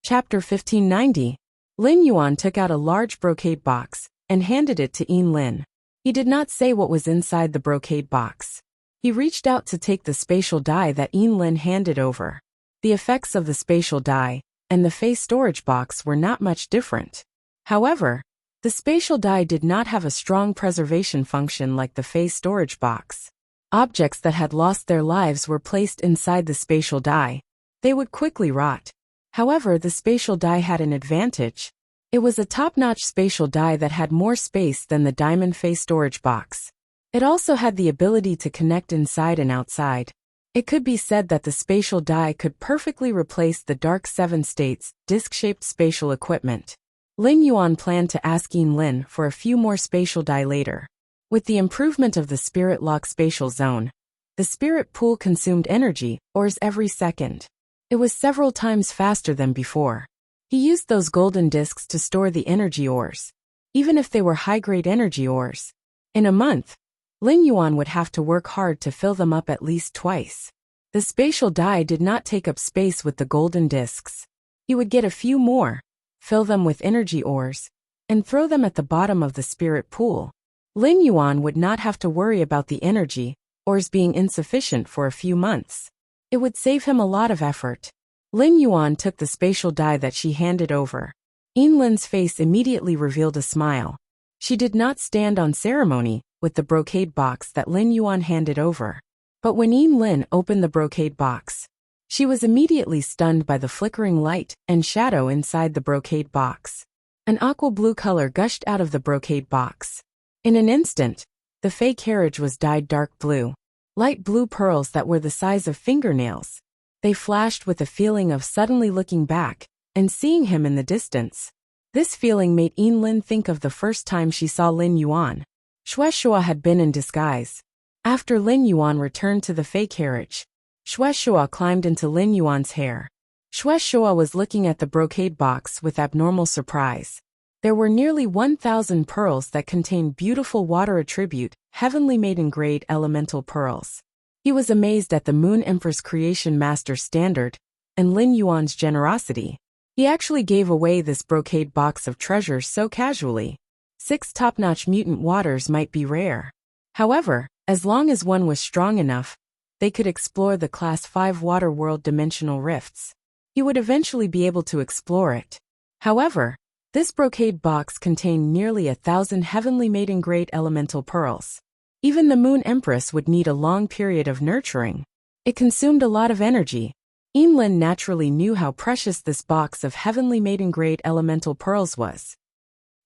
Chapter 1590. Lin Yuan took out a large brocade box and handed it to Yin Lin. He did not say what was inside the brocade box. He reached out to take the spatial die that Yin Lin handed over. The effects of the spatial die and the face storage box were not much different. However, the spatial die did not have a strong preservation function like the face storage box. Objects that had lost their lives were placed inside the spatial die. They would quickly rot. However, the spatial die had an advantage. It was a top-notch spatial die that had more space than the diamond face storage box. It also had the ability to connect inside and outside. It could be said that the spatial die could perfectly replace the Dark Seven States disc-shaped spatial equipment. Lin Yuan planned to ask Yin Lin for a few more spatial die later. With the improvement of the Spirit Lock spatial zone, the spirit pool consumed energy, ores every second. It was several times faster than before. He used those golden discs to store the energy ores, even if they were high-grade energy ores. In a month, Lin Yuan would have to work hard to fill them up at least twice. The spatial die did not take up space with the golden discs. He would get a few more, fill them with energy ores, and throw them at the bottom of the spirit pool. Lin Yuan would not have to worry about the energy ores being insufficient for a few months. It would save him a lot of effort. Lin Yuan took the spatial die that she handed over. Yin Lin's face immediately revealed a smile. She did not stand on ceremony with the brocade box that Lin Yuan handed over. But when Yin Lin opened the brocade box, she was immediately stunned by the flickering light and shadow inside the brocade box. An aqua blue color gushed out of the brocade box. In an instant, the fey carriage was dyed dark blue. Light blue pearls that were the size of fingernails. They flashed with a feeling of suddenly looking back and seeing him in the distance. This feeling made Yin Lin think of the first time she saw Lin Yuan. Shueshua had been in disguise. After Lin Yuan returned to the fey carriage, Shueshua climbed into Lin Yuan's hair. Shueshua was looking at the brocade box with abnormal surprise. There were nearly 1,000 pearls that contained beautiful water attribute, heavenly maiden-grade elemental pearls. He was amazed at the Moon Empress Creation Master standard and Lin Yuan's generosity. He actually gave away this brocade box of treasures so casually. 6 top-notch mutant waters might be rare. However, as long as one was strong enough, they could explore the Class 5 water world dimensional rifts. He would eventually be able to explore it. However, this brocade box contained nearly 1,000 heavenly maiden-grade elemental pearls. Even the Moon Empress would need a long period of nurturing. It consumed a lot of energy. Yin Lin naturally knew how precious this box of heavenly maiden-grade elemental pearls was.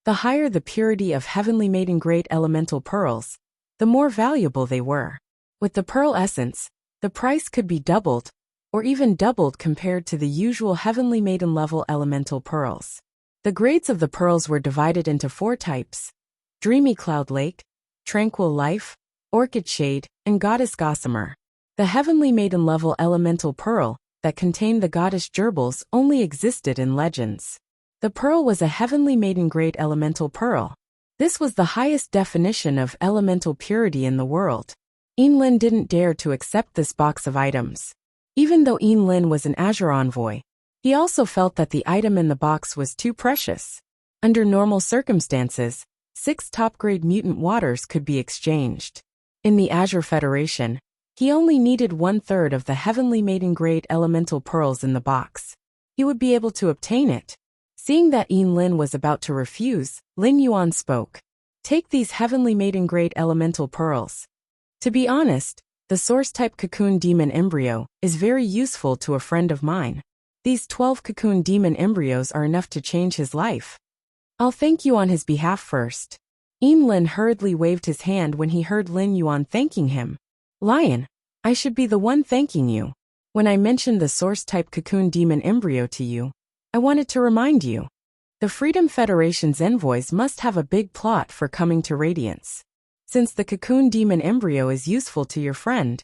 The higher the purity of heavenly maiden-grade elemental pearls, the more valuable they were. With the pearl essence, the price could be doubled, or even doubled compared to the usual heavenly maiden-level elemental pearls. The grades of the pearls were divided into 4 types: Dreamy Cloud Lake, Tranquil Life, Orchid Shade, and Goddess Gossamer. The heavenly maiden-level elemental pearl that contained the goddess gerbils only existed in legends. The pearl was a heavenly maiden-grade elemental pearl. This was the highest definition of elemental purity in the world. Yin Lin didn't dare to accept this box of items. Even though Yin Lin was an Azure envoy, he also felt that the item in the box was too precious. Under normal circumstances, 6 top-grade mutant waters could be exchanged. In the Azure Federation, he only needed 1/3 of the heavenly maiden-grade elemental pearls in the box. He would be able to obtain it. Seeing that Yin Lin was about to refuse, Lin Yuan spoke. Take these heavenly maiden-grade elemental pearls. To be honest, the source-type cocoon demon embryo is very useful to a friend of mine. These 12 cocoon demon embryos are enough to change his life. I'll thank you on his behalf first. Yin Lin hurriedly waved his hand when he heard Lin Yuan thanking him. Lion, I should be the one thanking you. When I mentioned the source-type cocoon demon embryo to you, I wanted to remind you. The Freedom Federation's envoys must have a big plot for coming to Radiance. Since the cocoon demon embryo is useful to your friend,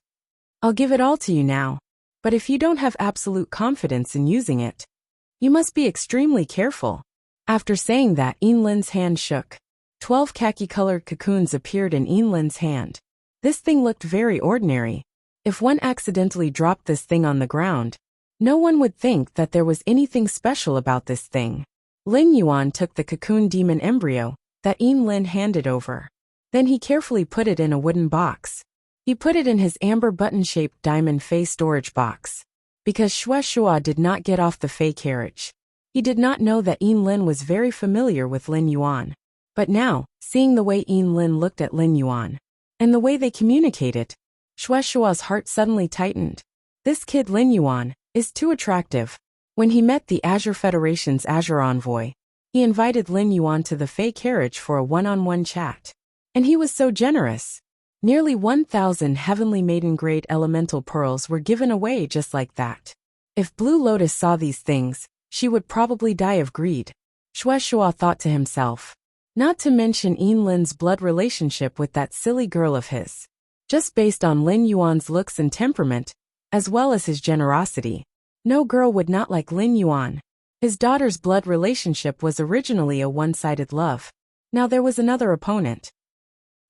I'll give it all to you now. But if you don't have absolute confidence in using it, you must be extremely careful. After saying that, Yin Lin's hand shook. 12 khaki-colored cocoons appeared in Yin Lin's hand. This thing looked very ordinary. If one accidentally dropped this thing on the ground, No one would think that there was anything special about this thing. Lin Yuan took the cocoon demon embryo that Lin handed over. Then he carefully put it in a wooden box. He put it in his amber button-shaped diamond fey storage box. Because Shuai did not get off the fey carriage. He did not know that Lin was very familiar with Lin Yuan. But now, seeing the way Lin looked at Lin Yuan, and the way they communicated, Shuai's heart suddenly tightened. This kid Lin Yuan is too attractive. When he met the Azure Federation's Azure envoy, he invited Lin Yuan to the fey carriage for a one-on-one chat. And he was so generous. Nearly 1,000 heavenly maiden-grade elemental pearls were given away just like that. If Blue Lotus saw these things, she would probably die of greed. Shuai thought to himself. Not to mention Lin's blood relationship with that silly girl of his. Just based on Lin Yuan's looks and temperament, as well as his generosity, no girl would not like Lin Yuan. His daughter's blood relationship was originally a one-sided love. Now there was another opponent.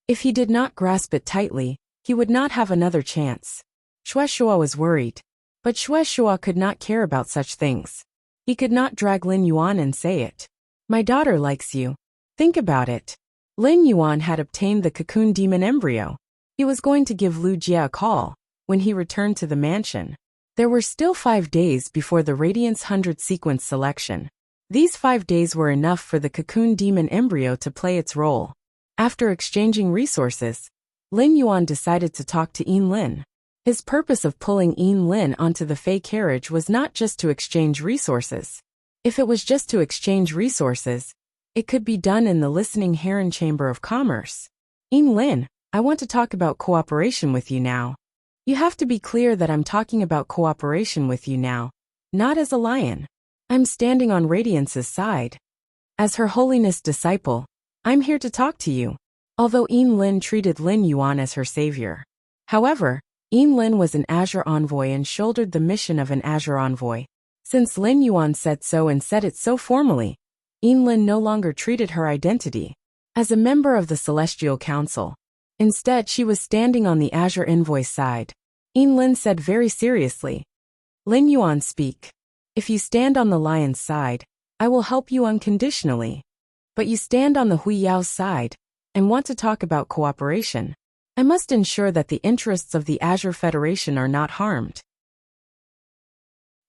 If he did not grasp it tightly, he would not have another chance. Shuai was worried. But Shuai could not care about such things. He could not drag Lin Yuan and say it. My daughter likes you. Think about it. Lin Yuan had obtained the cocoon demon embryo. He was going to give Lu Jia a call when he returned to the mansion. There were still 5 days before the Radiance 100 sequence selection. These 5 days were enough for the cocoon demon embryo to play its role. After exchanging resources, Lin Yuan decided to talk to Lin. His purpose of pulling Lin onto the fey carriage was not just to exchange resources. If it was just to exchange resources, it could be done in the listening Heron Chamber of Commerce. Lin, I want to talk about cooperation with you now. You have to be clear that I'm talking about cooperation with you now, not as a lion. I'm standing on Radiance's side. As Her Holiness disciple, I'm here to talk to you. Although Lin treated Lin Yuan as her savior. However, Lin was an Azure envoy and shouldered the mission of an Azure envoy. Since Lin Yuan said so and said it so formally, Lin no longer treated her identity as a member of the Celestial Council. Instead, she was standing on the Azure envoy's side. Lin said very seriously, Lin Yuan, speak. If you stand on the lion's side, I will help you unconditionally. But you stand on the Hui Yao's side and want to talk about cooperation. I must ensure that the interests of the Azure Federation are not harmed.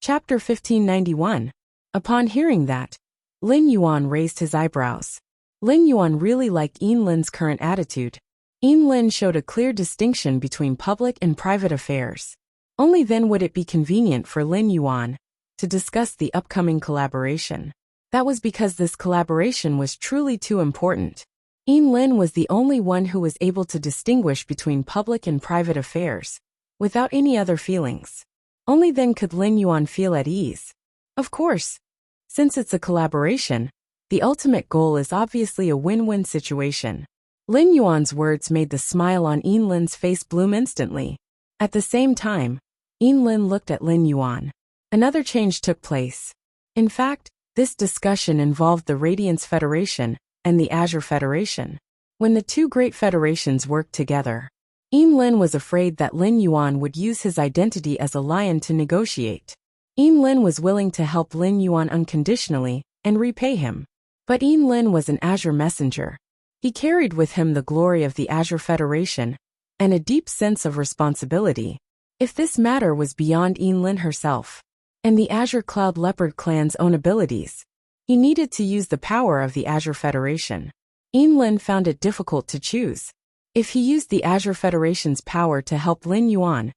Chapter 1591. Upon hearing that, Lin Yuan raised his eyebrows. Lin Yuan really liked Lin's current attitude. Lin showed a clear distinction between public and private affairs. Only then would it be convenient for Lin Yuan to discuss the upcoming collaboration. That was because this collaboration was truly too important. Lin was the only one who was able to distinguish between public and private affairs, without any other feelings. Only then could Lin Yuan feel at ease. Of course, since it's a collaboration, the ultimate goal is obviously a win-win situation. Lin Yuan's words made the smile on Lin's face bloom instantly. At the same time, Lin looked at Lin Yuan. Another change took place. In fact, this discussion involved the Radiance Federation and the Azure Federation. When the two great federations worked together, Lin was afraid that Lin Yuan would use his identity as a lion to negotiate. Lin was willing to help Lin Yuan unconditionally and repay him. But Lin was an Azure messenger. He carried with him the glory of the Azure Federation and a deep sense of responsibility. If this matter was beyond Lin herself and the Azure Cloud Leopard clan's own abilities, he needed to use the power of the Azure Federation. Lin found it difficult to choose. If he used the Azure Federation's power to help Lin Yuan,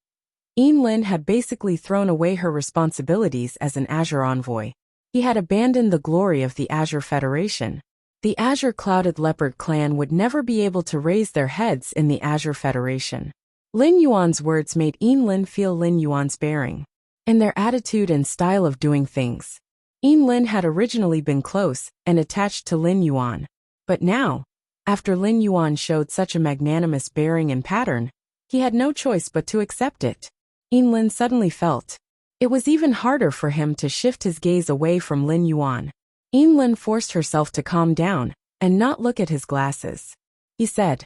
Lin had basically thrown away her responsibilities as an Azure envoy. He had abandoned the glory of the Azure Federation. The Azure Clouded Leopard clan would never be able to raise their heads in the Azure Federation. Lin Yuan's words made Lin feel Lin Yuan's bearing and their attitude and style of doing things. Lin had originally been close and attached to Lin Yuan. But now, after Lin Yuan showed such a magnanimous bearing and pattern, he had no choice but to accept it. Lin suddenly felt it was even harder for him to shift his gaze away from Lin Yuan. Lin forced herself to calm down and not look at his glasses. He said,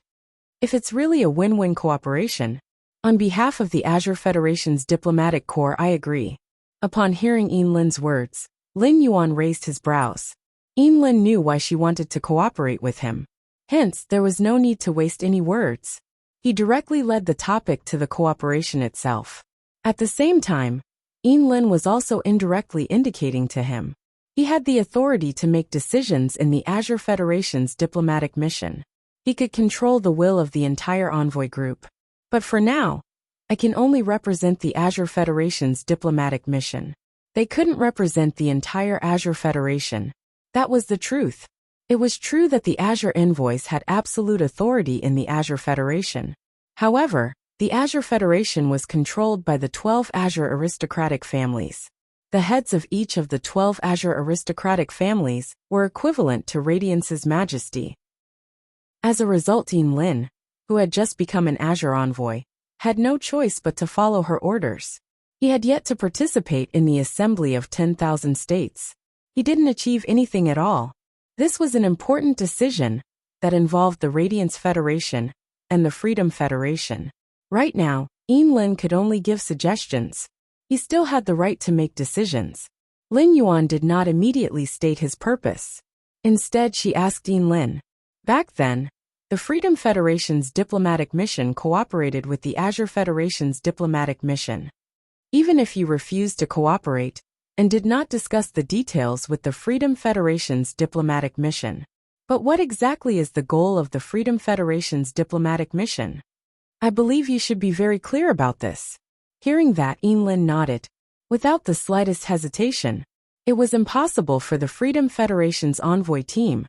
if it's really a win-win cooperation, on behalf of the Azure Federation's diplomatic corps, I agree. Upon hearing Lin's words, Lin Yuan raised his brows. Lin knew why she wanted to cooperate with him. Hence, there was no need to waste any words. He directly led the topic to the cooperation itself. At the same time, Lin was also indirectly indicating to him he had the authority to make decisions in the Azure Federation's diplomatic mission. He could control the will of the entire envoy group. But for now, I can only represent the Azure Federation's diplomatic mission. They couldn't represent the entire Azure Federation. That was the truth. It was true that the Azure envoys had absolute authority in the Azure Federation. However, the Azure Federation was controlled by the 12 Azure aristocratic families. The heads of each of the 12 Azure aristocratic families were equivalent to Radiance's majesty. As a result, Lin, who had just become an Azure envoy, had no choice but to follow her orders. He had yet to participate in the assembly of 10,000 states. He didn't achieve anything at all. This was an important decision that involved the Radiance Federation and the Freedom Federation. Right now, Lin could only give suggestions. He still had the right to make decisions. Lin Yuan did not immediately state his purpose. Instead, she asked Lin. Back then, the Freedom Federation's diplomatic mission cooperated with the Azure Federation's diplomatic mission. Even if you refused to cooperate and did not discuss the details with the Freedom Federation's diplomatic mission. But what exactly is the goal of the Freedom Federation's diplomatic mission? I believe you should be very clear about this. Hearing that, Lin nodded. Without the slightest hesitation, it was impossible for the Freedom Federation's envoy team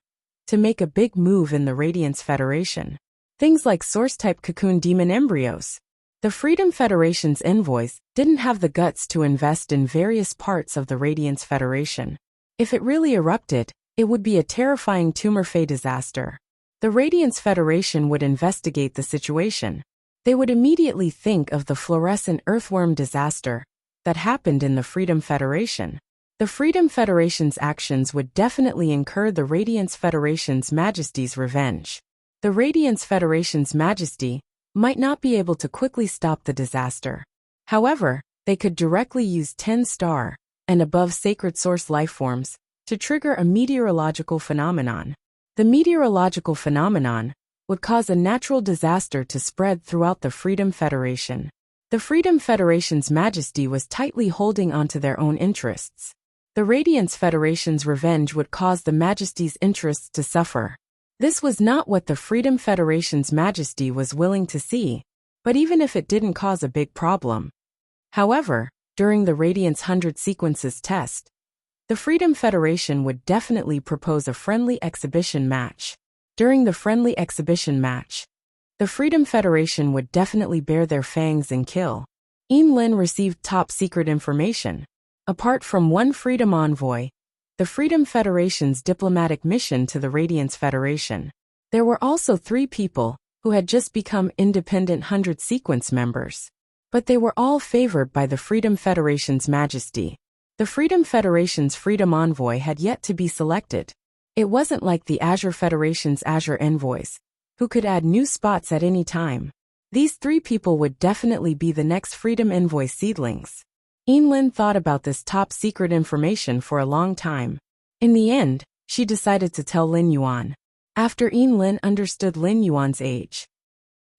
to make a big move in the Radiance Federation. Things like source-type cocoon demon embryos. The Freedom Federation's envoys didn't have the guts to invest in various parts of the Radiance Federation. If it really erupted, it would be a terrifying tumor-fey disaster. The Radiance Federation would investigate the situation. They would immediately think of the fluorescent earthworm disaster that happened in the Freedom Federation. The Freedom Federation's actions would definitely incur the Radiance Federation's Majesty's revenge. The Radiance Federation's Majesty might not be able to quickly stop the disaster. However, they could directly use 10-star and above sacred source lifeforms to trigger a meteorological phenomenon. The meteorological phenomenon would cause a natural disaster to spread throughout the Freedom Federation. The Freedom Federation's Majesty was tightly holding onto their own interests. The Radiance Federation's revenge would cause the Majesty's interests to suffer. This was not what the Freedom Federation's Majesty was willing to see, but even if it didn't cause a big problem. However, during the Radiance 100 Sequences test, the Freedom Federation would definitely propose a friendly exhibition match. During the friendly exhibition match, the Freedom Federation would definitely bare their fangs and kill. Lin received top-secret information. Apart from one Freedom envoy, the Freedom Federation's diplomatic mission to the Radiance Federation, there were also 3 people who had just become independent 100 Sequence members. But they were all favored by the Freedom Federation's Majesty. The Freedom Federation's Freedom Envoy had yet to be selected. It wasn't like the Azure Federation's Azure Envoys, who could add new spots at any time. These 3 people would definitely be the next Freedom Envoy seedlings. Lin thought about this top-secret information for a long time. In the end, she decided to tell Lin Yuan. After Lin understood Lin Yuan's age,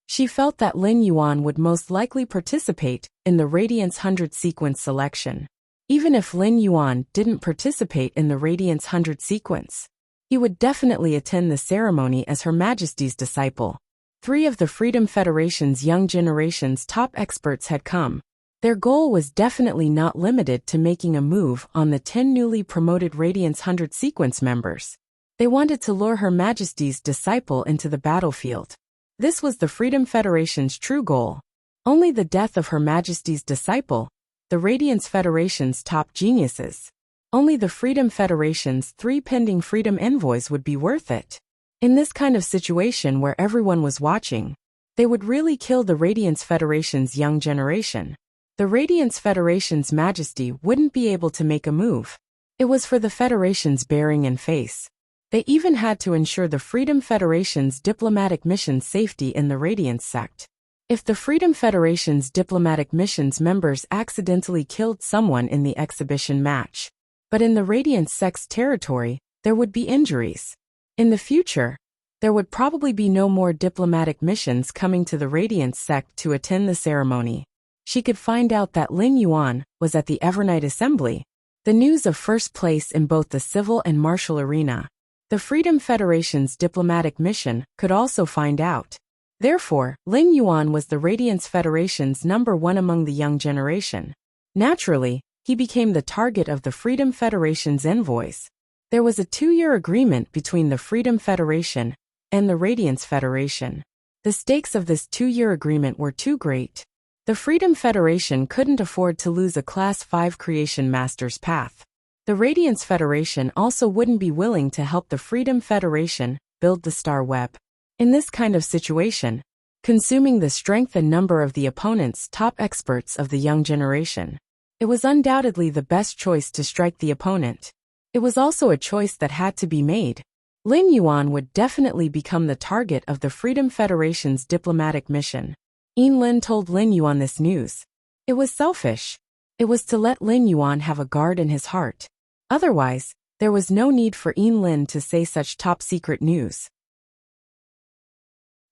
she felt that Lin Yuan would most likely participate in the Radiance 100 Sequence selection. Even if Lin Yuan didn't participate in the Radiance 100 Sequence, he would definitely attend the ceremony as Her Majesty's disciple. 3 of the Freedom Federation's young generation's top experts had come. Their goal was definitely not limited to making a move on the 10 newly promoted Radiance 100 Sequence members. They wanted to lure Her Majesty's disciple into the battlefield. This was the Freedom Federation's true goal. Only the death of Her Majesty's disciple, the Radiance Federation's top geniuses, only the Freedom Federation's 3 pending Freedom Envoys would be worth it. In this kind of situation where everyone was watching, they would really kill the Radiance Federation's young generation. The Radiance Federation's Majesty wouldn't be able to make a move. It was for the Federation's bearing and face. They even had to ensure the Freedom Federation's diplomatic mission's safety in the Radiance sect. If the Freedom Federation's diplomatic missions members accidentally killed someone in the exhibition match. But in the Radiant sect's territory, there would be injuries. In the future, there would probably be no more diplomatic missions coming to the Radiant sect to attend the ceremony. She could find out that Lin Yuan was at the Evernight Assembly, the news of first place in both the civil and martial arena. The Freedom Federation's diplomatic mission could also find out. Therefore, Lin Yuan was the Radiance Federation's #1 among the young generation. Naturally, he became the target of the Freedom Federation's envoys. There was a 2-year agreement between the Freedom Federation and the Radiance Federation. The stakes of this 2-year agreement were too great. The Freedom Federation couldn't afford to lose a Class 5 Creation Master's path. The Radiance Federation also wouldn't be willing to help the Freedom Federation build the Star Web. In this kind of situation, consuming the strength and number of the opponent's top experts of the young generation, it was undoubtedly the best choice to strike the opponent. It was also a choice that had to be made. Lin Yuan would definitely become the target of the Freedom Federation's diplomatic mission. Lin told Lin Yuan this news. It was selfish. It was to let Lin Yuan have a guard in his heart. Otherwise, there was no need for Lin to say such top-secret news.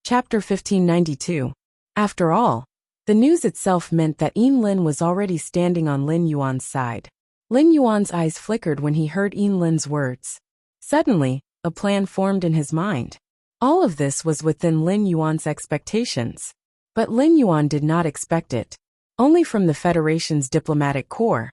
Chapter 1592. After all, the news itself meant that Lin was already standing on Lin Yuan's side. Lin Yuan's eyes flickered when he heard Lin's words. Suddenly, a plan formed in his mind. All of this was within Lin Yuan's expectations. But Lin Yuan did not expect it. Only from the Federation's diplomatic corps.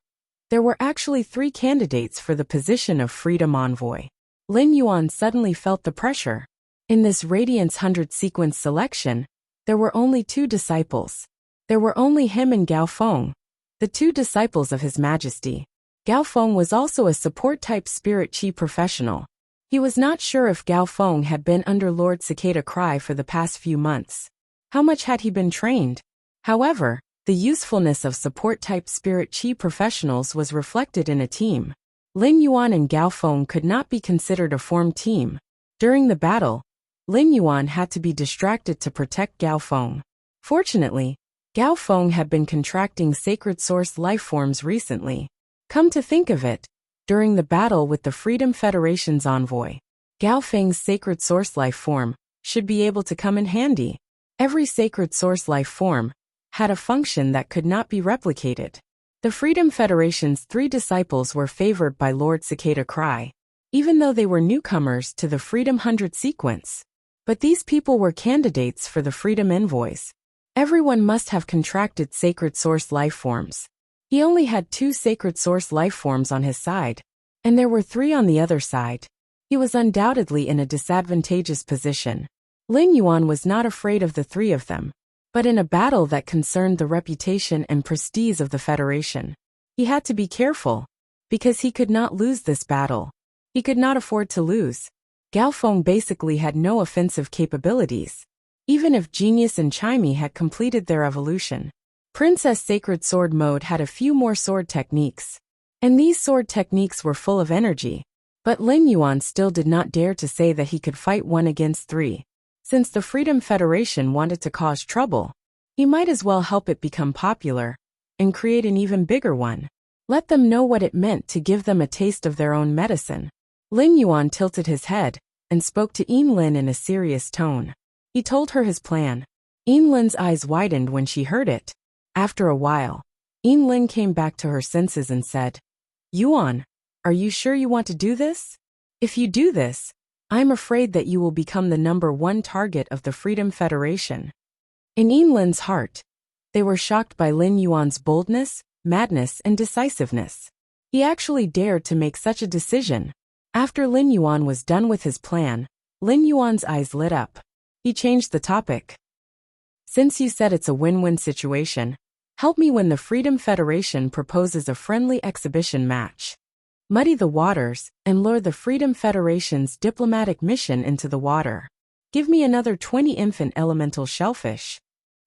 There were actually 3 candidates for the position of Freedom Envoy. Lin Yuan suddenly felt the pressure. In this Radiance 100 sequence selection, there were only 2 disciples. There were only him and Gao Feng, the 2 disciples of His Majesty. Gao Feng was also a support-type spirit chi professional. He was not sure if Gao Feng had been under Lord Cicada Cry for the past few months. How much had he been trained? However, the usefulness of support-type spirit chi professionals was reflected in a team. Lin Yuan and Gao Feng could not be considered a formed team. During the battle, Lin Yuan had to be distracted to protect Gao Feng. Fortunately, Gao Feng had been contracting sacred source life forms recently. Come to think of it, during the battle with the Freedom Federation's envoy, Gao Feng's sacred source life form should be able to come in handy. Every sacred source life form had a function that could not be replicated. The Freedom Federation's 3 disciples were favored by Lord Cicada Cry, even though they were newcomers to the Freedom 100 sequence. But these people were candidates for the Freedom Envoys. Everyone must have contracted sacred source life forms. He only had 2 sacred source life forms on his side, and there were 3 on the other side. He was undoubtedly in a disadvantageous position. Lin Yuan was not afraid of the 3 of them, but in a battle that concerned the reputation and prestige of the Federation, he had to be careful, because he could not lose this battle. He could not afford to lose. Gao Feng basically had no offensive capabilities. Even if Genius and Chimey had completed their evolution, Princess Sacred Sword Mode had a few more sword techniques. And these sword techniques were full of energy. But Lin Yuan still did not dare to say that he could fight 1 against 3. Since the Freedom Federation wanted to cause trouble, he might as well help it become popular and create an even bigger one. Let them know what it meant to give them a taste of their own medicine. Lin Yuan tilted his head and spoke to Lin in a serious tone. He told her his plan. Lin's eyes widened when she heard it. After a while, Lin came back to her senses and said, "Yuan, are you sure you want to do this? If you do this, I'm afraid that you will become the #1 target of the Freedom Federation." In Lin's heart, they were shocked by Lin Yuan's boldness, madness, and decisiveness. He actually dared to make such a decision. After Lin Yuan was done with his plan, Lin Yuan's eyes lit up. He changed the topic. "Since you said it's a win-win situation, help me when the Freedom Federation proposes a friendly exhibition match. Muddy the waters and lure the Freedom Federation's diplomatic mission into the water. Give me another 20 infant elemental shellfish.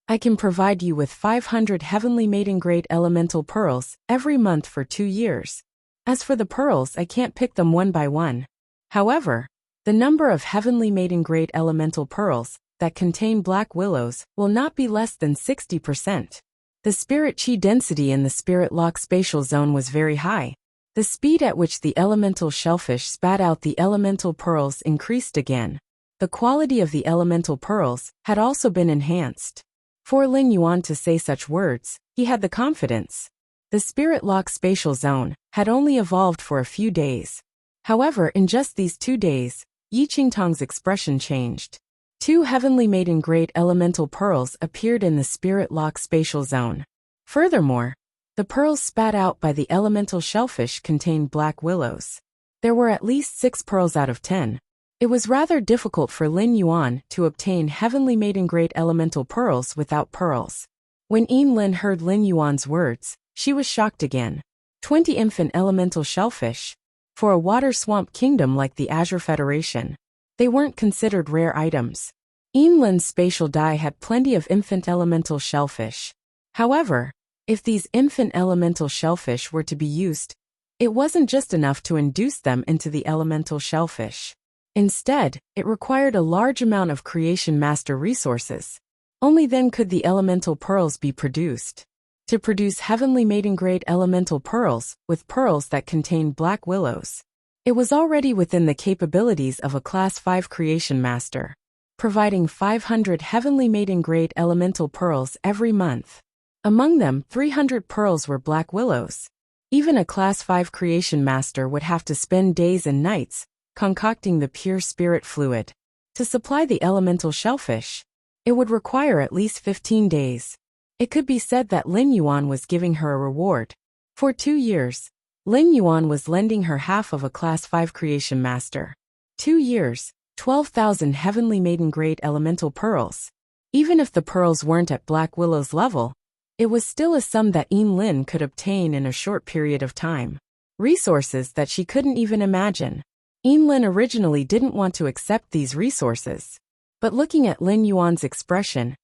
I can provide you with 500 heavenly maiden-grade elemental pearls every month for 2 years. As for the pearls, I can't pick them one by one. However, the number of heavenly maiden-grade elemental pearls that contain black willows will not be less than 60%. The spirit chi density in the spirit lock spatial zone was very high. The speed at which the elemental shellfish spat out the elemental pearls increased again. The quality of the elemental pearls had also been enhanced. For Lin Yuan to say such words, he had the confidence. The spirit lock spatial zone had only evolved for a few days. However, in just these 2 days, Yi Qingtang's expression changed. 2 heavenly maiden-grade elemental pearls appeared in the spirit lock spatial zone. Furthermore, the pearls spat out by the elemental shellfish contained black willows. There were at least 6 pearls out of 10. It was rather difficult for Lin Yuan to obtain heavenly maiden-grade elemental pearls without pearls. When Yin Lin heard Lin Yuan's words, she was shocked again. 20 infant elemental shellfish? For a water swamp kingdom like the Azure Federation, they weren't considered rare items. Yin Lin's spatial dye had plenty of infant elemental shellfish. However, if these infant elemental shellfish were to be used, it wasn't just enough to induce them into the elemental shellfish. Instead, it required a large amount of creation master resources. Only then could the elemental pearls be produced. To produce heavenly maiden-grade elemental pearls with pearls that contained black willows, it was already within the capabilities of a Class 5 creation master, providing 500 heavenly maiden-grade elemental pearls every month. Among them, 300 pearls were black willows. Even a Class 5 creation master would have to spend days and nights concocting the pure spirit fluid. To supply the elemental shellfish, it would require at least 15 days. It could be said that Lin Yuan was giving her a reward. For 2 years, Lin Yuan was lending her half of a Class 5 creation master. 2 years, 12,000 heavenly maiden-grade elemental pearls. Even if the pearls weren't at Black Willow's level, it was still a sum that Yin Lin could obtain in a short period of time. Resources that she couldn't even imagine. Yin Lin originally didn't want to accept these resources. But looking at Lin Yuan's expression,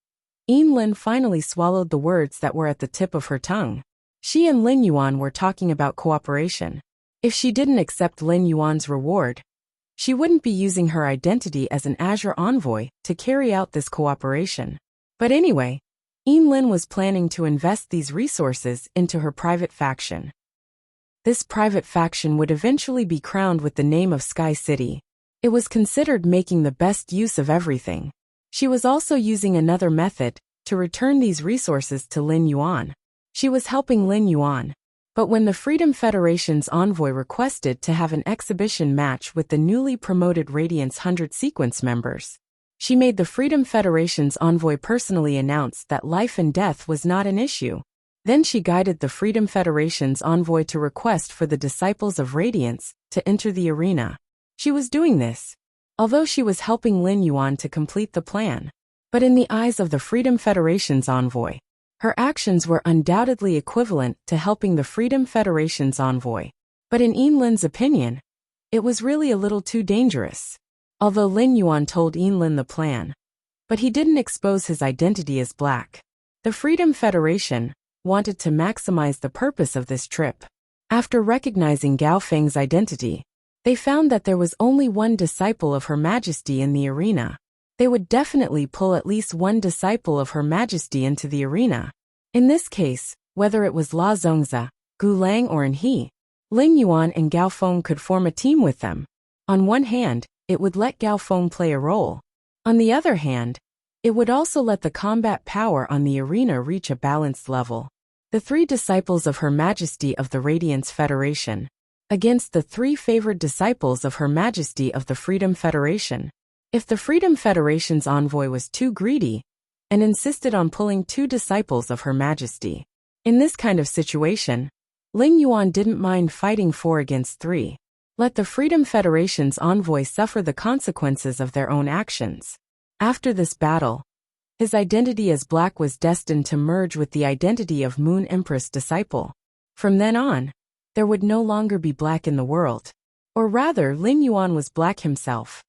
Yin Lin finally swallowed the words that were at the tip of her tongue. She and Lin Yuan were talking about cooperation. If she didn't accept Lin Yuan's reward, she wouldn't be using her identity as an Azure envoy to carry out this cooperation. But anyway, Yin Lin was planning to invest these resources into her private faction. This private faction would eventually be crowned with the name of Sky City. It was considered making the best use of everything. She was also using another method to return these resources to Lin Yuan. She was helping Lin Yuan. But when the Freedom Federation's envoy requested to have an exhibition match with the newly promoted Radiance 100 sequence members, she made the Freedom Federation's envoy personally announce that life and death was not an issue. Then she guided the Freedom Federation's envoy to request for the disciples of Radiance to enter the arena. She was doing this, although she was helping Lin Yuan to complete the plan. But in the eyes of the Freedom Federation's envoy, her actions were undoubtedly equivalent to helping the Freedom Federation's envoy. But in Yin Lin's opinion, it was really a little too dangerous. Although Lin Yuan told Yin Lin the plan, but he didn't expose his identity as black. The Freedom Federation wanted to maximize the purpose of this trip. After recognizing Gao Feng's identity, they found that there was only one disciple of Her Majesty in the arena. They would definitely pull at least one disciple of Her Majesty into the arena. In this case, whether it was La Zongzi, Gu Lang or He, Lin Yuan and Gao Feng could form a team with them. On one hand, it would let Gao Feng play a role. On the other hand, it would also let the combat power on the arena reach a balanced level. The 3 disciples of Her Majesty of the Radiance Federation against the 3 favored disciples of Her Majesty of the Freedom Federation. If the Freedom Federation's envoy was too greedy and insisted on pulling 2 disciples of Her Majesty, in this kind of situation, Lin Yuan didn't mind fighting 4 against 3. Let the Freedom Federation's envoy suffer the consequences of their own actions. After this battle, his identity as black was destined to merge with the identity of Moon Empress disciple. From then on, there would no longer be black in the world. Or rather, Lin Yuan was black himself.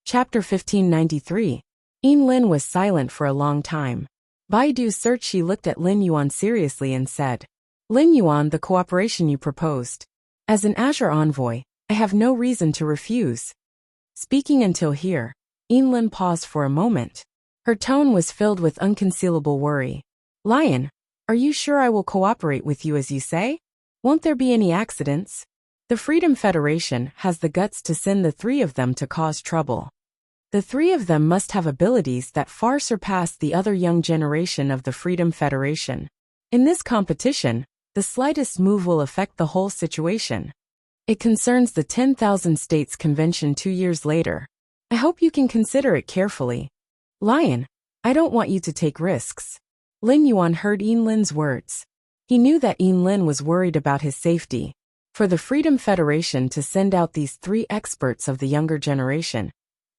Chapter 1593. Yin Lin was silent for a long time. Baidu searched. She looked at Lin Yuan seriously and said, Lin Yuan, the cooperation you proposed. As an Azure envoy, I have no reason to refuse. Speaking until here, Yinlin paused for a moment. Her tone was filled with unconcealable worry. Lion, are you sure I will cooperate with you as you say? Won't there be any accidents? The Freedom Federation has the guts to send the three of them to cause trouble. The three of them must have abilities that far surpass the other young generation of the Freedom Federation. In this competition, the slightest move will affect the whole situation. It concerns the 10,000 States Convention 2 years later. I hope you can consider it carefully. Lion, I don't want you to take risks. Lin Yuan heard Yinlin's words. He knew that Yinlin was worried about his safety. For the Freedom Federation to send out these three experts of the younger generation,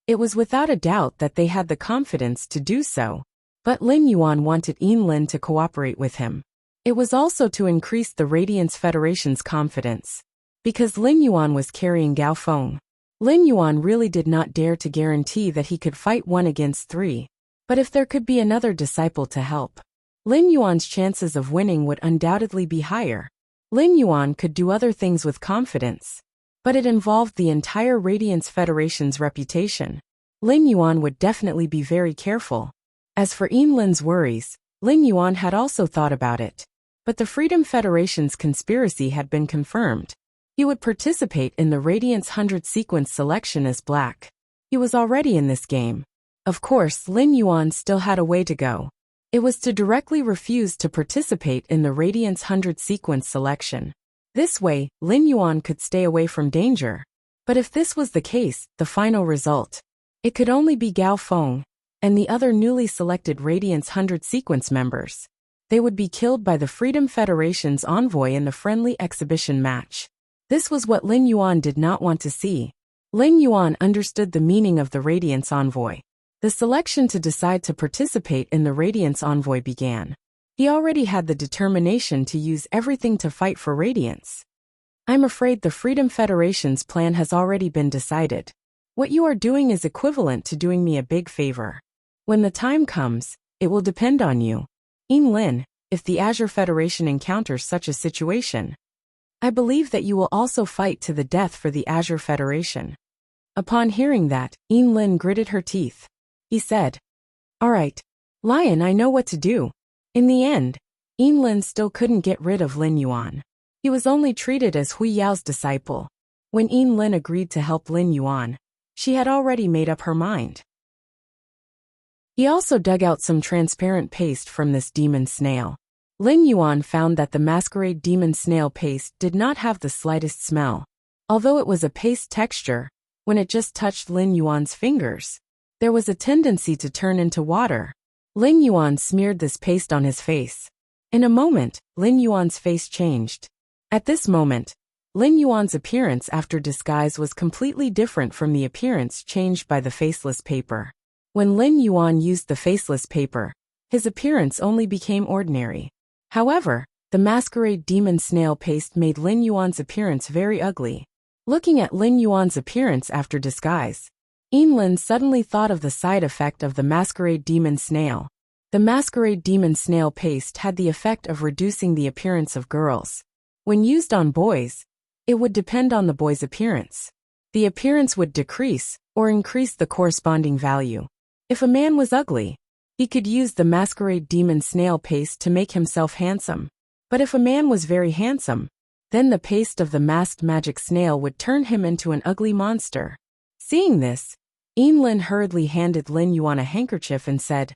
it was without a doubt that they had the confidence to do so. But Lin Yuan wanted Yinlin to cooperate with him. It was also to increase the Radiance Federation's confidence. Because Lin Yuan was carrying Gao Feng, Lin Yuan really did not dare to guarantee that he could fight 1 against 3. But if there could be another disciple to help, Lin Yuan's chances of winning would undoubtedly be higher. Lin Yuan could do other things with confidence, but it involved the entire Radiance Federation's reputation. Lin Yuan would definitely be very careful. As for Yinlin's worries, Lin Yuan had also thought about it. But the Freedom Federation's conspiracy had been confirmed. He would participate in the Radiance 100 sequence selection as Black. He was already in this game. Of course, Lin Yuan still had a way to go. It was to directly refuse to participate in the Radiance 100 sequence selection. This way, Lin Yuan could stay away from danger. But if this was the case, the final result, it could only be Gao Feng and the other newly selected Radiance 100 sequence members. They would be killed by the Freedom Federation's envoy in the friendly exhibition match. This was what Lin Yuan did not want to see. Lin Yuan understood the meaning of the Radiance envoy. The selection to decide to participate in the Radiance envoy began. He already had the determination to use everything to fight for Radiance. I'm afraid the Freedom Federation's plan has already been decided. What you are doing is equivalent to doing me a big favor. When the time comes, it will depend on you. Yinlin, if the Azure Federation encounters such a situation, I believe that you will also fight to the death for the Azure Federation. Upon hearing that, Yinlin gritted her teeth. He said, All right, Lion, I know what to do. In the end, Yinlin still couldn't get rid of Lin Yuan. He was only treated as Hui Yao's disciple. When Yinlin agreed to help Lin Yuan, she had already made up her mind. He also dug out some transparent paste from this demon snail. Lin Yuan found that the masquerade demon snail paste did not have the slightest smell. Although it was a paste texture, when it just touched Lin Yuan's fingers, there was a tendency to turn into water. Lin Yuan smeared this paste on his face. In a moment, Lin Yuan's face changed. At this moment, Lin Yuan's appearance after disguise was completely different from the appearance changed by the faceless paper. When Lin Yuan used the faceless paper, his appearance only became ordinary. However, the masquerade demon snail paste made Lin Yuan's appearance very ugly. Looking at Lin Yuan's appearance after disguise, Yinlin suddenly thought of the side effect of the masquerade demon snail. The masquerade demon snail paste had the effect of reducing the appearance of girls. When used on boys, it would depend on the boy's appearance. The appearance would decrease or increase the corresponding value. If a man was ugly, he could use the masquerade demon snail paste to make himself handsome. But if a man was very handsome, then the paste of the masked magic snail would turn him into an ugly monster. Seeing this, Yinlin hurriedly handed Lin Yuan a handkerchief and said,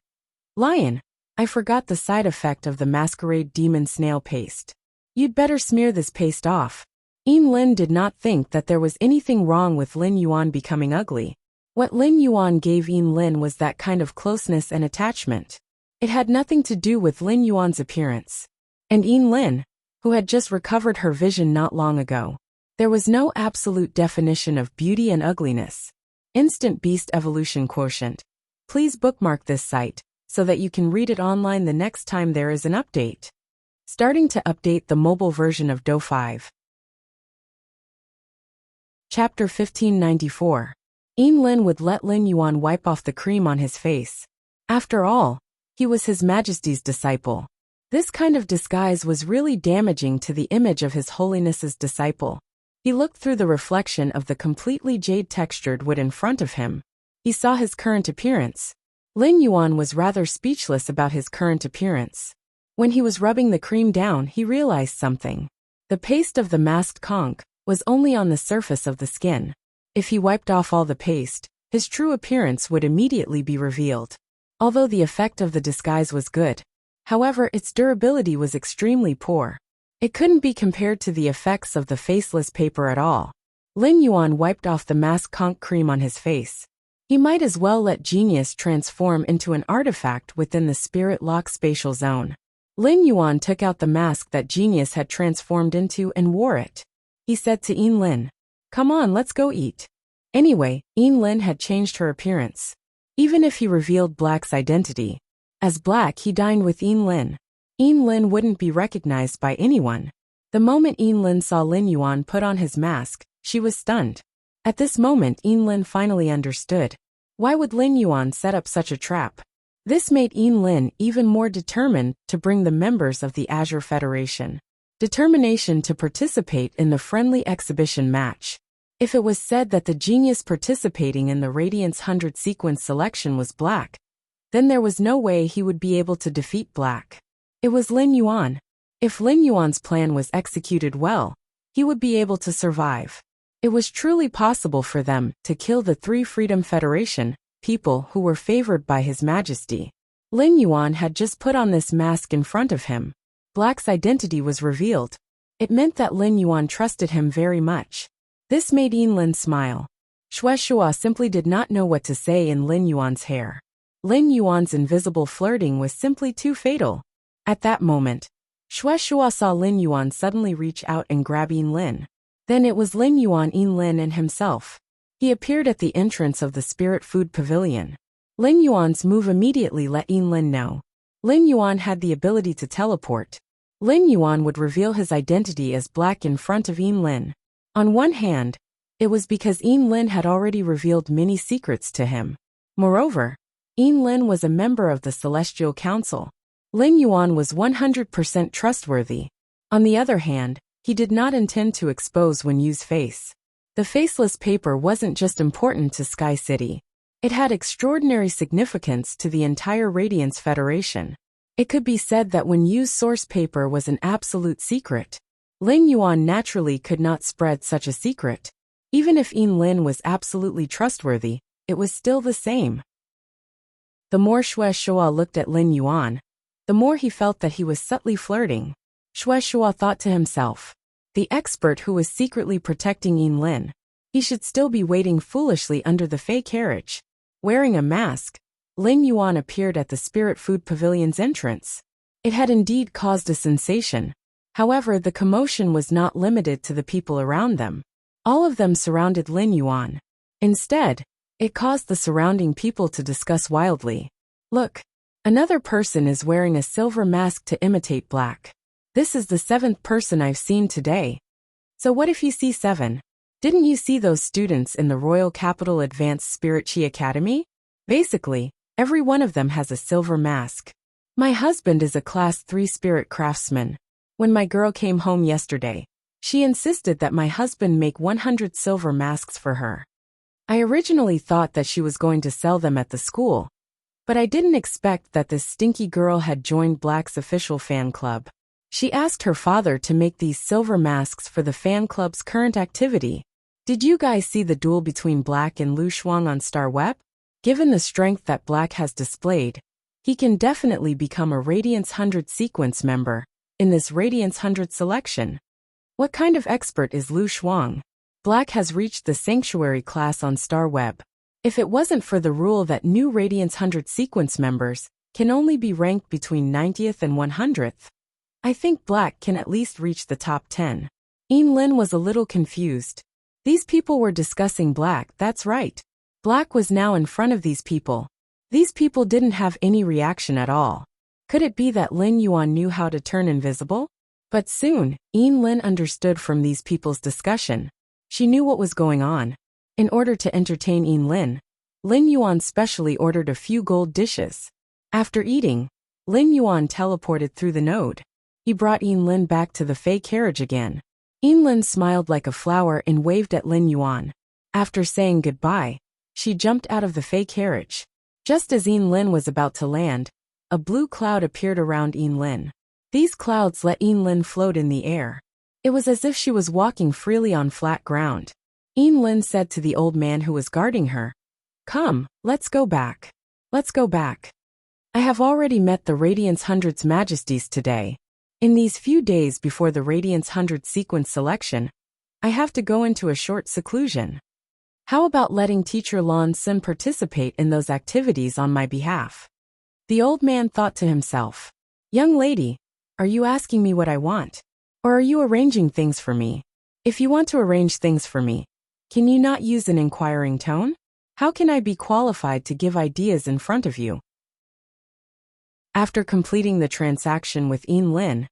Lion, I forgot the side effect of the masquerade demon snail paste. You'd better smear this paste off. Yinlin did not think that there was anything wrong with Lin Yuan becoming ugly. What Lin Yuan gave Yinlin was that kind of closeness and attachment. It had nothing to do with Lin Yuan's appearance. And Yinlin, who had just recovered her vision not long ago, there was no absolute definition of beauty and ugliness. Instant Beast Evolution Quotient. Please bookmark this site, so that you can read it online the next time there is an update. Starting to update the mobile version of Do 5. Chapter 1594. Yinlin would let Lin Yuan wipe off the cream on his face. After all, he was His Majesty's disciple. This kind of disguise was really damaging to the image of His Holiness's disciple. He looked through the reflection of the completely jade-textured wood in front of him. He saw his current appearance. Lin Yuan was rather speechless about his current appearance. When he was rubbing the cream down, he realized something. The paste of the masked conch was only on the surface of the skin. If he wiped off all the paste, his true appearance would immediately be revealed. Although the effect of the disguise was good, however, its durability was extremely poor. It couldn't be compared to the effects of the faceless paper at all. Lin Yuan wiped off the masked conch cream on his face. He might as well let genius transform into an artifact within the spirit lock spatial zone. Lin Yuan took out the mask that genius had transformed into and wore it. He said to Yin Lin, "Come on, let's go eat." Anyway, Yin Lin had changed her appearance. Even if he revealed Black's identity, as Black he dined with Yin Lin. Yin Lin wouldn't be recognized by anyone. The moment Yin Lin saw Lin Yuan put on his mask, she was stunned. At this moment Yin Lin finally understood. Why would Lin Yuan set up such a trap? This made Yin Lin even more determined to bring the members of the Azure Federation. Determination to participate in the friendly exhibition match. If it was said that the genius participating in the Radiance 100 sequence selection was Black, then there was no way he would be able to defeat Black. It was Lin Yuan. If Lin Yuan's plan was executed well, he would be able to survive. It was truly possible for them to kill the Three Freedom Federation, people who were favored by His Majesty. Lin Yuan had just put on this mask in front of him. Black's identity was revealed. It meant that Lin Yuan trusted him very much. This made Yin Lin smile. Xue Shua simply did not know what to say in Lin Yuan's hair. Lin Yuan's invisible flirting was simply too fatal. At that moment, Xue Shua saw Lin Yuan suddenly reach out and grab Yin Lin. Then it was Lin Yuan, Yin Lin and himself. He appeared at the entrance of the Spirit Food Pavilion. Lin Yuan's move immediately let Yin Lin know. Lin Yuan had the ability to teleport. Lin Yuan would reveal his identity as Black in front of Yin Lin. On one hand, it was because Yin Lin had already revealed many secrets to him. Moreover, Yin Lin was a member of the Celestial Council. Lin Yuan was 100% trustworthy. On the other hand, he did not intend to expose Wen Yu's face. The faceless paper wasn't just important to Sky City. It had extraordinary significance to the entire Radiance Federation. It could be said that Wen Yu's source paper was an absolute secret. Lin Yuan naturally could not spread such a secret. Even if Yin Lin was absolutely trustworthy, it was still the same. The more Xue Shua looked at Lin Yuan, the more he felt that he was subtly flirting. Xue Shua thought to himself, the expert who was secretly protecting Yin Lin, he should still be waiting foolishly under the Fey carriage. Wearing a mask, Lin Yuan appeared at the Spirit Food Pavilion's entrance. It had indeed caused a sensation. However, the commotion was not limited to the people around them. All of them surrounded Lin Yuan. Instead, it caused the surrounding people to discuss wildly. Look, another person is wearing a silver mask to imitate Black. This is the 7th person I've seen today. So what if you see 7? Didn't you see those students in the Royal Capital Advanced Spirit Chi Academy? Basically, every one of them has a silver mask. My husband is a Class 3 spirit craftsman. When my girl came home yesterday, she insisted that my husband make 100 silver masks for her. I originally thought that she was going to sell them at the school, but I didn't expect that this stinky girl had joined Black's official fan club. She asked her father to make these silver masks for the fan club's current activity. Did you guys see the duel between Black and Lu Shuang on Star Web? Given the strength that Black has displayed, he can definitely become a Radiance 100 sequence member in this Radiance 100 selection. What kind of expert is Lu Shuang? Black has reached the Sanctuary class on Star Web. If it wasn't for the rule that new Radiance 100 sequence members can only be ranked between 90th and 100th, I think Black can at least reach the top 10. Yin Lin was a little confused. These people were discussing Black, that's right. Black was now in front of these people. These people didn't have any reaction at all. Could it be that Lin Yuan knew how to turn invisible? But soon, Yin Lin understood from these people's discussion. She knew what was going on. In order to entertain Yin Lin, Lin Yuan specially ordered a few gold dishes. After eating, Lin Yuan teleported through the node. He brought Yin Lin back to the Fey carriage again. Yin Lin smiled like a flower and waved at Lin Yuan. After saying goodbye, she jumped out of the fey carriage. Just as Yin Lin was about to land, a blue cloud appeared around Yin Lin. These clouds let Yin Lin float in the air. It was as if she was walking freely on flat ground. Yin Lin said to the old man who was guarding her, "Come, let's go back. Let's go back. I have already met the Radiance Hundred's majesties today. In these few days before the Radiance 100 sequence selection, I have to go into a short seclusion. How about letting Teacher Lan Sin participate in those activities on my behalf?" The old man thought to himself, "Young lady, are you asking me what I want? Or are you arranging things for me? If you want to arrange things for me, can you not use an inquiring tone? How can I be qualified to give ideas in front of you?" After completing the transaction with Yin Lin,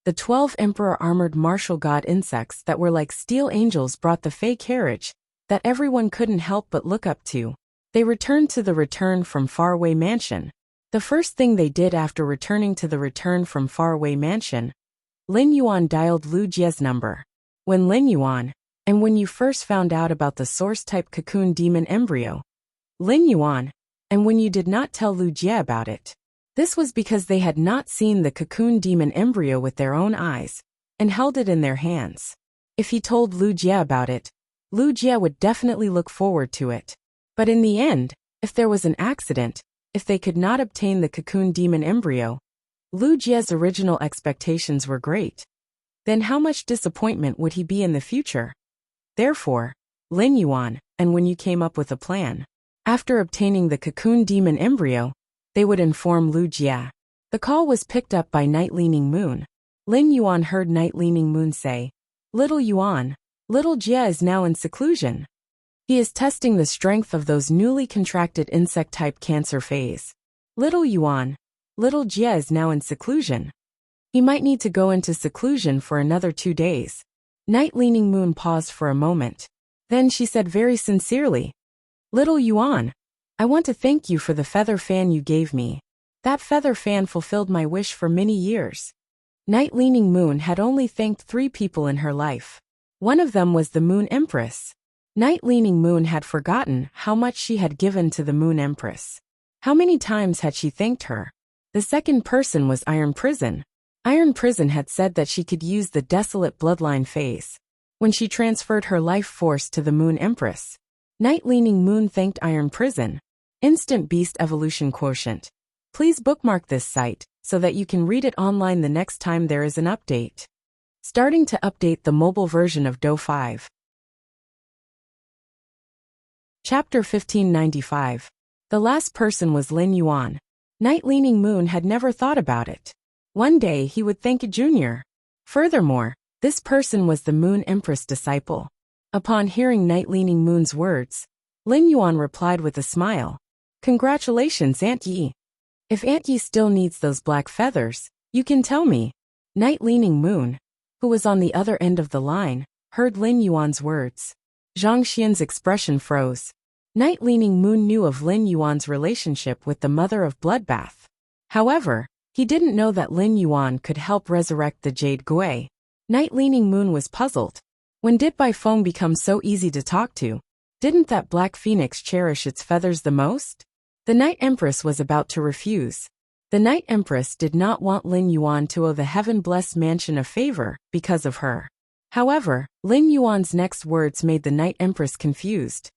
the 12 Emperor armored martial god insects that were like steel angels brought the fey carriage that everyone couldn't help but look up to. They returned to the return from faraway mansion. The first thing they did after returning to the return from faraway mansion, Lin Yuan dialed Lu Jie's number. When Lin Yuan, and when you first found out about the source-type cocoon demon embryo, Lin Yuan, and when you did not tell Lu Jie about it. This was because they had not seen the cocoon demon embryo with their own eyes, and held it in their hands. If he told Lu Jie about it, Lu Jie would definitely look forward to it. But in the end, if there was an accident, if they could not obtain the cocoon demon embryo, Lu Jie's original expectations were great. Then how much disappointment would he be in the future? Therefore, Lin Yuan, and when you came up with a plan, after obtaining the cocoon demon embryo, they would inform Lu Jie. The call was picked up by Night Leaning Moon. Lin Yuan heard Night Leaning Moon say, "Little Yuan, little Jie is now in seclusion. He is testing the strength of those newly contracted insect-type cancer phase. Little Yuan, little Jie is now in seclusion. He might need to go into seclusion for another 2 days." Night Leaning Moon paused for a moment. Then she said very sincerely, "Little Yuan, I want to thank you for the feather fan you gave me. That feather fan fulfilled my wish for many years." Night Leaning Moon had only thanked 3 people in her life. One of them was the Moon Empress. Night Leaning Moon had forgotten how much she had given to the Moon Empress. How many times had she thanked her? The second person was Iron Prison. Iron Prison had said that she could use the desolate bloodline phase when she transferred her life force to the Moon Empress. Night Leaning Moon thanked Iron Prison. Instant Beast Evolution Quotient. Please bookmark this site so that you can read it online the next time there is an update. Starting to update the mobile version of Do 5. Chapter 1595. The last person was Lin Yuan. Night Leaning Moon had never thought about it. One day he would thank a junior. Furthermore, this person was the Moon Empress disciple. Upon hearing Night Leaning Moon's words, Lin Yuan replied with a smile. "Congratulations, Aunt Yi. If Aunt Yi still needs those black feathers, you can tell me." Night Leaning Moon, who was on the other end of the line, heard Lin Yuan's words. Zhang Xian's expression froze. Night Leaning Moon knew of Lin Yuan's relationship with the mother of Bloodbath. However, he didn't know that Lin Yuan could help resurrect the Jade Gui. Night Leaning Moon was puzzled. When did Bai Feng become so easy to talk to? Didn't that black phoenix cherish its feathers the most? The Night Empress was about to refuse. The Night Empress did not want Lin Yuan to owe the heaven-blessed mansion a favor because of her. However, Lin Yuan's next words made the Night Empress confused.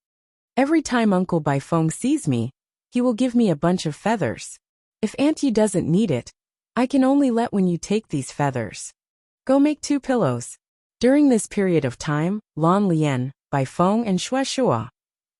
"Every time Uncle Bai Feng sees me, he will give me a bunch of feathers. If Aunt Yi doesn't need it, I can only let when you take these feathers. Go make 2 pillows." During this period of time, Lan Lian, Bai Feng and Xue Shua,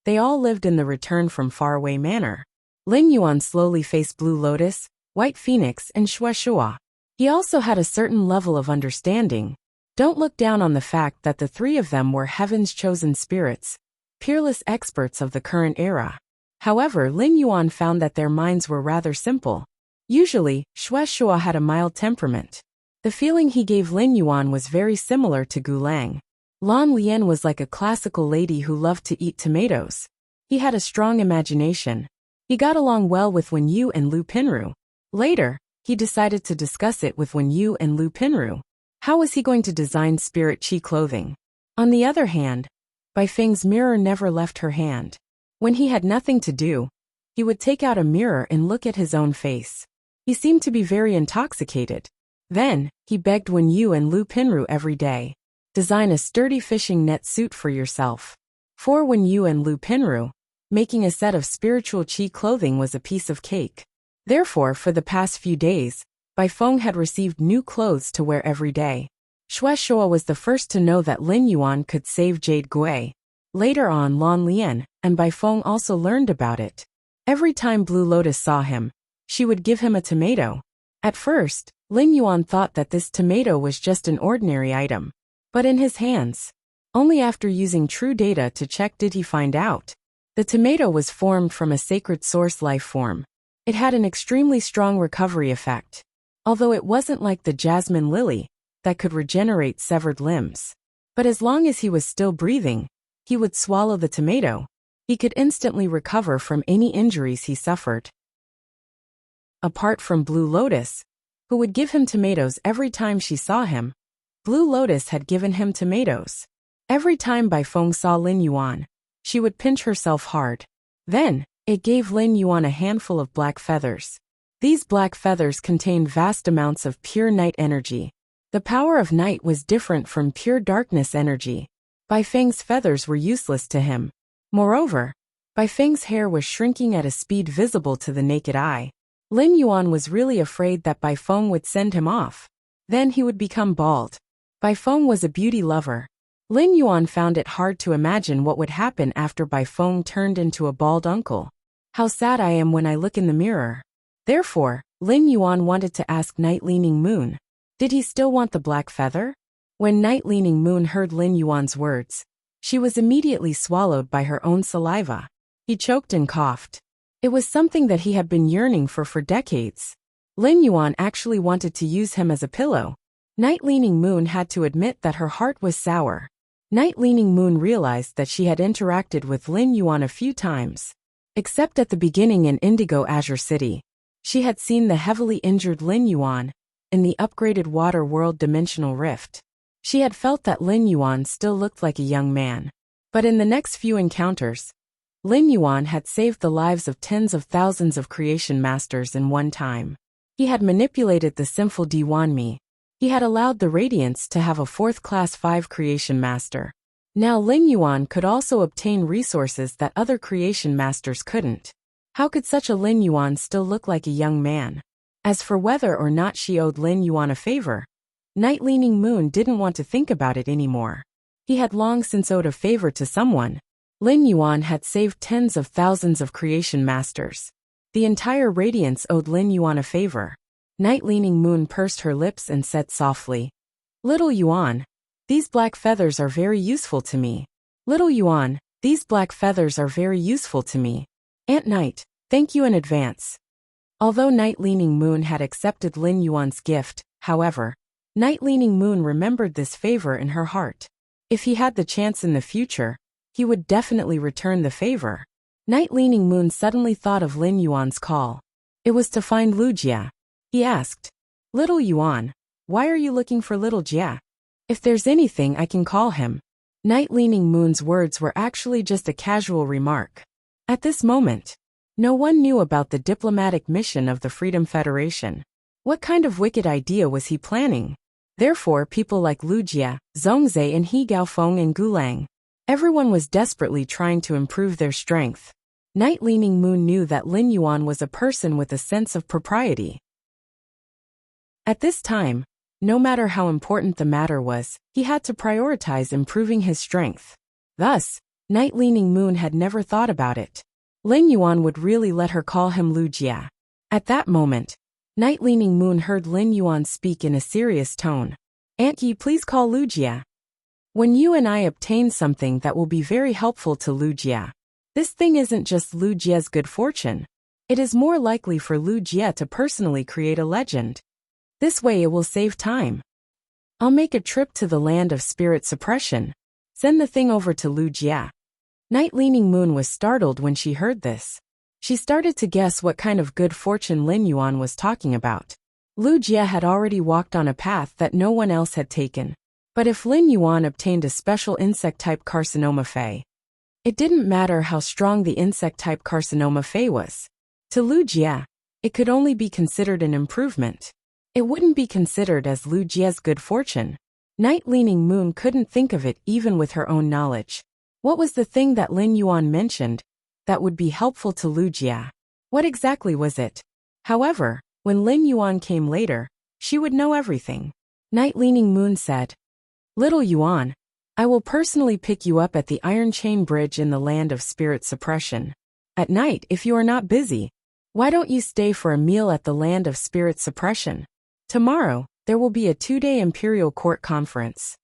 they all lived in the return from faraway manor. Lin Yuan slowly faced Blue Lotus, White Phoenix and Xue Shua. He also had a certain level of understanding. Don't look down on the fact that the 3 of them were heaven's chosen spirits, peerless experts of the current era. However, Lin Yuan found that their minds were rather simple. Usually, Xue Shua had a mild temperament. The feeling he gave Lin Yuan was very similar to Gulang. Lan Lian was like a classical lady who loved to eat tomatoes. He had a strong imagination. He got along well with Wen Yu and Lu Pinru. Later, he decided to discuss it with Wen Yu and Lu Pinru. How was he going to design spirit chi clothing? On the other hand, Bai Feng's mirror never left her hand. When he had nothing to do, he would take out a mirror and look at his own face. He seemed to be very intoxicated. Then, he begged Wen Yu and Lu Pinru every day. Design a sturdy fishing net suit for yourself. For Wen Yu and Lu Pinru, making a set of spiritual chi clothing was a piece of cake. Therefore, for the past few days, Bai Feng had received new clothes to wear every day. Xue Shuo was the first to know that Lin Yuan could save Jade Gui. Later on, Lan Lian and Bai Feng also learned about it. Every time Blue Lotus saw him, she would give him a tomato. At first, Lin Yuan thought that this tomato was just an ordinary item. But in his hands, only after using true data to check did he find out. The tomato was formed from a sacred source life form. It had an extremely strong recovery effect. Although it wasn't like the jasmine lily that could regenerate severed limbs. But as long as he was still breathing, he would swallow the tomato. He could instantly recover from any injuries he suffered. Apart from Blue Lotus, who would give him tomatoes every time she saw him, Blue Lotus had given him tomatoes. Every time Bai Feng saw Lin Yuan, she would pinch herself hard. Then, it gave Lin Yuan a handful of black feathers. These black feathers contained vast amounts of pure night energy. The power of night was different from pure darkness energy. Bai Feng's feathers were useless to him. Moreover, Bai Feng's hair was shrinking at a speed visible to the naked eye. Lin Yuan was really afraid that Bai Feng would send him off. Then he would become bald. Bai Feng was a beauty lover. Lin Yuan found it hard to imagine what would happen after Bai Feng turned into a bald uncle. How sad I am when I look in the mirror. Therefore, Lin Yuan wanted to ask Night Leaning Moon. Did he still want the black feather? When Night Leaning Moon heard Lin Yuan's words, she was immediately swallowed by her own saliva. He choked and coughed. It was something that he had been yearning for decades. Lin Yuan actually wanted to use him as a pillow. Night Leaning Moon had to admit that her heart was sour. Night Leaning Moon realized that she had interacted with Lin Yuan a few times. Except at the beginning in Indigo Azure City. She had seen the heavily injured Lin Yuan in the upgraded Water World Dimensional Rift. She had felt that Lin Yuan still looked like a young man. But in the next few encounters, Lin Yuan had saved the lives of tens of thousands of creation masters in one time. He had manipulated the sinful Diwanmi. He had allowed the Radiance to have a 4th Class 5 creation master. Now Lin Yuan could also obtain resources that other creation masters couldn't. How could such a Lin Yuan still look like a young man? As for whether or not she owed Lin Yuan a favor, Night Leaning Moon didn't want to think about it anymore. He had long since owed a favor to someone. Lin Yuan had saved tens of thousands of creation masters. The entire Radiance owed Lin Yuan a favor. Night Leaning Moon pursed her lips and said softly, "Little Yuan, these black feathers are very useful to me. Little Yuan, these black feathers are very useful to me. Aunt Night, thank you in advance." Although Night Leaning Moon had accepted Lin Yuan's gift, however, Night Leaning Moon remembered this favor in her heart. If he had the chance in the future, he would definitely return the favor. Night Leaning Moon suddenly thought of Lin Yuan's call. It was to find Lu Jia. He asked, "Little Yuan, why are you looking for little Jia? If there's anything I can call him." Night Leaning Moon's words were actually just a casual remark. At this moment, no one knew about the diplomatic mission of the Freedom Federation. What kind of wicked idea was he planning? Therefore, people like Lu Jia, Zhongzhe and He Gaofeng and Gulang, everyone was desperately trying to improve their strength. Night Leaning Moon knew that Lin Yuan was a person with a sense of propriety. At this time, no matter how important the matter was, he had to prioritize improving his strength. Thus, Night Leaning Moon had never thought about it. Lin Yuan would really let her call him Lu Jia. At that moment, Night Leaning Moon heard Lin Yuan speak in a serious tone. "Aunt Yi, please call Lu Jia. When you and I obtain something that will be very helpful to Lu Jia. This thing isn't just Lu Jia's good fortune. It is more likely for Lu Jia to personally create a legend. This way it will save time. I'll make a trip to the land of spirit suppression. Send the thing over to Lu Jia." Night Leaning Moon was startled when she heard this. She started to guess what kind of good fortune Lin Yuan was talking about. Lu Jie had already walked on a path that no one else had taken. But if Lin Yuan obtained a special insect-type carcinoma Fei, it didn't matter how strong the insect-type carcinoma Fei was. To Lu Jie, it could only be considered an improvement. It wouldn't be considered as Lu Jie's good fortune. Night-leaning moon couldn't think of it even with her own knowledge. What was the thing that Lin Yuan mentioned that would be helpful to Lu Jie? What exactly was it? However, when Lin Yuan came later, she would know everything. Night-leaning moon said, "Little Yuan, I will personally pick you up at the Iron Chain Bridge in the land of spirit suppression. At night, if you are not busy, why don't you stay for a meal at the land of spirit suppression? Tomorrow, there will be a 2-day Imperial Court conference.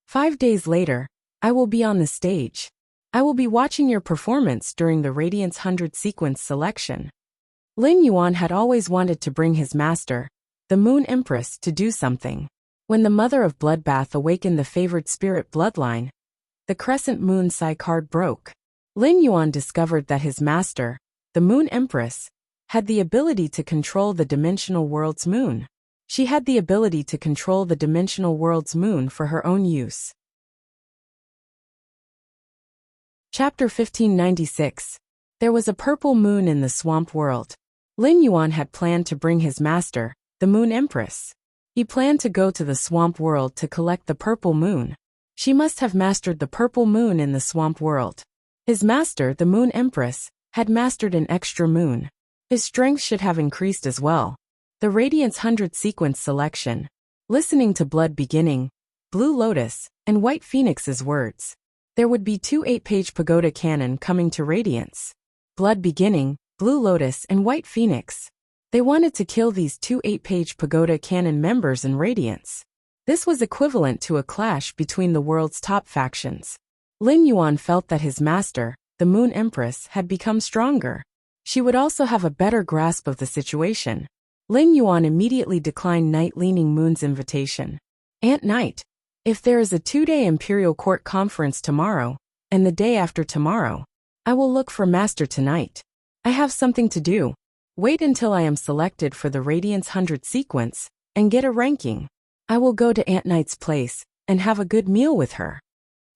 5 days later, I will be on the stage. I will be watching your performance during the Radiance 100 sequence selection." Lin Yuan had always wanted to bring his master, the Moon Empress, to do something. When the Mother of Bloodbath awakened the favored spirit bloodline, the Crescent Moon Sai card broke. Lin Yuan discovered that his master, the Moon Empress, had the ability to control the dimensional world's moon. She had the ability to control the dimensional world's moon for her own use. Chapter 1596. There was a purple moon in the swamp world. Lin Yuan had planned to bring his master, the Moon Empress. He planned to go to the swamp world to collect the purple moon. She must have mastered the purple moon in the swamp world. His master, the Moon Empress, had mastered an extra moon. His strength should have increased as well. The Radiance 100 sequence selection. Listening to Blood Beginning, Blue Lotus, and White Phoenix's words. There would be 2 8-page pagoda cannon coming to Radiance. Blood Beginning, Blue Lotus, and White Phoenix. They wanted to kill these 2 8-page pagoda cannon members in Radiance. This was equivalent to a clash between the world's top factions. Lin Yuan felt that his master, the Moon Empress, had become stronger. She would also have a better grasp of the situation. Lin Yuan immediately declined Night-leaning Moon's invitation. "Aunt Night, if there is a 2-day Imperial Court conference tomorrow, and the day after tomorrow, I will look for Master tonight. I have something to do. Wait until I am selected for the Radiance 100 sequence, and get a ranking. I will go to Aunt Night's place, and have a good meal with her."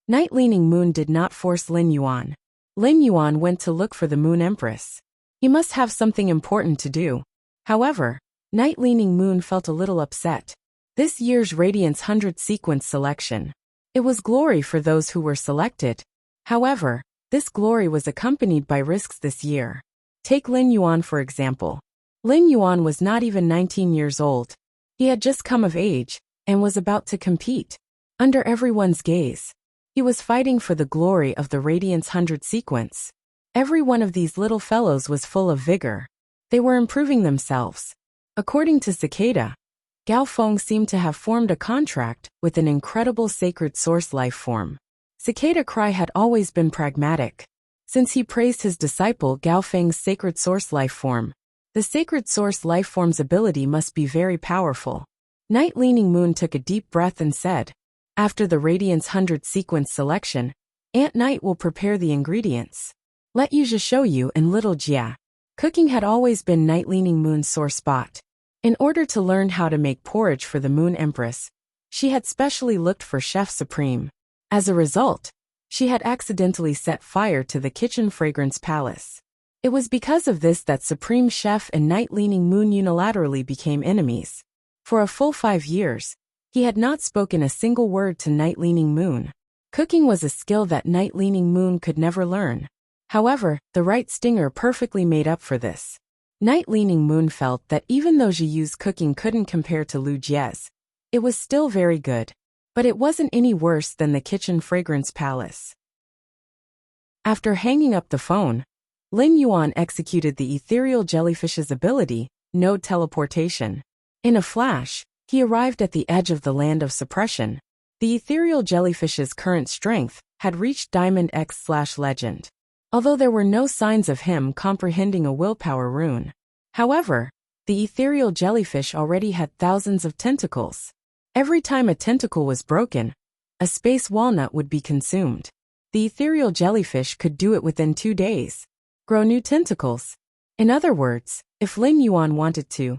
Night-leaning Moon did not force Lin Yuan. Lin Yuan went to look for the Moon Empress. He must have something important to do. However, Night-leaning Moon felt a little upset. This year's Radiance 100 sequence selection. It was glory for those who were selected. However, this glory was accompanied by risks this year. Take Lin Yuan for example. Lin Yuan was not even 19 years old. He had just come of age, and was about to compete. Under everyone's gaze, he was fighting for the glory of the Radiance 100 sequence. Every one of these little fellows was full of vigor. They were improving themselves. According to Cicada, Gao Feng seemed to have formed a contract with an incredible sacred source life form. Cicada Cry had always been pragmatic. Since he praised his disciple Gao Feng's sacred source life form, the sacred source life form's ability must be very powerful. Night-leaning Moon took a deep breath and said, "After the Radiance 100 sequence selection, Aunt Night will prepare the ingredients. Let Yuja show you and Little Jia." Cooking had always been Night-leaning Moon's sore spot. In order to learn how to make porridge for the Moon Empress, she had specially looked for Chef Supreme. As a result, she had accidentally set fire to the kitchen fragrance palace. It was because of this that Supreme Chef and Night-leaning Moon unilaterally became enemies. For a full 5 years, he had not spoken a single word to Night-leaning Moon. Cooking was a skill that Night-leaning Moon could never learn. However, the right stinger perfectly made up for this. Night-leaning Moon felt that even though Jiyu's cooking couldn't compare to Lu Jie's, it was still very good. But it wasn't any worse than the kitchen fragrance palace. After hanging up the phone, Lin Yuan executed the ethereal jellyfish's ability, node teleportation. In a flash, he arrived at the edge of the land of suppression. The ethereal jellyfish's current strength had reached Diamond X/Legend. Although there were no signs of him comprehending a willpower rune. However, the ethereal jellyfish already had thousands of tentacles. Every time a tentacle was broken, a space walnut would be consumed. The ethereal jellyfish could do it within 2 days. Grow new tentacles. In other words, if Lin Yuan wanted to,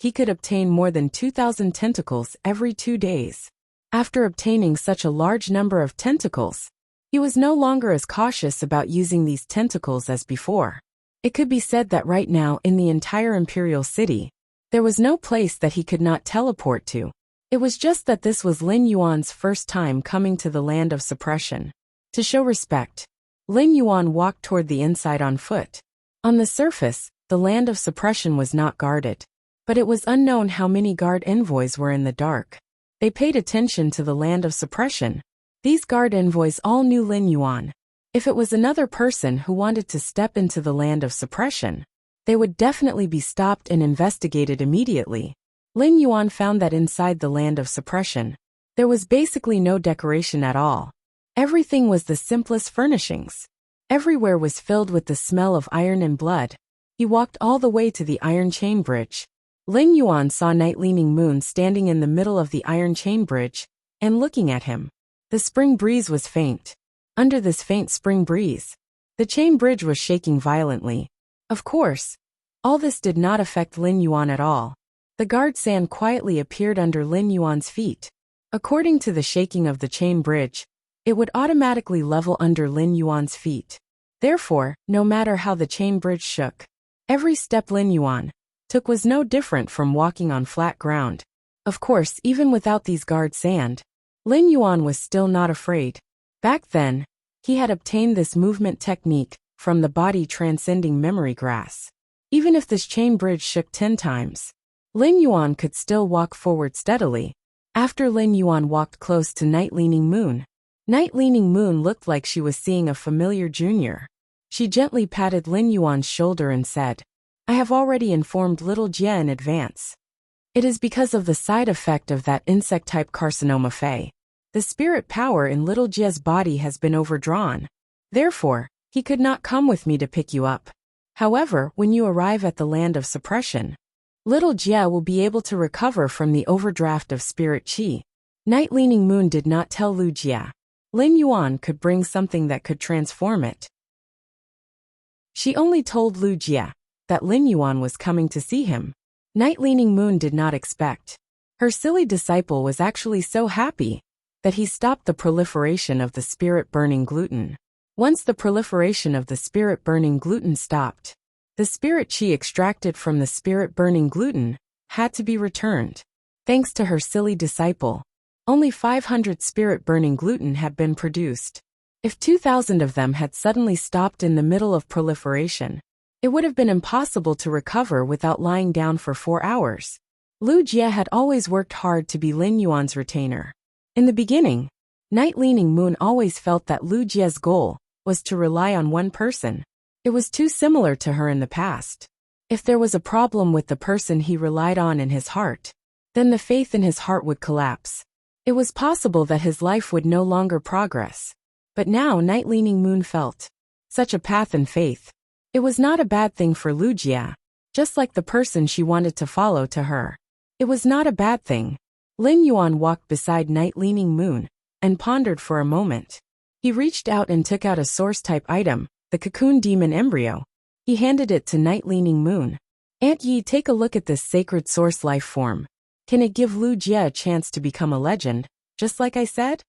he could obtain more than 2,000 tentacles every 2 days. After obtaining such a large number of tentacles, he was no longer as cautious about using these tentacles as before. It could be said that right now in the entire Imperial City, there was no place that he could not teleport to. It was just that this was Lin Yuan's first time coming to the land of suppression. To show respect, Lin Yuan walked toward the inside on foot. On the surface, the land of suppression was not guarded, but it was unknown how many guard envoys were in the dark. They paid attention to the land of suppression. These guard envoys all knew Lin Yuan. If it was another person who wanted to step into the land of suppression, they would definitely be stopped and investigated immediately. Lin Yuan found that inside the land of suppression, there was basically no decoration at all. Everything was the simplest furnishings. Everywhere was filled with the smell of iron and blood. He walked all the way to the iron chain bridge. Lin Yuan saw Night Leaning Moon standing in the middle of the iron chain bridge and looking at him. The spring breeze was faint. Under this faint spring breeze, the chain bridge was shaking violently. Of course, all this did not affect Lin Yuan at all. The guard sand quietly appeared under Lin Yuan's feet. According to the shaking of the chain bridge, it would automatically level under Lin Yuan's feet. Therefore, no matter how the chain bridge shook, every step Lin Yuan took was no different from walking on flat ground. Of course, even without these guard sand, Lin Yuan was still not afraid. Back then, he had obtained this movement technique from the body transcending memory grass. Even if this chain bridge shook 10 times, Lin Yuan could still walk forward steadily. After Lin Yuan walked close to Night Leaning Moon, Night Leaning Moon looked like she was seeing a familiar junior. She gently patted Lin Yuan's shoulder and said, "I have already informed little Jie in advance. It is because of the side effect of that insect-type carcinoma Fei. The spirit power in little Jie's body has been overdrawn. Therefore, he could not come with me to pick you up. However, when you arrive at the land of suppression, little Jie will be able to recover from the overdraft of spirit qi." Night Leaning Moon did not tell Lu Jie Lin Yuan could bring something that could transform it. She only told Lu Jie that Lin Yuan was coming to see him. Night Leaning Moon did not expect. Her silly disciple was actually so happy that he stopped the proliferation of the spirit-burning gluten. Once the proliferation of the spirit-burning gluten stopped, the spirit qi extracted from the spirit-burning gluten had to be returned. Thanks to her silly disciple, only 500 spirit-burning gluten had been produced. If 2,000 of them had suddenly stopped in the middle of proliferation, it would have been impossible to recover without lying down for 4 hours. Lu Jie had always worked hard to be Lin Yuan's retainer. In the beginning, Night Leaning Moon always felt that Lu Jie's goal was to rely on one person. It was too similar to her in the past. If there was a problem with the person he relied on in his heart, then the faith in his heart would collapse. It was possible that his life would no longer progress. But now Night Leaning Moon felt such a path in faith. It was not a bad thing for Lu Jie, just like the person she wanted to follow to her. It was not a bad thing. Lin Yuan walked beside Night Leaning Moon and pondered for a moment. He reached out and took out a source-type item, the cocoon demon embryo. He handed it to Night Leaning Moon. "Aunt Yi, take a look at this sacred source life form. Can it give Lu Jie a chance to become a legend, just like I said?"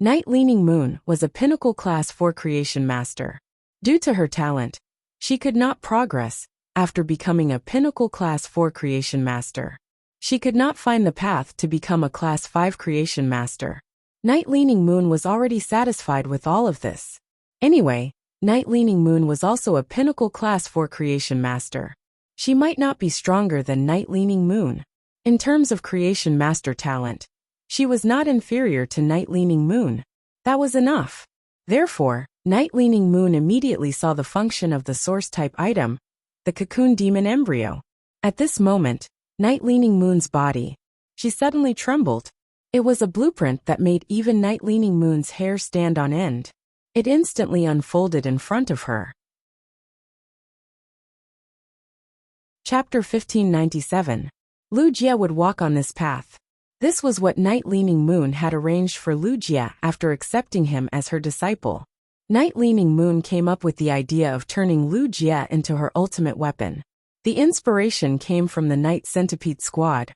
Night Leaning Moon was a pinnacle class 4 creation master. Due to her talent, she could not progress after becoming a pinnacle class 4 creation master. She could not find the path to become a class 5 creation master. Night Leaning Moon was already satisfied with all of this. Anyway, Night Leaning Moon was also a pinnacle class 4 creation master. She might not be stronger than Night Leaning Moon. In terms of creation master talent, she was not inferior to Night Leaning Moon. That was enough. Therefore, Night Leaning Moon immediately saw the function of the source-type item, the cocoon demon embryo. At this moment, Night Leaning Moon's body, she suddenly trembled. It was a blueprint that made even Night Leaning Moon's hair stand on end. It instantly unfolded in front of her. Chapter 1597. Lu Jie would walk on this path. This was what Night Leaning Moon had arranged for Lu Jie after accepting him as her disciple. Night Leaning Moon came up with the idea of turning Lu Jie into her ultimate weapon. The inspiration came from the Night Centipede Squad,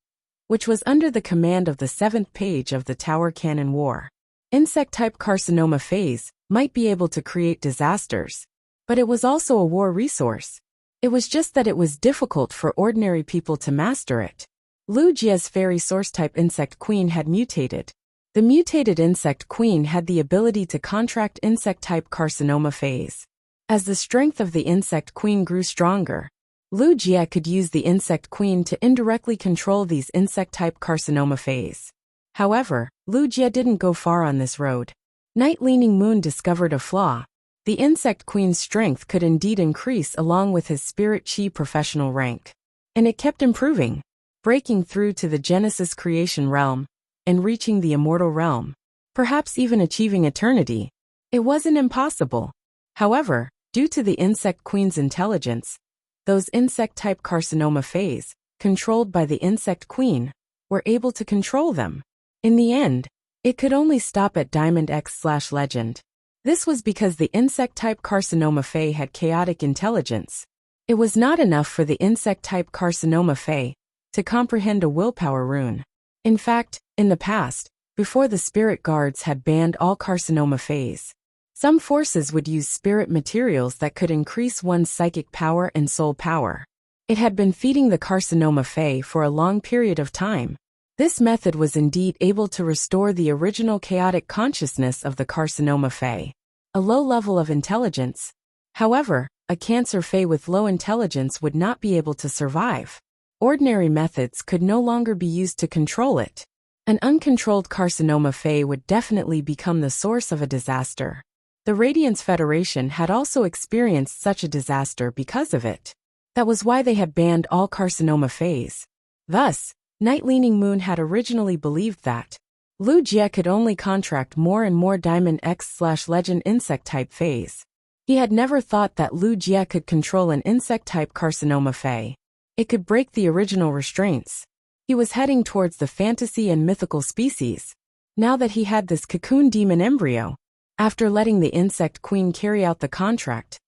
which was under the command of the 7th page of the Tower Cannon War. Insect-type carcinoma phase might be able to create disasters, but it was also a war resource. It was just that it was difficult for ordinary people to master it. Lu Jie's fairy source-type insect queen had mutated. The mutated insect queen had the ability to contract insect-type carcinoma phase. As the strength of the insect queen grew stronger, Lu Jie could use the insect queen to indirectly control these insect-type carcinoma phase. However, Lu Jie didn't go far on this road. Night Leaning Moon discovered a flaw. The insect queen's strength could indeed increase along with his spirit chi professional rank. And it kept improving, breaking through to the Genesis creation realm, and reaching the immortal realm, perhaps even achieving eternity. It wasn't impossible. However, due to the insect queen's intelligence, those insect-type carcinoma phase, controlled by the insect queen, were able to control them. In the end, it could only stop at Diamond X/Legend. This was because the insect-type carcinoma Fae had chaotic intelligence. It was not enough for the insect-type carcinoma Fae to comprehend a willpower rune. In fact, in the past, before the spirit guards had banned all carcinoma Faes, some forces would use spirit materials that could increase one's psychic power and soul power. It had been feeding the carcinoma Fae for a long period of time. This method was indeed able to restore the original chaotic consciousness of the carcinoma Fae. A low level of intelligence. However, a cancer Fae with low intelligence would not be able to survive. Ordinary methods could no longer be used to control it. An uncontrolled carcinoma Fae would definitely become the source of a disaster. The Radiance Federation had also experienced such a disaster because of it. That was why they had banned all carcinoma Faes. Thus, Night Leaning Moon had originally believed that Lu Jie could only contract more and more Diamond X/Legend insect-type Faes. He had never thought that Lu Jie could control an insect-type carcinoma Fae. It could break the original restraints. He was heading towards the fantasy and mythical species. Now that he had this cocoon demon embryo, after letting the insect queen carry out the contract,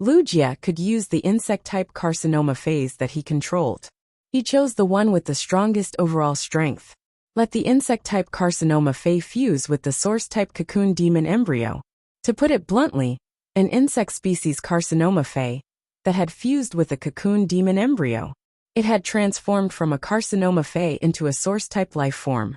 Lu Jie could use the insect-type carcinoma phase that he controlled. He chose the one with the strongest overall strength. Let the insect-type carcinoma Fae fuse with the source-type cocoon demon embryo. To put it bluntly, an insect species carcinoma Fae that had fused with a cocoon demon embryo. It had transformed from a carcinoma Fae into a source-type life form.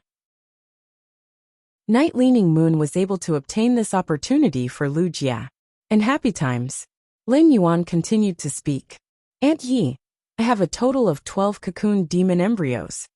Night Leaning Moon was able to obtain this opportunity for Lu Jie. In happy times, Lin Yuan continued to speak. Aunt Yi, I have a total of 12 cocoon demon embryos.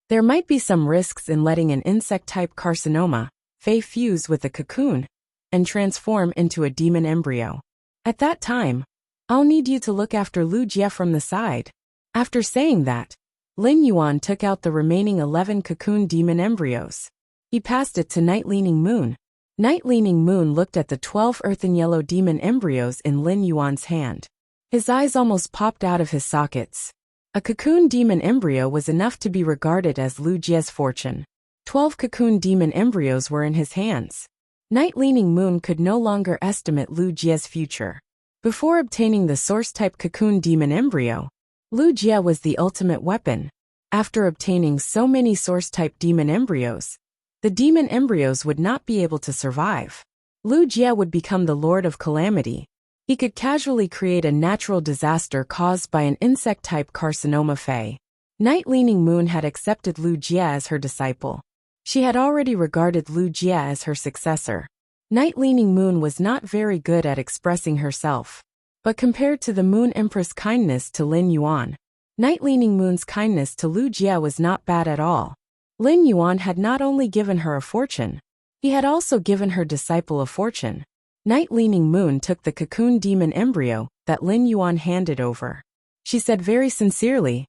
There might be some risks in letting an insect-type carcinoma Fae fuse with a cocoon and transform into a demon embryo. At that time, I'll need you to look after Lu Jie from the side. After saying that, Lin Yuan took out the remaining 11 cocoon demon embryos. He passed it to Night Leaning Moon. Night Leaning Moon looked at the 12 earthen yellow demon embryos in Lin Yuan's hand. His eyes almost popped out of his sockets. A cocoon demon embryo was enough to be regarded as Lu Jie's fortune. 12 cocoon demon embryos were in his hands. Night Leaning Moon could no longer estimate Lu Jie's future. Before obtaining the source-type cocoon demon embryo, Lu Jie was the ultimate weapon. After obtaining so many source-type demon embryos, the demon embryos would not be able to survive. Lu Jie would become the Lord of Calamity. He could casually create a natural disaster caused by an insect-type carcinoma Fae. Night Leaning Moon had accepted Lu Jie as her disciple. She had already regarded Lu Jie as her successor. Night Leaning Moon was not very good at expressing herself. But compared to the Moon Empress' kindness to Lin Yuan, Night Leaning Moon's kindness to Lu Jie was not bad at all. Lin Yuan had not only given her a fortune, he had also given her disciple a fortune. Night Leaning Moon took the cocoon demon embryo that Lin Yuan handed over. She said very sincerely,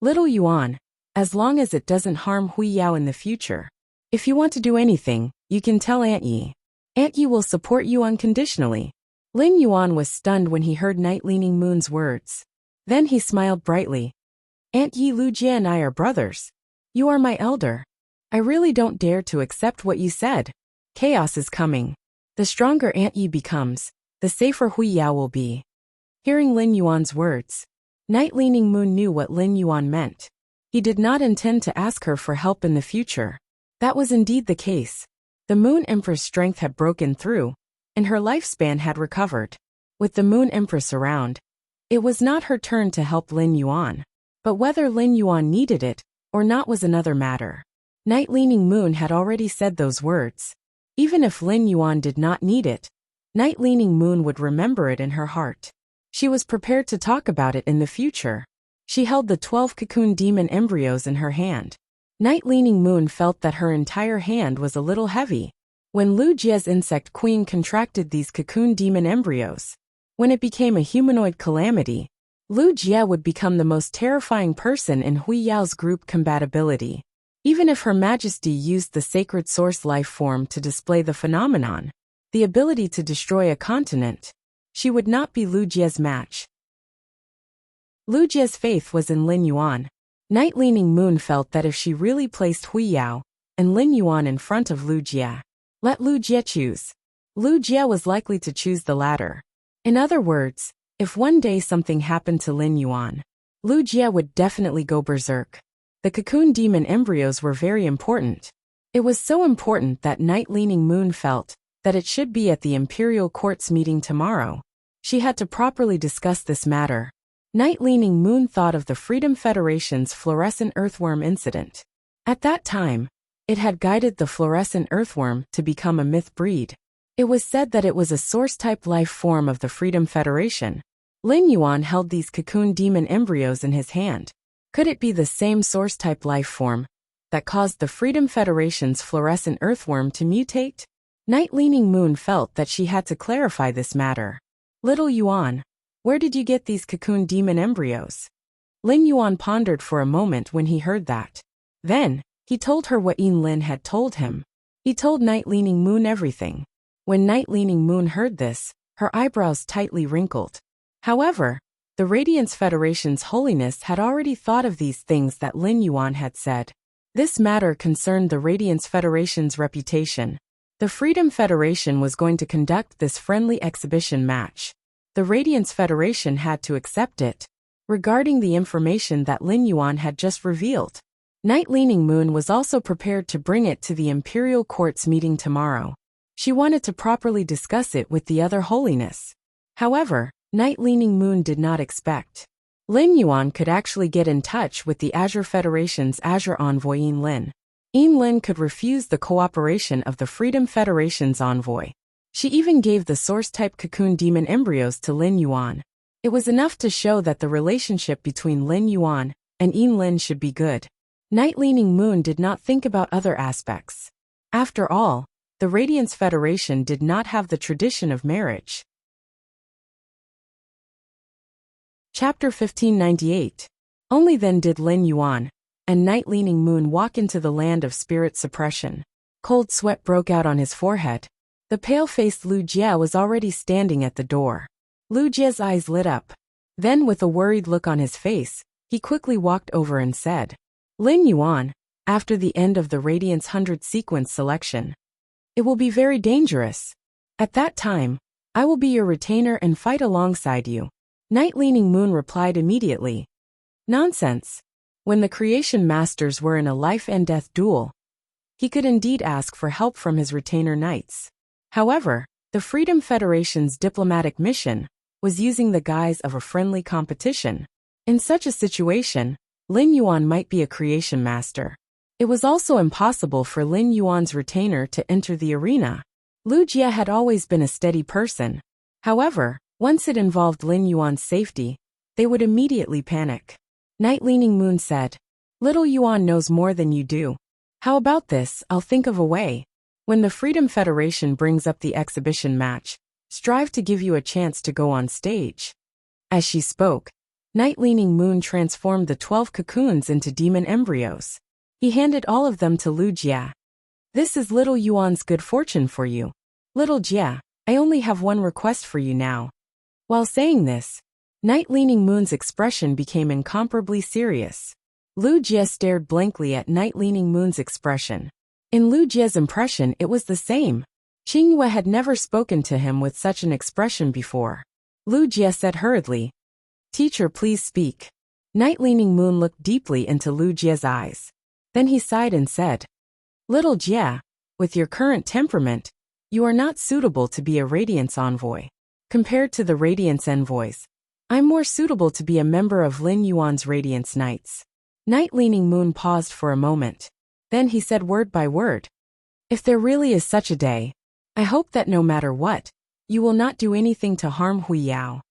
"Little Yuan, as long as it doesn't harm Hui Yao in the future, if you want to do anything, you can tell Aunt Yi. Aunt Yi will support you unconditionally." Lin Yuan was stunned when he heard Night Leaning Moon's words. Then he smiled brightly. "Aunt Yi, Lu Jie and I are brothers. You are my elder. I really don't dare to accept what you said. Chaos is coming. The stronger Aunt Yi becomes, the safer Hui Yao will be." Hearing Lin Yuan's words, Night-leaning moon knew what Lin Yuan meant. He did not intend to ask her for help in the future. That was indeed the case. The Moon Empress' strength had broken through, and her lifespan had recovered. With the Moon Empress around, it was not her turn to help Lin Yuan. But whether Lin Yuan needed it or not was another matter. Night-leaning moon had already said those words. Even if Lin Yuan did not need it, Night-leaning moon would remember it in her heart. She was prepared to talk about it in the future. She held the 12 cocoon demon embryos in her hand. Night-leaning moon felt that her entire hand was a little heavy. When Lu Jie's insect queen contracted these cocoon demon embryos, when it became a humanoid calamity, Lu Jie would become the most terrifying person in Hui Yao's group compatibility. Even if Her Majesty used the sacred source life form to display the phenomenon, the ability to destroy a continent, she would not be Lu Jie's match. Lu Jie's faith was in Lin Yuan. Night-leaning moon felt that if she really placed Hui Yao and Lin Yuan in front of Lu Jie, let Lu Jie choose, Lu Jie was likely to choose the latter. In other words, if one day something happened to Lin Yuan, Lu Jie would definitely go berserk. The cocoon demon embryos were very important. It was so important that Night-leaning moon felt that it should be at the Imperial Court's meeting tomorrow. She had to properly discuss this matter. Night-leaning moon thought of the Freedom Federation's fluorescent earthworm incident. At that time, it had guided the fluorescent earthworm to become a myth breed. It was said that it was a source-type life form of the Freedom Federation. Lin Yuan held these cocoon demon embryos in his hand. Could it be the same source-type life form that caused the Freedom Federation's fluorescent earthworm to mutate? Night-leaning moon felt that she had to clarify this matter. Little Yuan, where did you get these cocoon demon embryos? Lin Yuan pondered for a moment when he heard that. Then, he told her what Yin Lin had told him. He told Night-leaning moon everything. When Night-leaning moon heard this, her eyebrows tightly wrinkled. However, the Radiance Federation's holiness had already thought of these things that Lin Yuan had said. This matter concerned the Radiance Federation's reputation. The Freedom Federation was going to conduct this friendly exhibition match. The Radiance Federation had to accept it. Regarding the information that Lin Yuan had just revealed, Night-leaning moon was also prepared to bring it to the Imperial Court's meeting tomorrow. She wanted to properly discuss it with the other holiness. However, Night-leaning moon did not expect Lin Yuan could actually get in touch with the Azure Federation's Azure envoy Yin Lin. Yin Lin could refuse the cooperation of the Freedom Federation's envoy. She even gave the source-type cocoon demon embryos to Lin Yuan. It was enough to show that the relationship between Lin Yuan and Yin Lin should be good. Night-leaning moon did not think about other aspects. After all, the Radiance Federation did not have the tradition of marriage. Chapter 1598. Only then did Lin Yuan and Night-leaning moon walk into the land of spirit suppression. Cold sweat broke out on his forehead. The pale-faced Lu Jie was already standing at the door. Lu Jie's eyes lit up. Then, with a worried look on his face, he quickly walked over and said, Lin Yuan, after the end of the Radiance 100 sequence selection, it will be very dangerous. At that time, I will be your retainer and fight alongside you. Night-leaning moon replied immediately. Nonsense. When the creation masters were in a life-and-death duel, he could indeed ask for help from his retainer knights. However, the Freedom Federation's diplomatic mission was using the guise of a friendly competition. In such a situation, Lin Yuan might be a creation master. It was also impossible for Lin Yuan's retainer to enter the arena. Lu Jie had always been a steady person. However, once it involved Lin Yuan's safety, they would immediately panic. Night-leaning moon said, Little Yuan knows more than you do. How about this? I'll think of a way. When the Freedom Federation brings up the exhibition match, strive to give you a chance to go on stage. As she spoke, Night-leaning moon transformed the 12 cocoons into demon embryos. He handed all of them to Lu Jie. This is Little Yuan's good fortune for you. Little Jie, I only have one request for you now. While saying this, Night-leaning moon's expression became incomparably serious. Lu Jie stared blankly at Night-leaning moon's expression. In Lu Jie's impression, it was the same. Qingyue had never spoken to him with such an expression before. Lu Jie said hurriedly, Teacher, please speak. Night Leaning Moon looked deeply into Lu Jie's eyes. Then he sighed and said, Little Jie, with your current temperament, you are not suitable to be a Radiance Envoy. Compared to the Radiance Envoys, I'm more suitable to be a member of Lin Yuan's Radiance Knights. Night Leaning Moon paused for a moment. Then he said word by word, If there really is such a day, I hope that no matter what, you will not do anything to harm Hui Yao.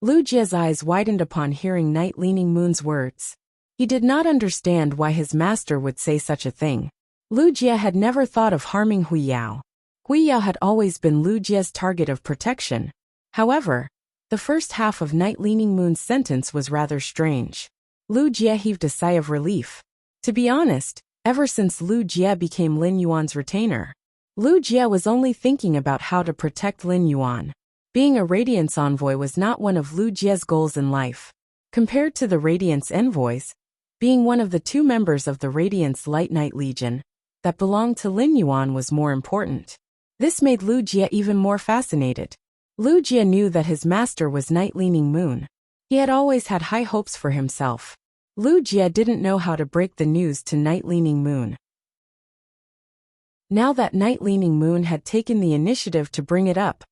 Lu Jie's eyes widened upon hearing Night Leaning Moon's words. He did not understand why his master would say such a thing. Lu Jie had never thought of harming Hui Yao. Hui Yao had always been Lu Jie's target of protection. However, the first half of Night Leaning Moon's sentence was rather strange. Lu Jie heaved a sigh of relief. To be honest, ever since Lu Jie became Lin Yuan's retainer, Lu Jie was only thinking about how to protect Lin Yuan. Being a Radiance Envoy was not one of Lu Jie's goals in life. Compared to the Radiance Envoys, being one of the 2 members of the Radiance Light Knight Legion that belonged to Lin Yuan was more important. This made Lu Jie even more fascinated. Lu Jie knew that his master was Night Leaning Moon. He had always had high hopes for himself. Lu Jie didn't know how to break the news to Night Leaning Moon. Now that Night Leaning Moon had taken the initiative to bring it up,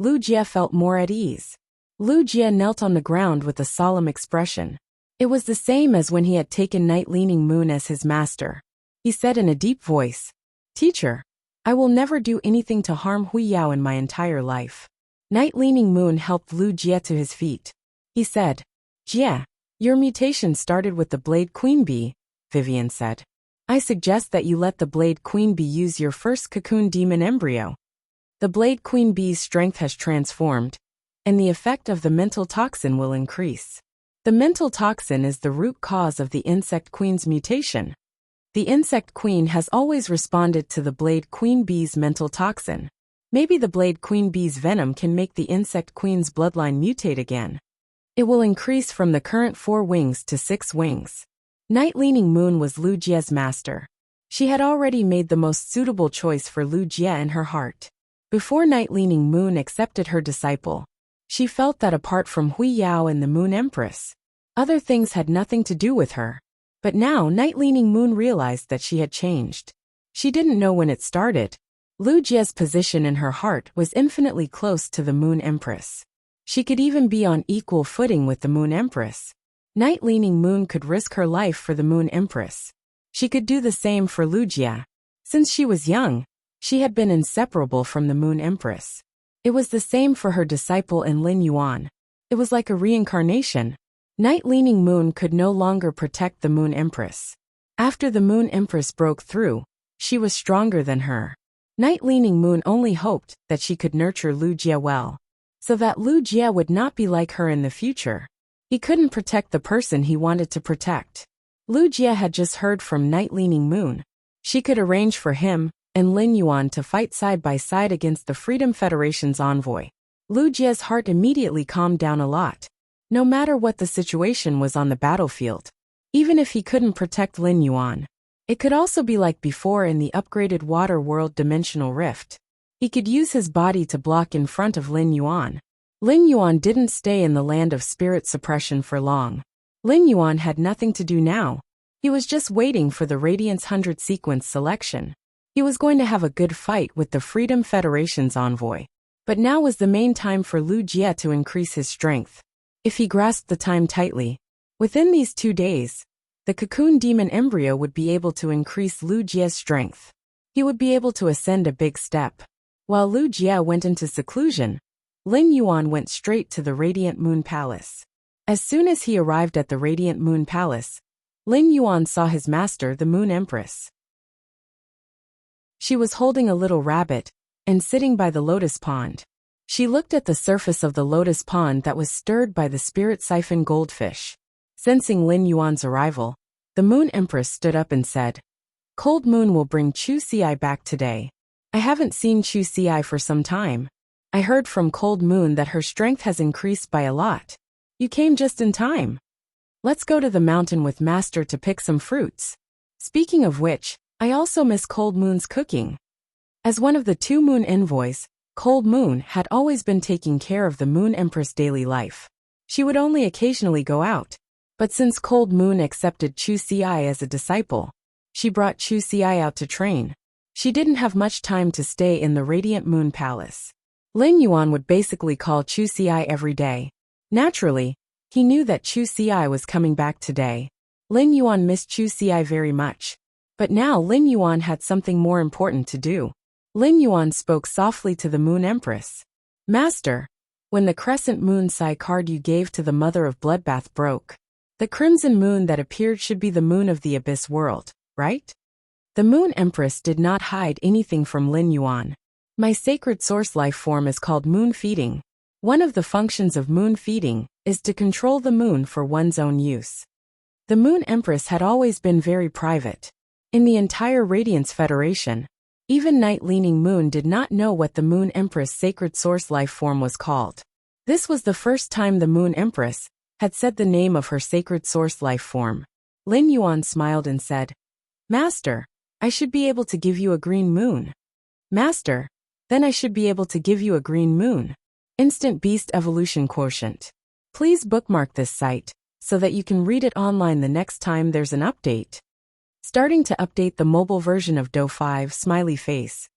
Lu Jie felt more at ease. Lu Jie knelt on the ground with a solemn expression. It was the same as when he had taken Night Leaning Moon as his master. He said in a deep voice, Teacher, I will never do anything to harm Hui Yao in my entire life. Night Leaning Moon helped Lu Jie to his feet. He said, Jie, your mutation started with the Blade Queen Bee, Vivian said. I suggest that you let the Blade Queen Bee use your first cocoon demon embryo. The Blade Queen Bee's strength has transformed, and the effect of the mental toxin will increase. The mental toxin is the root cause of the Insect Queen's mutation. The Insect Queen has always responded to the Blade Queen Bee's mental toxin. Maybe the Blade Queen Bee's venom can make the Insect Queen's bloodline mutate again. It will increase from the current 4 wings to 6 wings. Night Leaning Moon was Lu Jie's master. She had already made the most suitable choice for Lu Jie in her heart. Before Night Leaning Moon accepted her disciple, she felt that apart from Hui Yao and the Moon Empress, other things had nothing to do with her. But now Night Leaning Moon realized that she had changed. She didn't know when it started. Lu Jie's position in her heart was infinitely close to the Moon Empress. She could even be on equal footing with the Moon Empress. Night Leaning Moon could risk her life for the Moon Empress. She could do the same for Lu Jie. Since she was young, she had been inseparable from the Moon Empress. It was the same for her disciple in Lin Yuan. It was like a reincarnation. Night Leaning Moon could no longer protect the Moon Empress. After the Moon Empress broke through, she was stronger than her. Night Leaning Moon only hoped that she could nurture Lu Jie well, so that Lu Jie would not be like her in the future. He couldn't protect the person he wanted to protect. Lu Jie had just heard from Night Leaning Moon. She could arrange for him and Lin Yuan to fight side by side against the Freedom Federation's envoy. Lu Jie's heart immediately calmed down a lot. No matter what the situation was on the battlefield, even if he couldn't protect Lin Yuan, it could also be like before in the upgraded Water World Dimensional Rift. He could use his body to block in front of Lin Yuan. Lin Yuan didn't stay in the land of spirit suppression for long. Lin Yuan had nothing to do now. He was just waiting for the Radiance 100 sequence selection. He was going to have a good fight with the Freedom Federation's envoy. But now was the main time for Lu Jie to increase his strength. If he grasped the time tightly, within these 2 days, the cocoon demon embryo would be able to increase Lu Jie's strength. He would be able to ascend a big step. While Lu Jie went into seclusion, Lin Yuan went straight to the Radiant Moon Palace. As soon as he arrived at the Radiant Moon Palace, Lin Yuan saw his master, the Moon Empress. She was holding a little rabbit and sitting by the lotus pond. She looked at the surface of the lotus pond that was stirred by the spirit siphon goldfish. Sensing Lin Yuan's arrival, the Moon Empress stood up and said, Cold Moon will bring Chu Xi back today. I haven't seen Chu Xi for some time. I heard from Cold Moon that her strength has increased by a lot. You came just in time. Let's go to the mountain with Master to pick some fruits. Speaking of which, I also miss Cold Moon's cooking. As one of the 2 Moon envoys, Cold Moon had always been taking care of the Moon Empress' daily life. She would only occasionally go out. But since Cold Moon accepted Chu Si as a disciple, she brought Chu Si out to train. She didn't have much time to stay in the Radiant Moon Palace. Lin Yuan would basically call Chu Si every day. Naturally, he knew that Chu Si was coming back today. Lin Yuan missed Chu Si very much. But now Lin Yuan had something more important to do. Lin Yuan spoke softly to the Moon Empress. Master, when the crescent moon Sai card you gave to the mother of Bloodbath broke, the crimson moon that appeared should be the moon of the Abyss world, right? The Moon Empress did not hide anything from Lin Yuan. My sacred source life form is called moon feeding. One of the functions of moon feeding is to control the moon for one's own use. The Moon Empress had always been very private. In the entire Radiance Federation, even Night-Leaning Moon did not know what the Moon Empress' sacred source life form was called. This was the first time the Moon Empress had said the name of her sacred source life form. Lin Yuan smiled and said, Master, I should be able to give you a green moon. Master, then I should be able to give you a green moon. Instant Beast Evolution Quotient. Please bookmark this site so that you can read it online the next time there's an update. Starting to update the mobile version of Do 5 Smiley Face.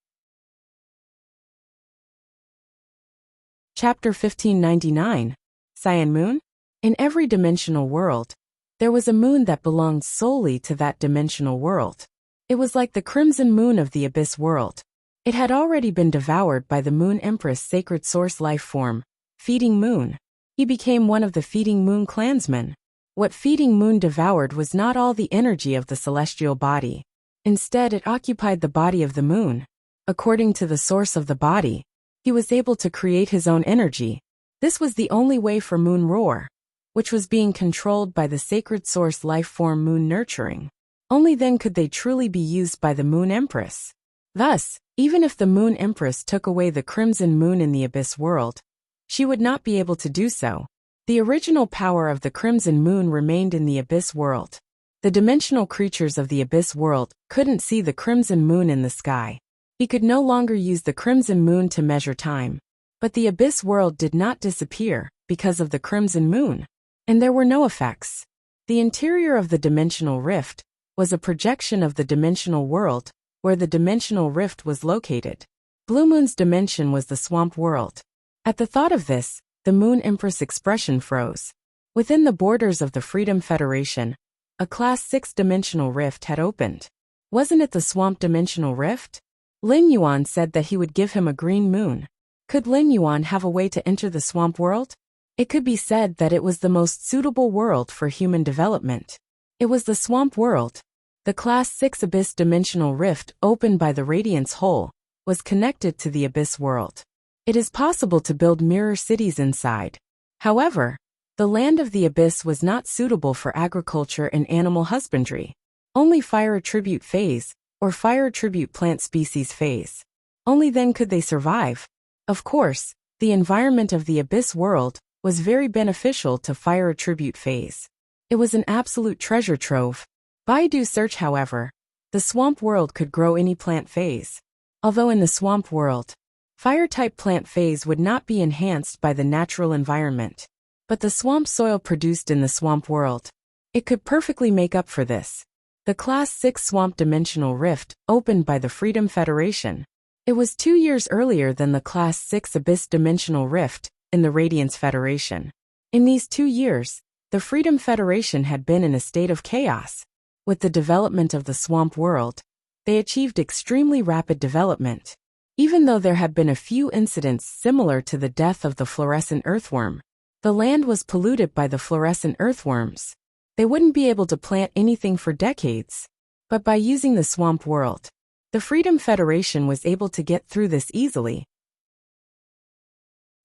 Chapter 1599. Cyan Moon? In every dimensional world, there was a moon that belonged solely to that dimensional world. It was like the crimson moon of the Abyss world. It had already been devoured by the Moon Empress' sacred source life form, Feeding Moon. He became one of the Feeding Moon clansmen. What Feeding Moon devoured was not all the energy of the celestial body. Instead, it occupied the body of the moon. According to the source of the body, he was able to create his own energy. This was the only way for Moon Roar, which was being controlled by the sacred source life form Moon Nurturing. Only then could they truly be used by the Moon Empress. Thus, even if the Moon Empress took away the crimson moon in the Abyss world, she would not be able to do so. The original power of the crimson moon remained in the Abyss world. The dimensional creatures of the Abyss world couldn't see the crimson moon in the sky. He could no longer use the crimson moon to measure time. But the Abyss world did not disappear because of the crimson moon. And there were no effects. The interior of the dimensional rift was a projection of the dimensional world, where the dimensional rift was located. Blue Moon's dimension was the swamp world. At the thought of this, the Moon Empress' expression froze. Within the borders of the Freedom Federation, a Class 6 dimensional rift had opened. Wasn't it the swamp dimensional rift? Lin Yuan said that he would give him a green moon. Could Lin Yuan have a way to enter the swamp world? It could be said that it was the most suitable world for human development. It was the swamp world. The Class 6 Abyss dimensional rift opened by the Radiance Hole was connected to the Abyss world. It is possible to build mirror cities inside. However, the land of the Abyss was not suitable for agriculture and animal husbandry. Only fire attribute phase, or fire attribute plant species phase. Only then could they survive. Of course, the environment of the Abyss world was very beneficial to fire attribute phase. It was an absolute treasure trove. Baidu search, however, the swamp world could grow any plant phase. Although in the swamp world, fire-type plant phase would not be enhanced by the natural environment. But the swamp soil produced in the swamp world, it could perfectly make up for this. The Class 6 Swamp Dimensional Rift opened by the Freedom Federation. It was 2 years earlier than the Class 6 Abyss Dimensional Rift in the Radiance Federation. In these 2 years, the Freedom Federation had been in a state of chaos. With the development of the swamp world, they achieved extremely rapid development. Even though there had been a few incidents similar to the death of the fluorescent earthworm, the land was polluted by the fluorescent earthworms. They wouldn't be able to plant anything for decades. But by using the swamp world, the Freedom Federation was able to get through this easily.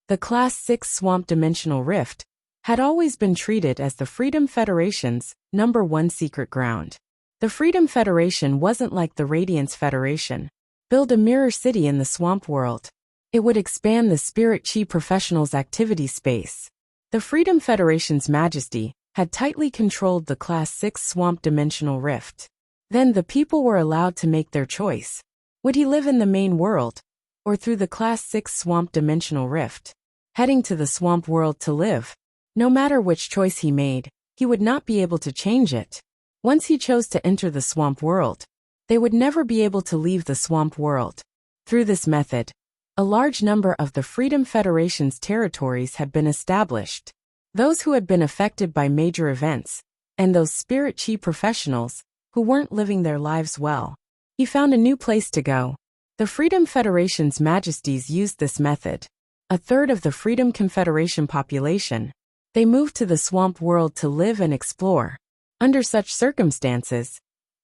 The Class 6 Swamp Dimensional Rift had always been treated as the Freedom Federation's #1 secret ground. The Freedom Federation wasn't like the Radiance Federation. Build a mirror city in the swamp world. It would expand the Spirit Chi professionals' activity space. The Freedom Federation's majesty had tightly controlled the Class 6 Swamp Dimensional Rift. Then the people were allowed to make their choice. Would he live in the main world, or through the Class 6 Swamp Dimensional Rift? Heading to the swamp world to live. No matter which choice he made, he would not be able to change it. Once he chose to enter the swamp world, they would never be able to leave the swamp world. Through this method, a large number of the Freedom Federation's territories had been established. Those who had been affected by major events, and those spirit chi professionals who weren't living their lives well. He found a new place to go. The Freedom Federation's majesties used this method. A third of the Freedom Confederation population, they moved to the swamp world to live and explore. Under such circumstances,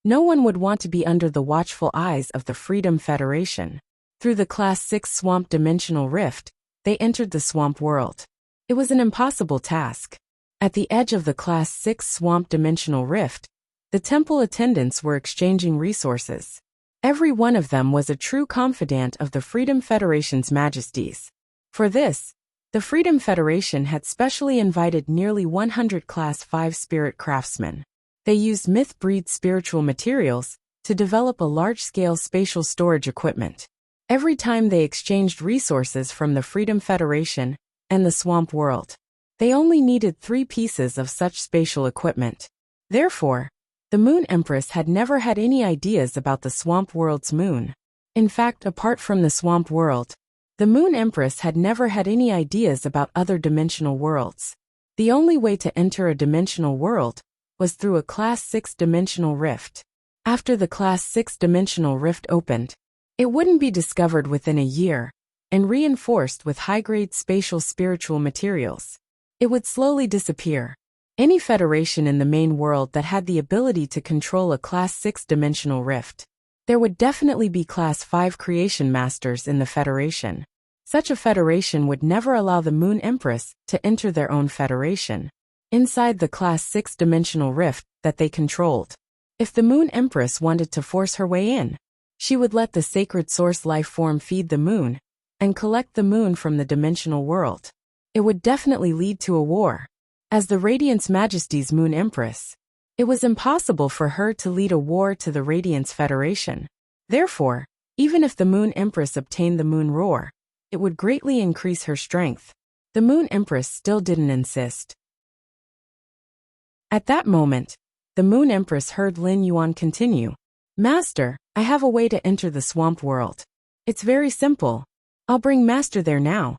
no one would want to be under the watchful eyes of the Freedom Federation. Through the Class 6 Swamp Dimensional Rift, they entered the swamp world. It was an impossible task. At the edge of the Class 6 Swamp Dimensional Rift, the temple attendants were exchanging resources. Every one of them was a true confidant of the Freedom Federation's majesties. For this, the Freedom Federation had specially invited nearly 100 Class 5 spirit craftsmen. They used myth-breed spiritual materials to develop a large-scale spatial storage equipment. Every time they exchanged resources from the Freedom Federation and the swamp world, they only needed 3 pieces of such spatial equipment. Therefore, the Moon Empress had never had any ideas about the swamp world's moon. In fact, apart from the swamp world, the Moon Empress had never had any ideas about other dimensional worlds. The only way to enter a dimensional world was through a Class 6 dimensional rift. After the Class 6 dimensional rift opened, it wouldn't be discovered within a year and reinforced with high-grade spatial spiritual materials. It would slowly disappear. Any federation in the main world that had the ability to control a Class 6 dimensional rift, there would definitely be Class 5 creation masters in the federation. Such a federation would never allow the Moon Empress to enter their own federation inside the Class 6 dimensional rift that they controlled. If the Moon Empress wanted to force her way in, she would let the sacred source life form feed the moon and collect the moon from the dimensional world. It would definitely lead to a war. As the Radiance Majesty's Moon Empress, it was impossible for her to lead a war to the Radiance Federation. Therefore, even if the Moon Empress obtained the Moon Roar, it would greatly increase her strength. The Moon Empress still didn't insist. At that moment, the Moon Empress heard Lin Yuan continue. Master, I have a way to enter the swamp world. It's very simple. I'll bring Master there now.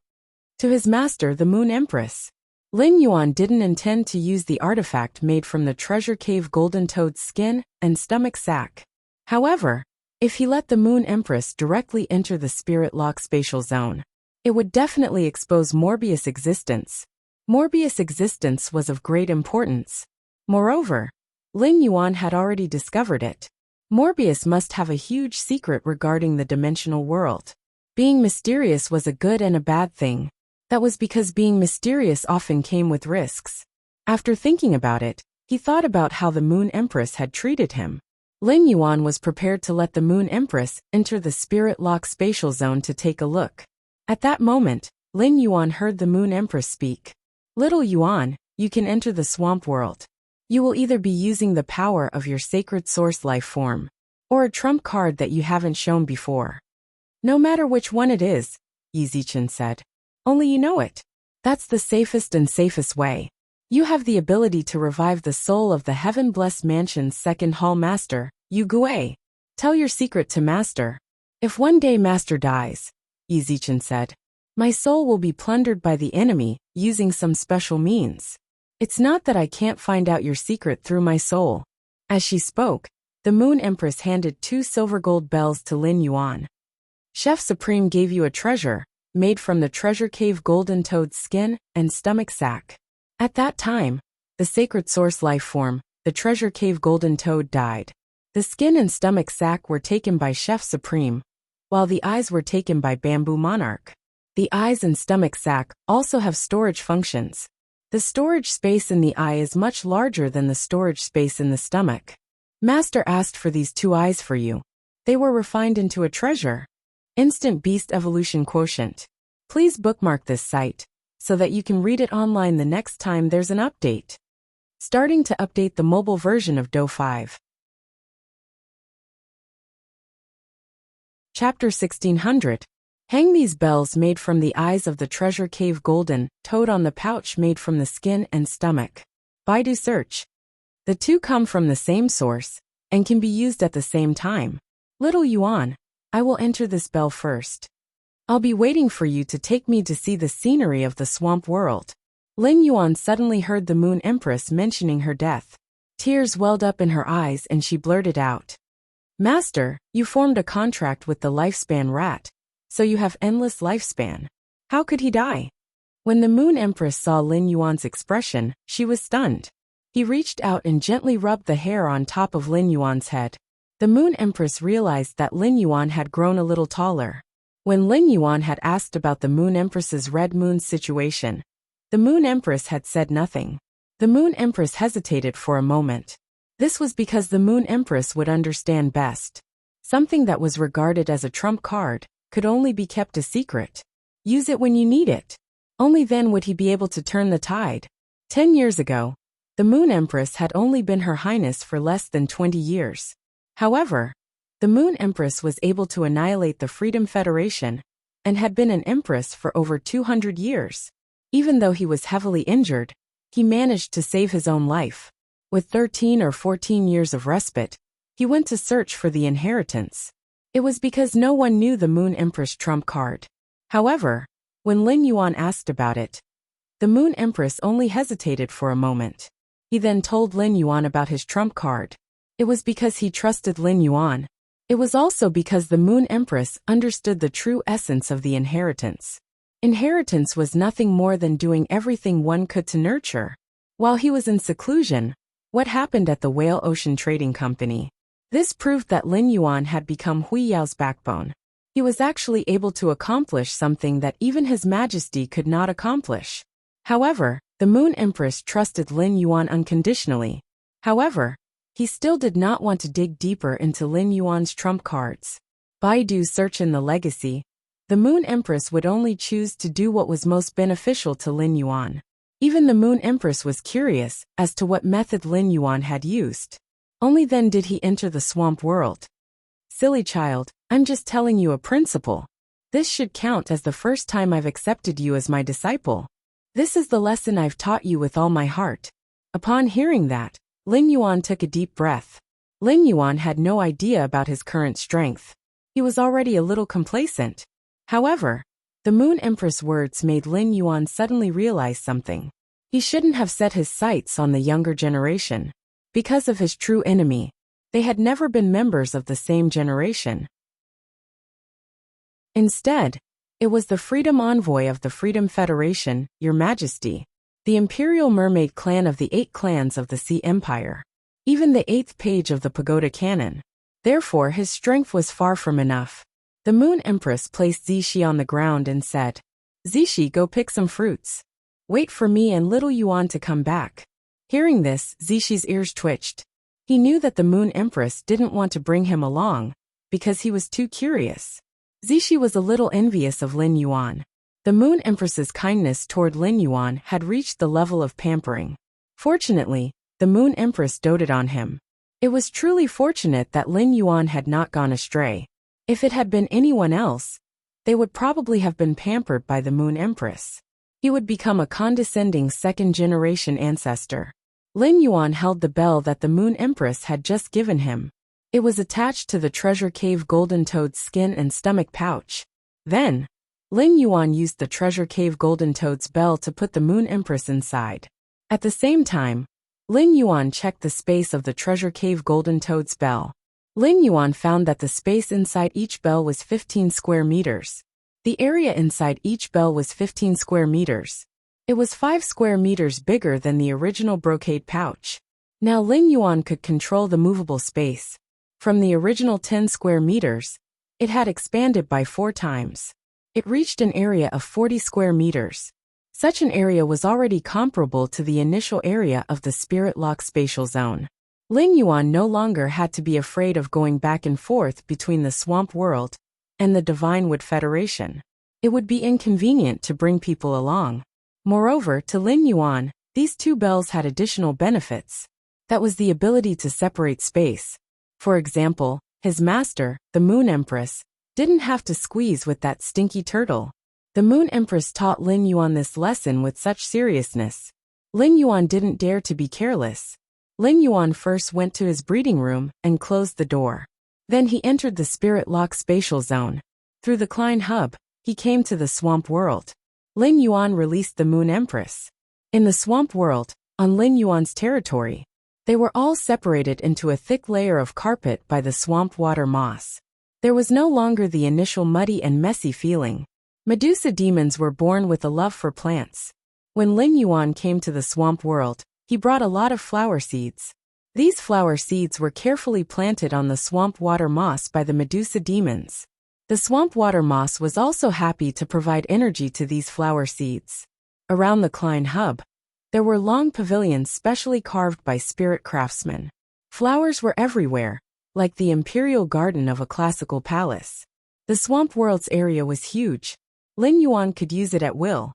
To his master, the Moon Empress. Lin Yuan didn't intend to use the artifact made from the treasure cave golden toad's skin and stomach sac. However, if he let the Moon Empress directly enter the spirit lock spatial zone, it would definitely expose Morbius' existence. Morbius' existence was of great importance. Moreover, Lin Yuan had already discovered it. Morbius must have a huge secret regarding the dimensional world. Being mysterious was a good and a bad thing. That was because being mysterious often came with risks. After thinking about it, he thought about how the Moon Empress had treated him. Lin Yuan was prepared to let the Moon Empress enter the spirit lock spatial zone to take a look. At that moment, Lin Yuan heard the Moon Empress speak. Little Yuan, you can enter the swamp world. You will either be using the power of your sacred source life form, or a trump card that you haven't shown before. No matter which one it is, Yi Zichen said. Only you know it. That's the safest way. You have the ability to revive the soul of the Heaven-Blessed Mansion's second hall master, Yu Gui. Tell your secret to Master. If one day Master dies, Yi Zichen said, my soul will be plundered by the enemy using some special means. It's not that I can't find out your secret through my soul. As she spoke, the Moon Empress handed 2 silver gold bells to Lin Yuan. Chef Supreme gave you a treasure, made from the treasure cave golden toad's skin and stomach sac. At that time, the sacred source life form, the treasure cave golden toad, died. The skin and stomach sac were taken by Chef Supreme, while the eyes were taken by Bamboo Monarch. The eyes and stomach sac also have storage functions. The storage space in the eye is much larger than the storage space in the stomach. Master asked for these 2 eyes for you. They were refined into a treasure. Instant Beast Evolution Quotient. Please bookmark this site, so that you can read it online the next time there's an update. Starting to update the mobile version of Do 5. Chapter 1600. Hang these bells made from the eyes of the treasure cave golden toad on the pouch made from the skin and stomach. Baidu search. The two come from the same source and can be used at the same time. Little Yuan, I will enter this bell first. I'll be waiting for you to take me to see the scenery of the swamp world. Lin Yuan suddenly heard the Moon Empress mentioning her death. Tears welled up in her eyes and she blurted out. Master, you formed a contract with the lifespan rat, so you have endless lifespan. How could he die? When the Moon Empress saw Lin Yuan's expression, she was stunned. He reached out and gently rubbed the hair on top of Lin Yuan's head. The Moon Empress realized that Lin Yuan had grown a little taller. When Lin Yuan had asked about the Moon Empress's Red Moon situation, the Moon Empress had said nothing. The Moon Empress hesitated for a moment. This was because the Moon Empress would understand best. Something that was regarded as a trump card could only be kept a secret. Use it when you need it. Only then would he be able to turn the tide. 10 years ago, the Moon Empress had only been Her Highness for less than 20 years. However, the Moon Empress was able to annihilate the Freedom Federation and had been an empress for over 200 years. Even though he was heavily injured, he managed to save his own life. With 13 or 14 years of respite, he went to search for the inheritance. It was because no one knew the Moon Empress trump card. However, when Lin Yuan asked about it, the Moon Empress only hesitated for a moment. He then told Lin Yuan about his trump card. It was because he trusted Lin Yuan. It was also because the Moon Empress understood the true essence of the inheritance. Inheritance was nothing more than doing everything one could to nurture. While he was in seclusion, what happened at the Whale Ocean Trading Company? This proved that Lin Yuan had become Hui Yao's backbone. He was actually able to accomplish something that even His Majesty could not accomplish. However, the Moon Empress trusted Lin Yuan unconditionally. However, he still did not want to dig deeper into Lin Yuan's trump cards. Baidu search in the legacy. The Moon Empress would only choose to do what was most beneficial to Lin Yuan. Even the Moon Empress was curious as to what method Lin Yuan had used. Only then did he enter the swamp world. Silly child, I'm just telling you a principle. This should count as the first time I've accepted you as my disciple. This is the lesson I've taught you with all my heart. Upon hearing that, Lin Yuan took a deep breath. Lin Yuan had no idea about his current strength. He was already a little complacent. However, the Moon Empress' words made Lin Yuan suddenly realize something. He shouldn't have set his sights on the younger generation. Because of his true enemy, they had never been members of the same generation. Instead, it was the Freedom Envoy of the Freedom Federation, Your Majesty, the Imperial Mermaid clan of the 8 clans of the Sea Empire. Even the 8th page of the Pagoda Canon. Therefore his strength was far from enough. The Moon Empress placed Zixi on the ground and said, Zixi, go pick some fruits. Wait for me and little Yuan to come back. Hearing this, Zixi's ears twitched. He knew that the Moon Empress didn't want to bring him along, because he was too curious. Zixi was a little envious of Lin Yuan. The Moon Empress's kindness toward Lin Yuan had reached the level of pampering. Fortunately, the Moon Empress doted on him. It was truly fortunate that Lin Yuan had not gone astray. If it had been anyone else, they would probably have been pampered by the Moon Empress. He would become a condescending second-generation ancestor. Lin Yuan held the bell that the Moon Empress had just given him. It was attached to the treasure cave golden toad's skin and stomach pouch. Then, Lin Yuan used the treasure cave golden toad's bell to put the Moon Empress inside. At the same time, Lin Yuan checked the space of the treasure cave golden toad's bell. Lin Yuan found that the space inside each bell was 15 square meters. The area inside each bell was 15 square meters. It was 5 square meters bigger than the original brocade pouch. Now Lin Yuan could control the movable space. From the original 10 square meters, it had expanded by 4 times. It reached an area of 40 square meters. Such an area was already comparable to the initial area of the Spirit Lock spatial zone. Lin Yuan no longer had to be afraid of going back and forth between the Swamp World and the Divine Wood Federation. It would be inconvenient to bring people along. Moreover, to Lin Yuan, these 2 bells had additional benefits. That was the ability to separate space. For example, his master, the Moon Empress, Didn't have to squeeze with that stinky turtle. The Moon Empress taught Lin Yuan this lesson with such seriousness. Lin Yuan didn't dare to be careless. Lin Yuan first went to his breeding room and closed the door. Then he entered the Spirit Lock spatial zone. Through the Klein Hub, he came to the swamp world. Lin Yuan released the Moon Empress. In the swamp world, on Lin Yuan's territory, they were all separated into a thick layer of carpet by the swamp water moss. There was no longer the initial muddy and messy feeling. Medusa demons were born with a love for plants. When Lin Yuan came to the swamp world, he brought a lot of flower seeds. These flower seeds were carefully planted on the swamp water moss by the Medusa demons. The swamp water moss was also happy to provide energy to these flower seeds. Around the Klein Hub, there were long pavilions specially carved by spirit craftsmen. Flowers were everywhere, like the imperial garden of a classical palace. The swamp world's area was huge. Lin Yuan could use it at will.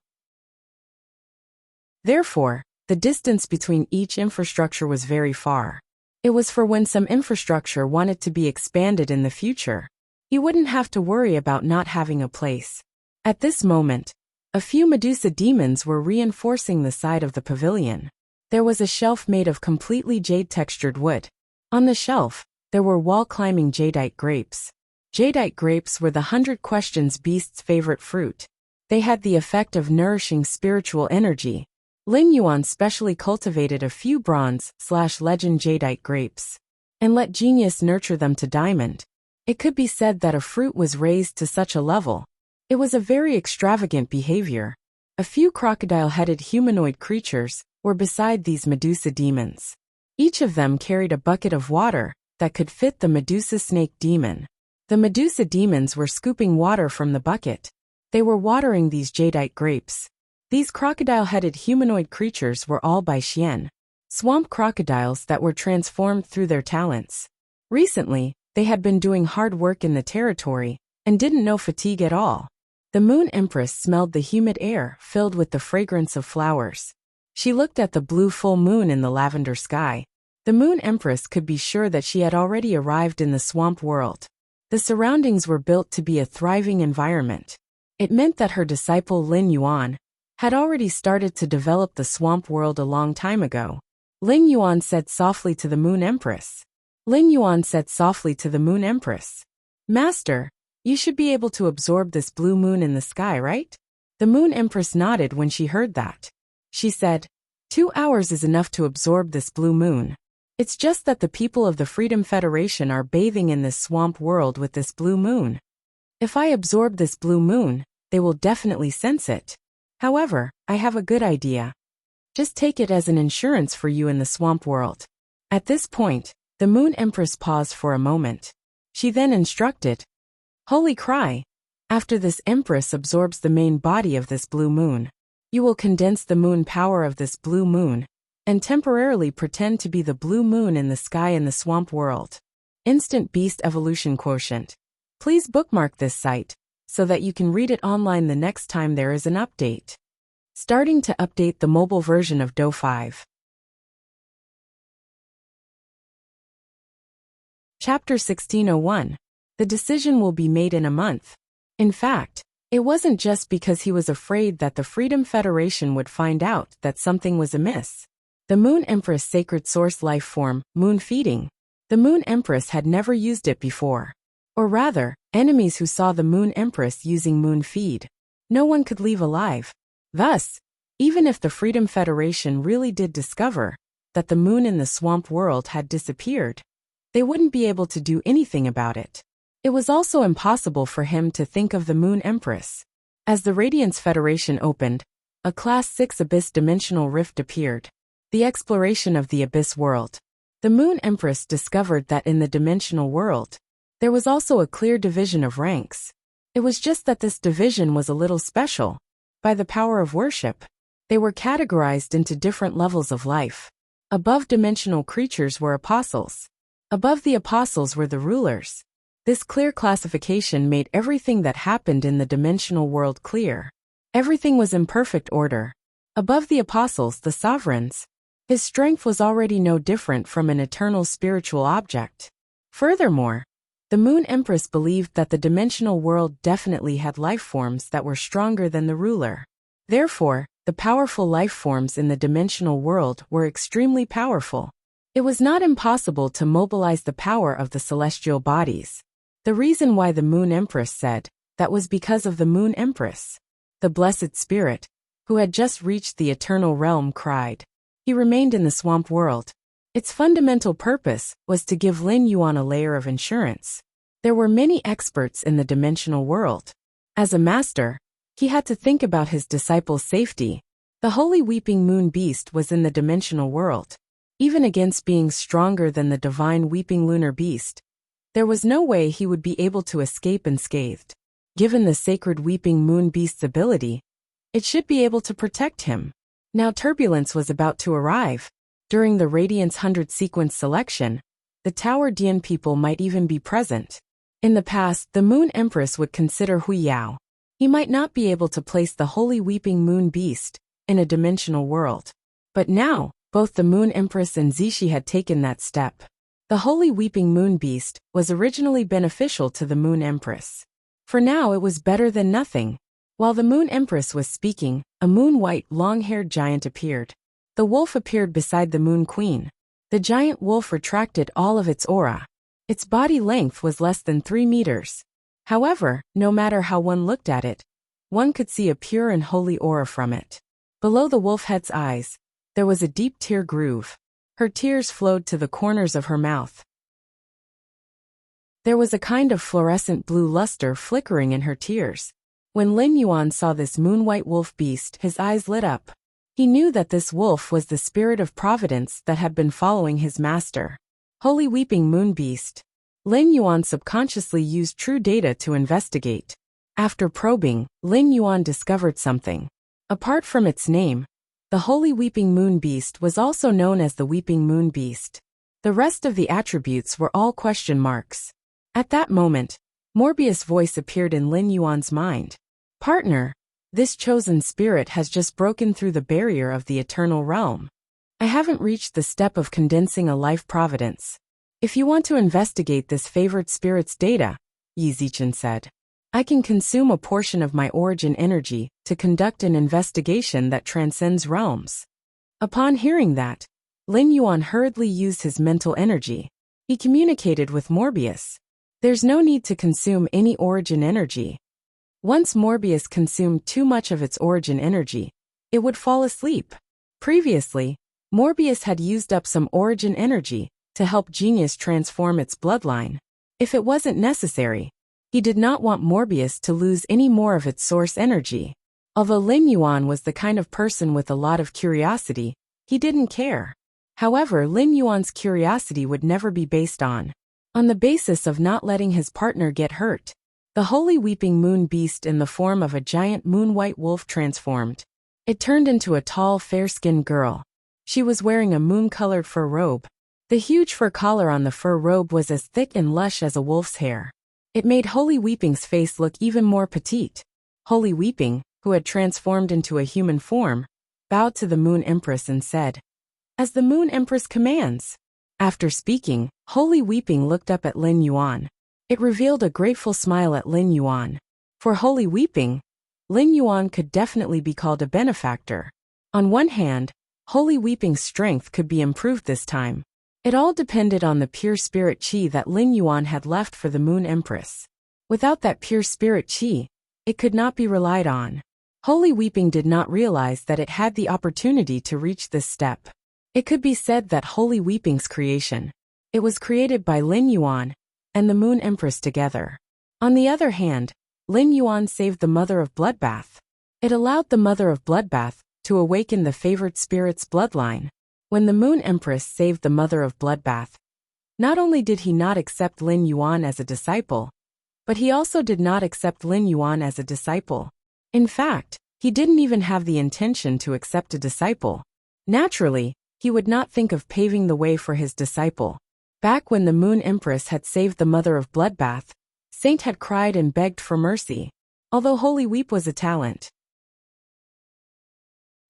Therefore, the distance between each infrastructure was very far. It was for when some infrastructure wanted to be expanded in the future. He wouldn't have to worry about not having a place. At this moment, a few Medusa demons were reinforcing the side of the pavilion. There was a shelf made of completely jade-textured wood. On the shelf, there were wall-climbing jadeite grapes. Jadeite grapes were the 100 Questions Beast's favorite fruit. They had the effect of nourishing spiritual energy. Lin Yuan specially cultivated a few bronze/legend jadeite grapes and let genius nurture them to diamond. It could be said that a fruit was raised to such a level. It was a very extravagant behavior. A few crocodile-headed humanoid creatures were beside these Medusa demons. Each of them carried a bucket of water that could fit the Medusa snake demon. The Medusa demons were scooping water from the bucket. They were watering these jadeite grapes. These crocodile-headed humanoid creatures were all Bai Xian, swamp crocodiles that were transformed through their talents. Recently, they had been doing hard work in the territory and didn't know fatigue at all. The Moon Empress smelled the humid air filled with the fragrance of flowers. She looked at the blue full moon in the lavender sky. The Moon Empress could be sure that she had already arrived in the swamp world. The surroundings were built to be a thriving environment. It meant that her disciple Lin Yuan had already started to develop the swamp world a long time ago. Lin Yuan said softly to the Moon Empress. Lin Yuan said softly to the Moon Empress, "Master, you should be able to absorb this blue moon in the sky, right?" The Moon Empress nodded when she heard that. She said, 2 hours is enough to absorb this blue moon. It's just that the people of the Freedom Federation are bathing in this swamp world with this blue moon. If I absorb this blue moon, they will definitely sense it. However, I have a good idea. Just take it as an insurance for you in the swamp world. At this point, the Moon Empress paused for a moment. She then instructed, "Holy Cry, after this Empress absorbs the main body of this blue moon, you will condense the moon power of this blue moon and temporarily pretend to be the blue moon in the sky in the swamp world. Instant Beast Evolution Quotient. Please bookmark this site so that you can read it online the next time there is an update." Starting to update the mobile version of Do 5. Chapter 1601. The decision will be made in a month. In fact, it wasn't just because he was afraid that the Freedom Federation would find out that something was amiss. The Moon Empress sacred source life form, moon feeding. The Moon Empress had never used it before. Or rather, enemies who saw the Moon Empress using moon feed. No one could leave alive. Thus, even if the Freedom Federation really did discover that the moon in the swamp world had disappeared, they wouldn't be able to do anything about it. It was also impossible for him to think of the Moon Empress. As the Radiance Federation opened, a Class 6 Abyss dimensional rift appeared. The exploration of the Abyss world. The Moon Empress discovered that in the dimensional world, there was also a clear division of ranks. It was just that this division was a little special. By the power of worship, they were categorized into different levels of life. Above-dimensional creatures were apostles. Above the apostles were the rulers. This clear classification made everything that happened in the dimensional world clear. Everything was in perfect order. Above the apostles, the sovereigns. His strength was already no different from an eternal spiritual object. Furthermore, The Moon Empress believed that the dimensional world definitely had life forms that were stronger than the ruler. Therefore, the powerful life forms in the dimensional world were extremely powerful. It was not impossible to mobilize the power of the celestial bodies. The reason why the Moon Empress said that was because of the Moon Empress. The blessed spirit, who had just reached the eternal realm, cried. He remained in the swamp world. Its fundamental purpose was to give Lin Yuan a layer of insurance. There were many experts in the dimensional world. As a master, he had to think about his disciples' safety. The holy weeping moon beast was in the dimensional world. Even against being stronger than the divine weeping lunar beast, there was no way he would be able to escape unscathed. Given the sacred weeping moon beast's ability, it should be able to protect him. Now turbulence was about to arrive. During the Radiance 100 sequence selection, the Tower Dian people might even be present. In the past, the Moon Empress would consider Hui Yao. He might not be able to place the holy weeping moon beast in a dimensional world. But now, both the Moon Empress and Zishi had taken that step. The holy weeping moon beast was originally beneficial to the Moon Empress. For now it was better than nothing. While the Moon Empress was speaking, a moon-white, long-haired giant appeared. The wolf appeared beside the Moon Queen. The giant wolf retracted all of its aura. Its body length was less than 3 meters. However, no matter how one looked at it, one could see a pure and holy aura from it. Below the wolf head's eyes, there was a deep tear groove. Her tears flowed to the corners of her mouth. There was a kind of fluorescent blue luster flickering in her tears. When Lin Yuan saw this moon-white wolf beast, his eyes lit up. He knew that this wolf was the spirit of providence that had been following his master. Holy weeping moon beast. Lin Yuan subconsciously used true data to investigate. After probing, Lin Yuan discovered something. Apart from its name, the holy weeping moon beast was also known as the weeping moon beast. The rest of the attributes were all question marks. At that moment, Morbius' voice appeared in Lin Yuan's mind. Partner, this chosen spirit has just broken through the barrier of the eternal realm. I haven't reached the step of condensing a life providence. If you want to investigate this favored spirit's data, Yi Zichen said, I can consume a portion of my origin energy to conduct an investigation that transcends realms. Upon hearing that, Lin Yuan hurriedly used his mental energy. He communicated with Morbius. There's no need to consume any origin energy. Once Morbius consumed too much of its origin energy, it would fall asleep. Previously, Morbius had used up some origin energy to help Genius transform its bloodline. If it wasn't necessary, he did not want Morbius to lose any more of its source energy. Although Lin Yuan was the kind of person with a lot of curiosity, he didn't care. However, Lin Yuan's curiosity would never be based on the basis of not letting his partner get hurt. The holy weeping moon beast in the form of a giant moon-white wolf transformed. It turned into a tall, fair-skinned girl. She was wearing a moon-colored fur robe. The huge fur collar on the fur robe was as thick and lush as a wolf's hair. It made Holy Weeping's face look even more petite. Holy Weeping, who had transformed into a human form, bowed to the Moon Empress and said, As the Moon Empress commands. After speaking, Holy Weeping looked up at Lin Yuan. It revealed a grateful smile at Lin Yuan. For Holy Weeping, Lin Yuan could definitely be called a benefactor. On one hand, Holy Weeping's strength could be improved this time. It all depended on the pure spirit qi that Lin Yuan had left for the Moon Empress. Without that pure spirit qi, it could not be relied on. Holy Weeping did not realize that it had the opportunity to reach this step. It could be said that Holy Weeping's creation. It was created by Lin Yuan and the Moon Empress together. On the other hand, Lin Yuan saved the Mother of Bloodbath. It allowed the Mother of Bloodbath to awaken the favored spirit's bloodline. When the Moon Empress saved the Mother of Bloodbath, not only did he not accept Lin Yuan as a disciple, but he also did not accept Lin Yuan as a disciple. In fact, he didn't even have the intention to accept a disciple. Naturally, he would not think of paving the way for his disciple. Back when the Moon Empress had saved the Mother of Bloodbath, Saint had cried and begged for mercy, although Holy Weep was a talent.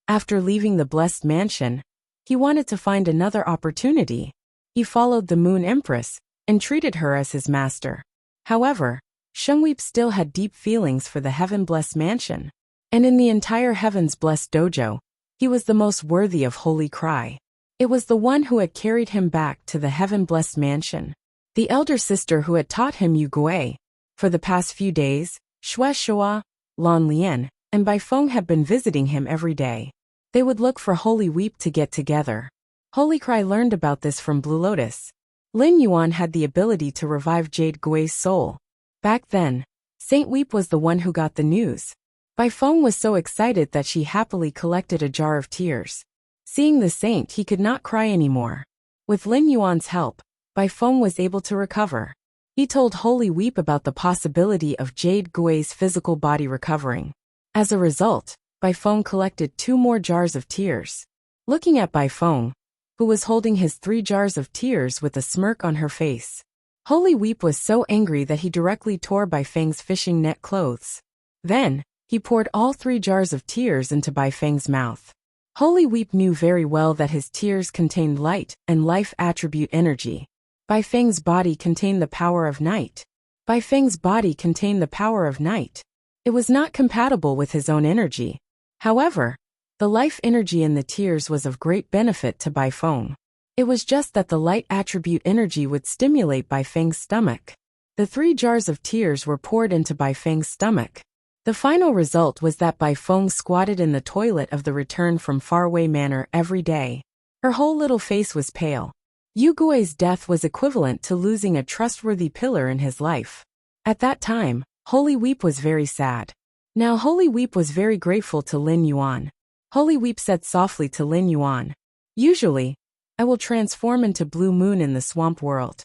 After leaving the blessed mansion, he wanted to find another opportunity. He followed the Moon Empress and treated her as his master. However, Shungweep still had deep feelings for the heaven-blessed mansion. And in the entire heavens-blessed dojo, he was the most worthy of Holy Cry. It was the one who had carried him back to the heaven-blessed mansion. The elder sister who had taught him Yu Gui. For the past few days, Xue Shua, Lan Lian, and Bai Feng had been visiting him every day. They would look for Holy Weep to get together. Holy Cry learned about this from Blue Lotus. Lin Yuan had the ability to revive Jade Gui's soul. Back then, Saint Weep was the one who got the news. Bai Feng was so excited that she happily collected a jar of tears. Seeing the saint, he could not cry anymore. With Lin Yuan's help, Bai Feng was able to recover. He told Holy Weep about the possibility of Jade Gui's physical body recovering. As a result, Bai Feng collected 2 more jars of tears. Looking at Bai Feng, who was holding his 3 jars of tears with a smirk on her face, Holy Weep was so angry that he directly tore Bai Feng's fishing net clothes. Then, he poured all 3 jars of tears into Bai Feng's mouth. Holy Weep knew very well that his tears contained light and life attribute energy. Bai Feng's body contained the power of night. Bai Feng's body contained the power of night. It was not compatible with his own energy. However, the life energy in the tears was of great benefit to Bai Feng. It was just that the light attribute energy would stimulate Bai Feng's stomach. The 3 jars of tears were poured into Bai Feng's stomach. The final result was that Bai Feng squatted in the toilet of the return from faraway manor every day. Her whole little face was pale. Yu Gui's death was equivalent to losing a trustworthy pillar in his life. At that time, Holy Weep was very sad. Now Holy Weep was very grateful to Lin Yuan. Holy Weep said softly to Lin Yuan, "Usually, I will transform into Blue Moon in the swamp world.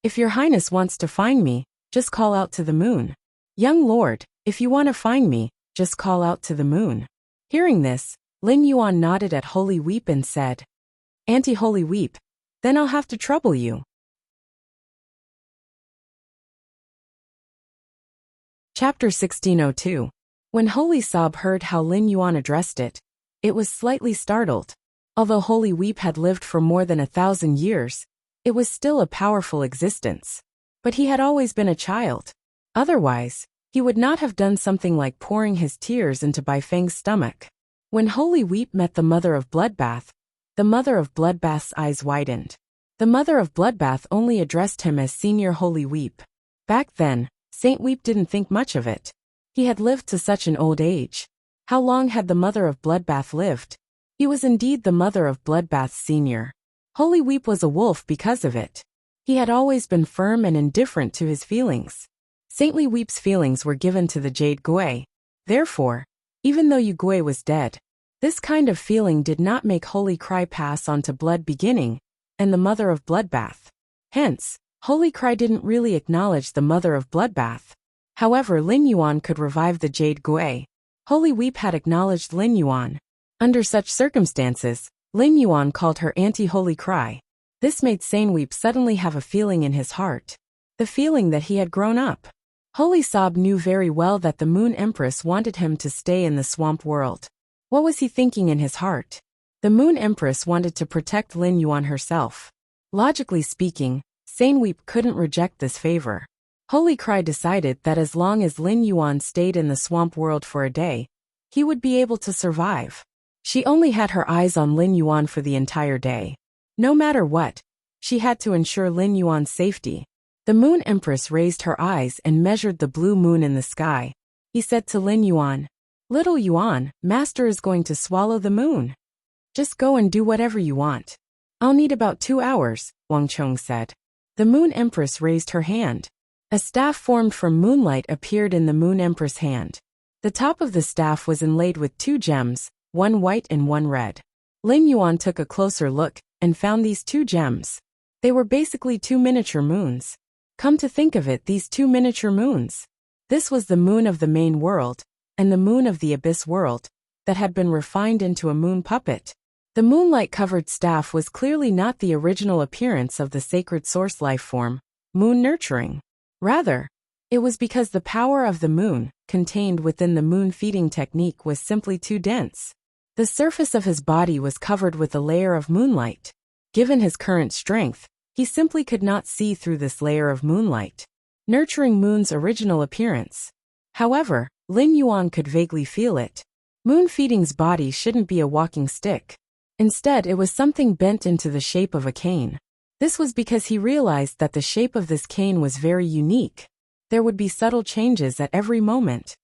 If your highness wants to find me, just call out to the moon. Young lord, if you want to find me, just call out to the moon." Hearing this, Lin Yuan nodded at Holy Weep and said, "Auntie Holy Weep, then I'll have to trouble you." Chapter 1602. When Holy Sob heard how Lin Yuan addressed it, it was slightly startled. Although Holy Weep had lived for more than 1,000 years, it was still a powerful existence. But he had always been a child. Otherwise, he would not have done something like pouring his tears into Bai Feng's stomach. When Holy Weep met the mother of Bloodbath, the mother of Bloodbath's eyes widened. The mother of Bloodbath only addressed him as Senior Holy Weep. Back then, Saint Weep didn't think much of it. He had lived to such an old age. How long had the mother of Bloodbath lived? He was indeed the mother of Bloodbath Senior. Holy Weep was a wolf because of it. He had always been firm and indifferent to his feelings. Saintly Weep's feelings were given to the Jade Gui. Therefore, even though Yu Gui was dead, this kind of feeling did not make Holy Cry pass on to Blood Beginning and the mother of Bloodbath. Hence, Holy Cry didn't really acknowledge the mother of Bloodbath. However, Lin Yuan could revive the Jade Gui. Holy Weep had acknowledged Lin Yuan. Under such circumstances, Lin Yuan called her Auntie Holy Cry. This made Saint Weep suddenly have a feeling in his heart. The feeling that he had grown up. Holy Sob knew very well that the Moon Empress wanted him to stay in the swamp world. What was he thinking in his heart? The Moon Empress wanted to protect Lin Yuan herself. Logically speaking, Saint Weep couldn't reject this favor. Holy Cry decided that as long as Lin Yuan stayed in the swamp world for a day, he would be able to survive. She only had her eyes on Lin Yuan for the entire day. No matter what, she had to ensure Lin Yuan's safety. The Moon Empress raised her eyes and measured the blue moon in the sky. He said to Lin Yuan, "Little Yuan, Master is going to swallow the moon. Just go and do whatever you want." "I'll need about 2 hours," Wang Chong said. The Moon Empress raised her hand. A staff formed from moonlight appeared in the Moon Empress' hand. The top of the staff was inlaid with 2 gems, one white and one red. Lin Yuan took a closer look and found these 2 gems. They were basically 2 miniature moons. Come to think of it, these 2 miniature moons. This was the moon of the main world, and the moon of the abyss world, that had been refined into a moon puppet. The moonlight-covered staff was clearly not the original appearance of the sacred source life form, moon nurturing. Rather, it was because the power of the moon, contained within the moon feeding technique, was simply too dense. The surface of his body was covered with a layer of moonlight. Given his current strength, he simply could not see through this layer of moonlight. nurturing Moon's original appearance. However, Lin Yuan could vaguely feel it. Moon Feeding's body shouldn't be a walking stick. Instead, it was something bent into the shape of a cane. This was because he realized that the shape of this cane was very unique. There would be subtle changes at every moment.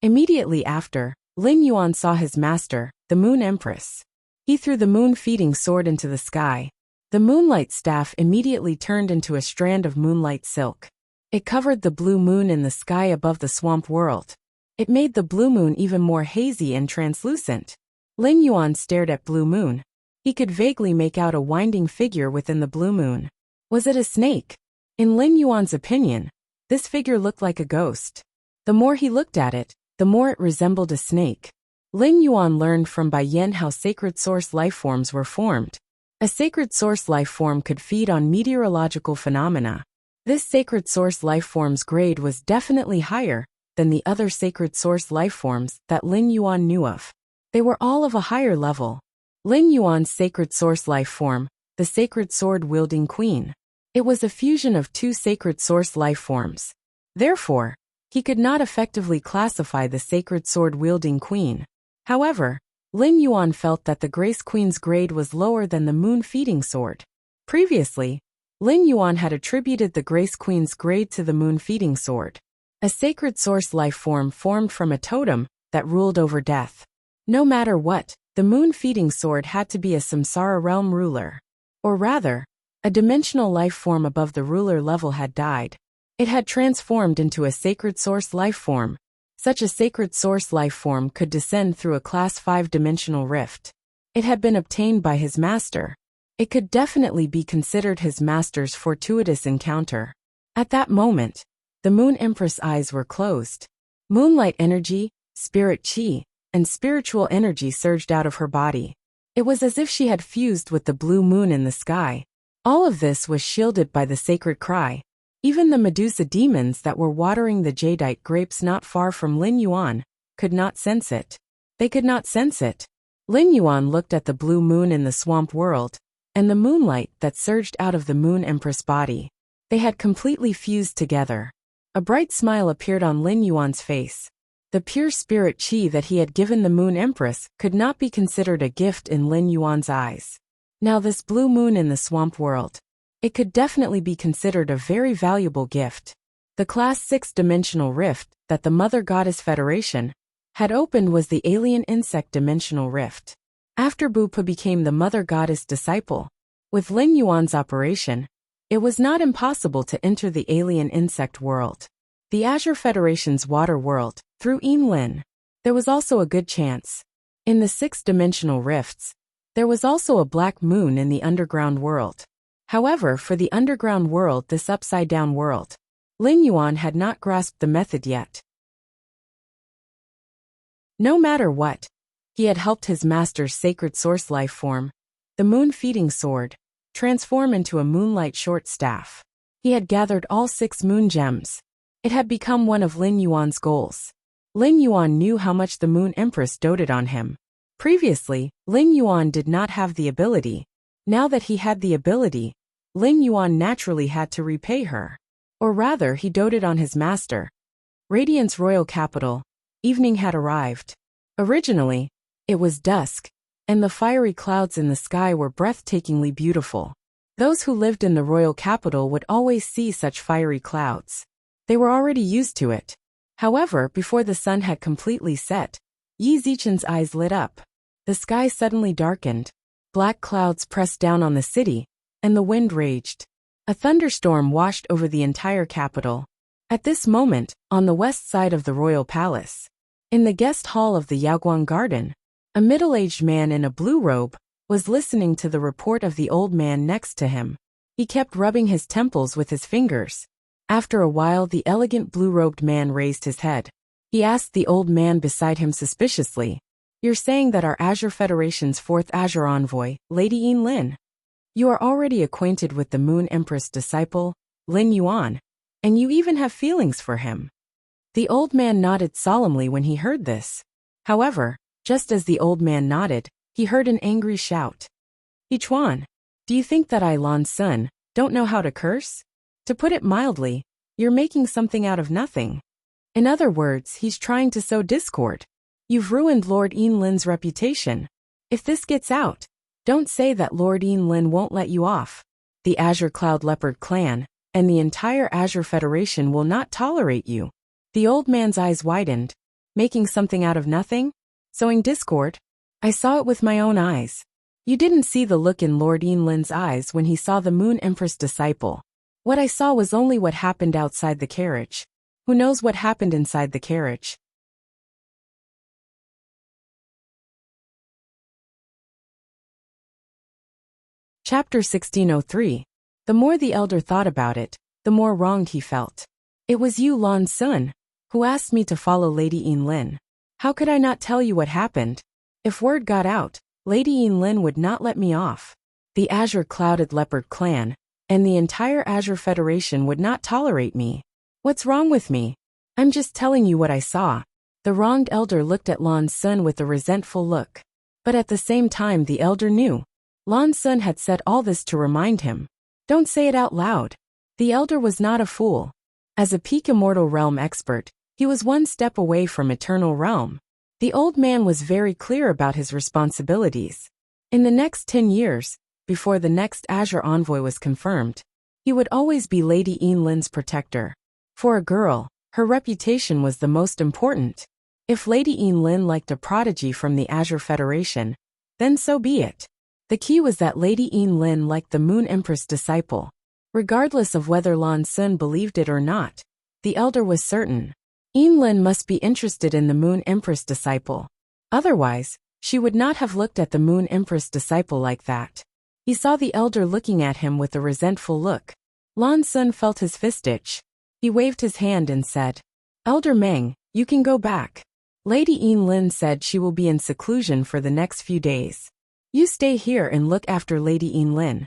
Immediately after, Lin Yuan saw his master, the Moon Empress. He threw the moon-feeding sword into the sky. The moonlight staff immediately turned into a strand of moonlight silk. It covered the blue moon in the sky above the swamp world. It made the blue moon even more hazy and translucent. Lin Yuan stared at blue moon. He could vaguely make out a winding figure within the blue moon. Was it a snake? In Lin Yuan's opinion, this figure looked like a ghost. The more he looked at it, the more it resembled a snake. Lin Yuan learned from Bai Yen how sacred source lifeforms were formed. A sacred source lifeform could feed on meteorological phenomena. This sacred source lifeform's grade was definitely higher than the other sacred source lifeforms that Lin Yuan knew of. They were all of a higher level. Lin Yuan's sacred source lifeform, the sacred sword-wielding queen. It was a fusion of two sacred source lifeforms. Therefore, he could not effectively classify the sacred sword-wielding queen. However, Lin Yuan felt that the Grace Queen's grade was lower than the moon-feeding sword. Previously, Lin Yuan had attributed the Grace Queen's grade to the moon-feeding sword, a sacred source lifeform formed from a totem that ruled over death. No matter what, the moon-feeding sword had to be a samsara realm ruler. Or rather, a dimensional lifeform above the ruler level had died. It had transformed into a sacred source lifeform. Such a sacred source lifeform could descend through a class 5 dimensional rift. It had been obtained by his master. It could definitely be considered his master's fortuitous encounter. At that moment, the Moon Empress' eyes were closed. Moonlight energy, spirit chi, and spiritual energy surged out of her body. It was as if she had fused with the blue moon in the sky. All of this was shielded by the sacred cry. Even the Medusa demons that were watering the jadeite grapes not far from Lin Yuan could not sense it. They could not sense it. Lin Yuan looked at the blue moon in the swamp world, and the moonlight that surged out of the Moon Empress body. They had completely fused together. A bright smile appeared on Lin Yuan's face. The pure spirit chi that he had given the Moon Empress could not be considered a gift in Lin Yuan's eyes. Now this blue moon in the swamp world, it could definitely be considered a very valuable gift. The Class 6 dimensional rift that the Mother Goddess Federation had opened was the Alien Insect Dimensional Rift. After Bupa became the Mother Goddess disciple, with Lin Yuan's operation, it was not impossible to enter the Alien Insect world. The Azure Federation's water world, through Lin. There was also a good chance. In the 6-dimensional rifts, there was also a black moon in the underground world. However, for the underground world, this upside-down world, Lin Yuan had not grasped the method yet. No matter what, he had helped his master's sacred source life form, the moon-feeding sword, transform into a moonlight short staff. He had gathered all 6 moon gems. It had become one of Lin Yuan's goals. Lin Yuan knew how much the Moon Empress doted on him. Previously, Lin Yuan did not have the ability. Now that he had the ability, Lin Yuan naturally had to repay her. Or rather, he doted on his master. Radiant's royal capital, evening had arrived. Originally, it was dusk, and the fiery clouds in the sky were breathtakingly beautiful. Those who lived in the royal capital would always see such fiery clouds. They were already used to it. However, before the sun had completely set, Yi Zichen's eyes lit up. The sky suddenly darkened. Black clouds pressed down on the city, and the wind raged. A thunderstorm washed over the entire capital. At this moment, on the west side of the royal palace, in the guest hall of the Yaoguang Garden, a middle-aged man in a blue robe was listening to the report of the old man next to him. He kept rubbing his temples with his fingers. After a while, the elegant blue-robed man raised his head. He asked the old man beside him suspiciously, "You're saying that our Azure Federation's 4th Azure envoy, Lady Lin. You are already acquainted with the Moon Empress disciple, Lin Yuan, and you even have feelings for him." The old man nodded solemnly when he heard this. However, just as the old man nodded, he heard an angry shout. "Yichuan, do you think that I, Lan's son, Don't know how to curse? To put it mildly, you're making something out of nothing. In other words, he's trying to sow discord. You've ruined Lord Lin's reputation. If this gets out, don't say that Lord Lin won't let you off. The Azure Cloud Leopard clan and the entire Azure Federation will not tolerate you. The old man's eyes widened. Making something out of nothing? Sowing discord? I saw it with my own eyes. You didn't see the look in Lord Lin's eyes when he saw the Moon Empress disciple. What I saw was only what happened outside the carriage. Who knows what happened inside the carriage? Chapter 1603. The more the elder thought about it, the more wronged he felt. It was you, Lan Sun, who asked me to follow Lady Lin. How could I not tell you what happened? If word got out, Lady Lin would not let me off. The Azure Clouded Leopard clan and the entire Azure Federation would not tolerate me. What's wrong with me? I'm just telling you what I saw. The wronged elder looked at Lan Sun with a resentful look. But at the same time the elder knew. Lan Sun had said all this to remind him. Don't say it out loud. The elder was not a fool. As a peak Immortal Realm expert, he was one step away from Eternal Realm. The old man was very clear about his responsibilities. In the next 10 years, before the next Azure Envoy was confirmed, he would always be Lady Lin's protector. For a girl, her reputation was the most important. If Lady Lin liked a prodigy from the Azure Federation, then so be it. The key was that Lady Lin liked the Moon Empress disciple. Regardless of whether Lan Sun believed it or not, the elder was certain. Lin must be interested in the Moon Empress disciple. Otherwise, she would not have looked at the Moon Empress disciple like that. He saw the elder looking at him with a resentful look. Lan Sun felt his fist itch. He waved his hand and said, Elder Meng, you can go back. Lady Lin said she will be in seclusion for the next few days. You stay here and look after Lady Lin.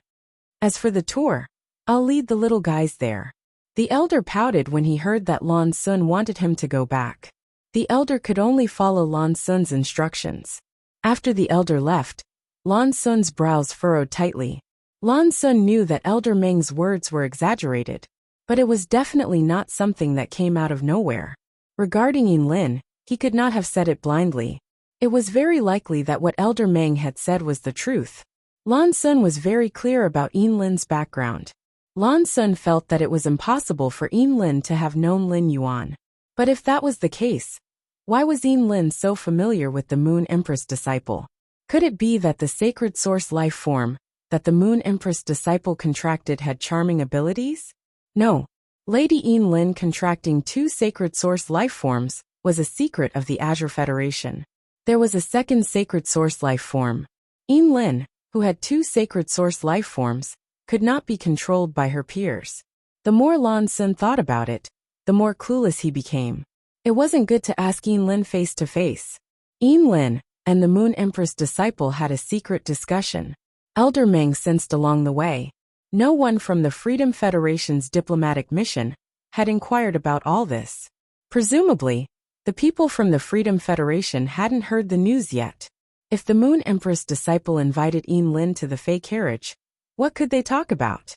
As for the tour, I'll lead the little guys there. The elder pouted when he heard that Lan Sun wanted him to go back. The elder could only follow Lan Sun's instructions. After the elder left, Lan Sun's brows furrowed tightly. Lan Sun knew that Elder Meng's words were exaggerated, but it was definitely not something that came out of nowhere. Regarding Lin, he could not have said it blindly. It was very likely that what Elder Meng had said was the truth. Lan Sun was very clear about Lin's background. Lan Sun felt that it was impossible for Lin to have known Lin Yuan. But if that was the case, why was Lin so familiar with the Moon Empress disciple? Could it be that the sacred source life form that the Moon Empress disciple contracted had charming abilities? No. Lady Lin contracting 2 sacred source life forms was a secret of the Azure Federation. There was a second sacred source life form. Lin, who had 2 sacred source life forms, could not be controlled by her peers. The more Lan Sun thought about it, the more clueless he became. It wasn't good to ask Lin face to face. Lin and the Moon Empress disciple had a secret discussion. Elder Meng sensed along the way. No one from the Freedom Federation's diplomatic mission had inquired about all this. Presumably, the people from the Freedom Federation hadn't heard the news yet. If the Moon Empress disciple invited Lin to the Fey carriage, what could they talk about?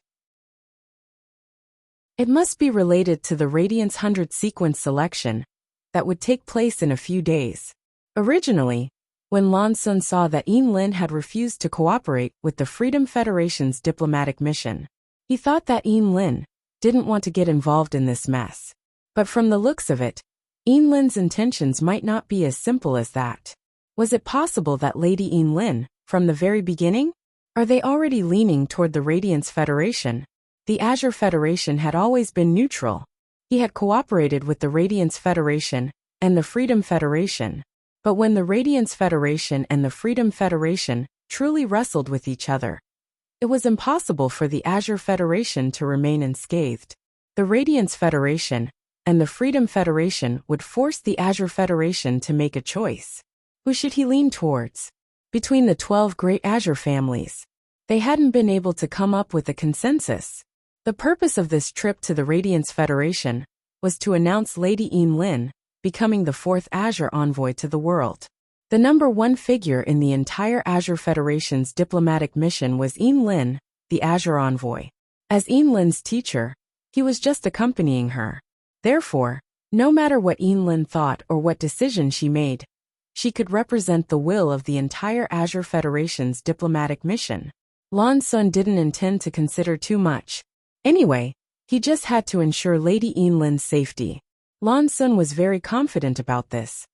It must be related to the Radiance 100 sequence selection that would take place in a few days. Originally, when Lan Sun saw that Lin had refused to cooperate with the Freedom Federation's diplomatic mission, he thought that Lin didn't want to get involved in this mess. But from the looks of it, Lin's intentions might not be as simple as that. Was it possible that Lady Lin, from the very beginning? Are they already leaning toward the Radiance Federation? The Azure Federation had always been neutral. He had cooperated with the Radiance Federation and the Freedom Federation. But when the Radiance Federation and the Freedom Federation truly wrestled with each other, it was impossible for the Azure Federation to remain unscathed. The Radiance Federation and the Freedom Federation would force the Azure Federation to make a choice. Who should he lean towards? Between the 12 great Azure families, they hadn't been able to come up with a consensus. The purpose of this trip to the Radiance Federation was to announce Lady Lin becoming the 4th Azure Envoy to the world. The number 1 figure in the entire Azure Federation's diplomatic mission was Lin, the Azure Envoy. As Yinlin's teacher, he was just accompanying her. Therefore, no matter what Yinlin thought or what decision she made, she could represent the will of the entire Azure Federation's diplomatic mission. Lan Sun didn't intend to consider too much. Anyway, he just had to ensure Lady Yinlin's safety. Lan Sun was very confident about this.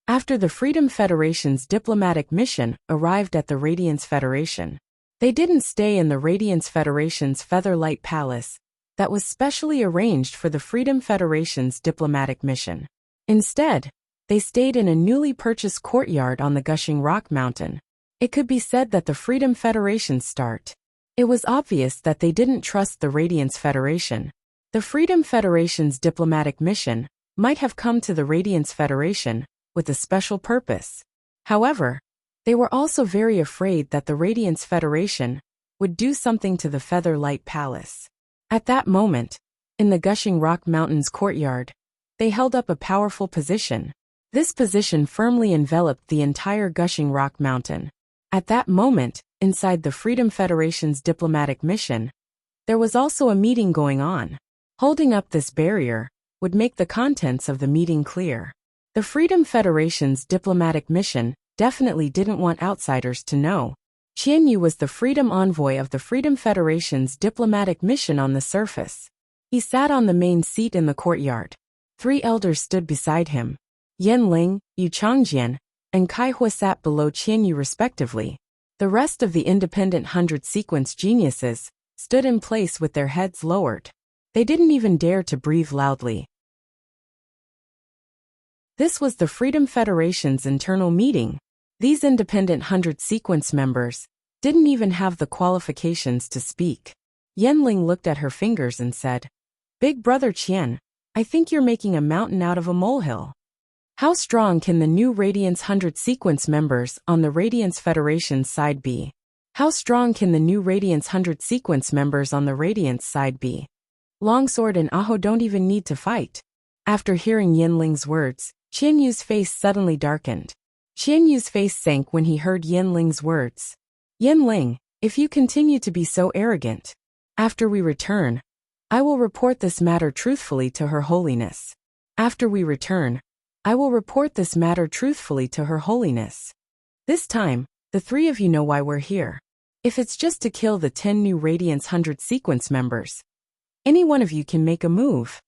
After the Freedom Federation's diplomatic mission arrived at the Radiance Federation, they didn't stay in the Radiance Federation's Featherlight Palace that was specially arranged for the Freedom Federation's diplomatic mission. Instead, they stayed in a newly purchased courtyard on the Gushing Rock Mountain. It could be said that the Freedom Federation's start. It was obvious that they didn't trust the Radiance Federation. The Freedom Federation's diplomatic mission might have come to the Radiance Federation with a special purpose. However, they were also very afraid that the Radiance Federation would do something to the Featherlight Palace. At that moment, in the Gushing Rock Mountain's courtyard, they held up a powerful position. This position firmly enveloped the entire Gushing Rock Mountain. At that moment, inside the Freedom Federation's diplomatic mission, there was also a meeting going on. Holding up this barrier would make the contents of the meeting clear. The Freedom Federation's diplomatic mission definitely didn't want outsiders to know. Qianyu was the freedom envoy of the Freedom Federation's diplomatic mission on the surface. He sat on the main seat in the courtyard. 3 elders stood beside him. Yanling, Yu Changjian, and Kaihua sat below Qianyu respectively. The rest of the independent 100-sequence geniuses stood in place with their heads lowered. They didn't even dare to breathe loudly. This was the Freedom Federation's internal meeting. These independent 100-sequence members didn't even have the qualifications to speak. Yanling looked at her fingers and said, "Big brother Qian, I think you're making a mountain out of a molehill. How strong can the new Radiance 100-sequence members on the Radiance Federation's side be? How strong can the new Radiance 100-sequence members on the Radiance side be? Longsword and Aho don't even need to fight." After hearing Yanling's words, Qianyu's face suddenly darkened. Qianyu's face sank when he heard Yanling's words. "Yanling, if you continue to be so arrogant, after we return, I will report this matter truthfully to Her Holiness. After we return, I will report this matter truthfully to Her Holiness. This time, the 3 of you know why we're here. If it's just to kill the 10 new Radiance 100-sequence members, any one of you can make a move.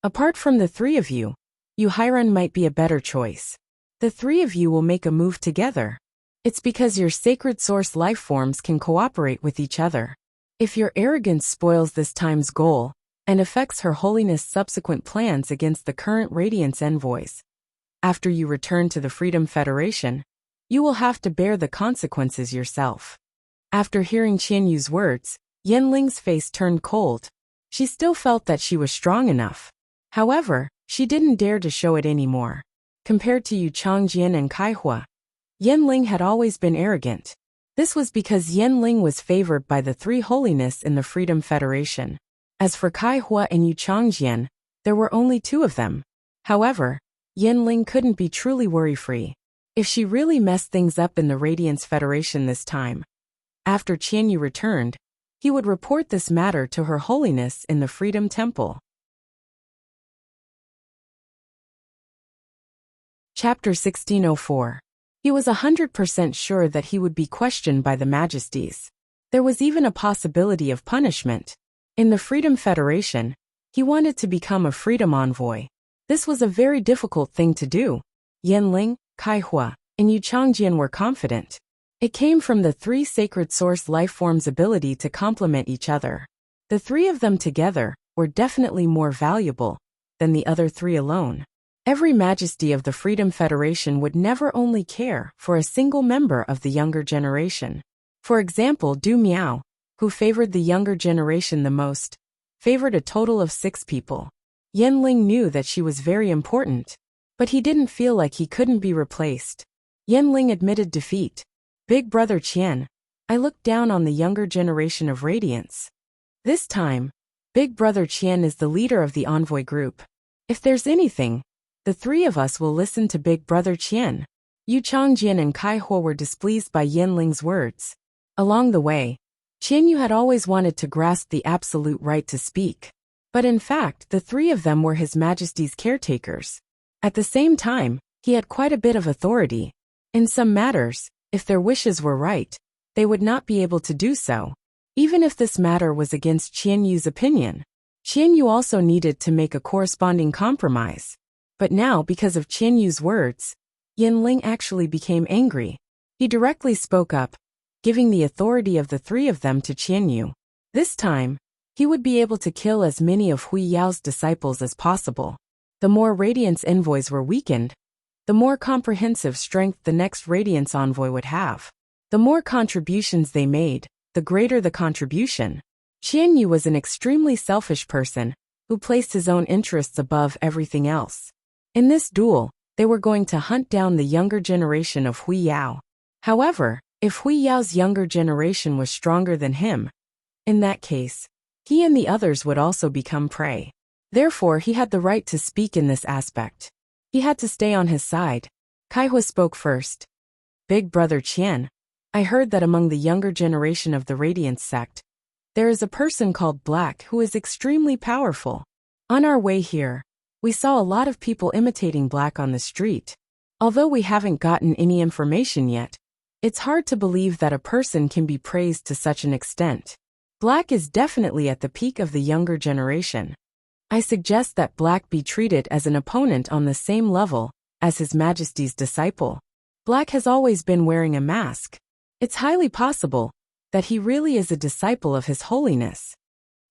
Apart from the 3 of you, Yuhairan might be a better choice. The 3 of you will make a move together. It's because your sacred source life forms can cooperate with each other. If your arrogance spoils this time's goal and affects Her Holiness' subsequent plans against the current Radiance envoys, after you return to the Freedom Federation, you will have to bear the consequences yourself." After hearing Qianyu's words, Yanling's face turned cold. She still felt that she was strong enough. However, she didn't dare to show it anymore. Compared to Yu Changjian and Kaihua, Yanling had always been arrogant. This was because Yanling was favored by the 3 Holiness in the Freedom Federation. As for Kaihua and Yu Changjian, there were only 2 of them. However, Yanling couldn't be truly worry-free. If she really messed things up in the Radiance Federation this time, after Qianyu returned, he would report this matter to Her Holiness in the Freedom Temple. Chapter 1604. He was 100% sure that he would be questioned by the Majesties. There was even a possibility of punishment. In the Freedom Federation, he wanted to become a freedom envoy. This was a very difficult thing to do. Yanling, Kaihua, and Yu Changjian were confident. It came from the 3 sacred source life forms' ability to complement each other. The 3 of them together were definitely more valuable than the other 3 alone. Every Majesty of the Freedom Federation would never only care for a single member of the younger generation. For example, Du Miao, who favored the younger generation the most, favored a total of 6 people. Yanling knew that she was very important, but he didn't feel like he couldn't be replaced. Yanling admitted defeat. "Big brother Qian, I looked down on the younger generation of Radiance. This time, Big brother Qian is the leader of the envoy group. If there's anything, the 3 of us will listen to Big brother Qian." Yu Changjian and Kaihua were displeased by Yanling's words. Along the way, Qianyu had always wanted to grasp the absolute right to speak. But in fact, the three of them were His Majesty's caretakers. At the same time, he had quite a bit of authority. In some matters, if their wishes were right, they would not be able to do so. Even if this matter was against Qianyu's opinion, Qianyu also needed to make a corresponding compromise. But now, because of Qianyu's words, Yinling actually became angry. He directly spoke up, giving the authority of the three of them to Qianyu. This time, he would be able to kill as many of Hui Yao's disciples as possible. The more Radiance envoys were weakened, the more comprehensive strength the next Radiance envoy would have. The more contributions they made, the greater the contribution. Qianyu was an extremely selfish person who placed his own interests above everything else. In this duel, they were going to hunt down the younger generation of Hui Yao. However, if Hui Yao's younger generation was stronger than him, in that case, he and the others would also become prey. Therefore, he had the right to speak in this aspect. He had to stay on his side. Kaihua spoke first. Big Brother Qian, I heard that among the younger generation of the Radiance sect, there is a person called Black who is extremely powerful. On our way here, we saw a lot of people imitating Black on the street. Although we haven't gotten any information yet, it's hard to believe that a person can be praised to such an extent. Black is definitely at the peak of the younger generation. I suggest that Black be treated as an opponent on the same level as His Majesty's disciple. Black has always been wearing a mask. It's highly possible that he really is a disciple of His Holiness.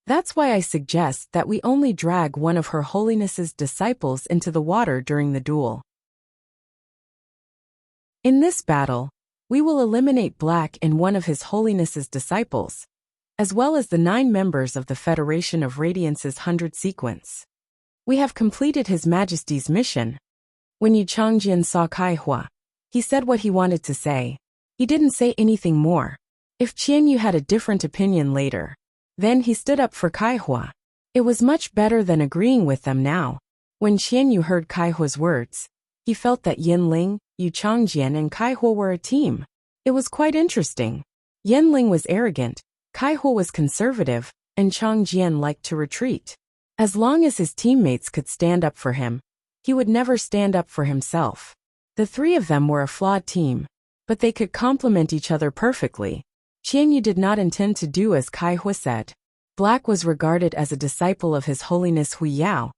That's why I suggest that we only drag one of Her Holiness's disciples into the water during the duel. In this battle, we will eliminate Black and one of His Holiness's disciples, as well as the 9 members of the Federation of Radiance's 100 sequence. We have completed His Majesty's mission. When Yu Changjian saw Kaihua, he said what he wanted to say. He didn't say anything more. If Qianyu had a different opinion later, then he stood up for Kaihua. It was much better than agreeing with them now. When Qianyu heard Kaihua's words, he felt that Yinling, Yu Changjian and Kaihua were a team. It was quite interesting. Yinling was arrogant, Kaihua was conservative, and Changjian liked to retreat. As long as his teammates could stand up for him, he would never stand up for himself. The three of them were a flawed team, but they could complement each other perfectly. Qianyu did not intend to do as Kaihua said. Black was regarded as a disciple of His Holiness Hui Yao,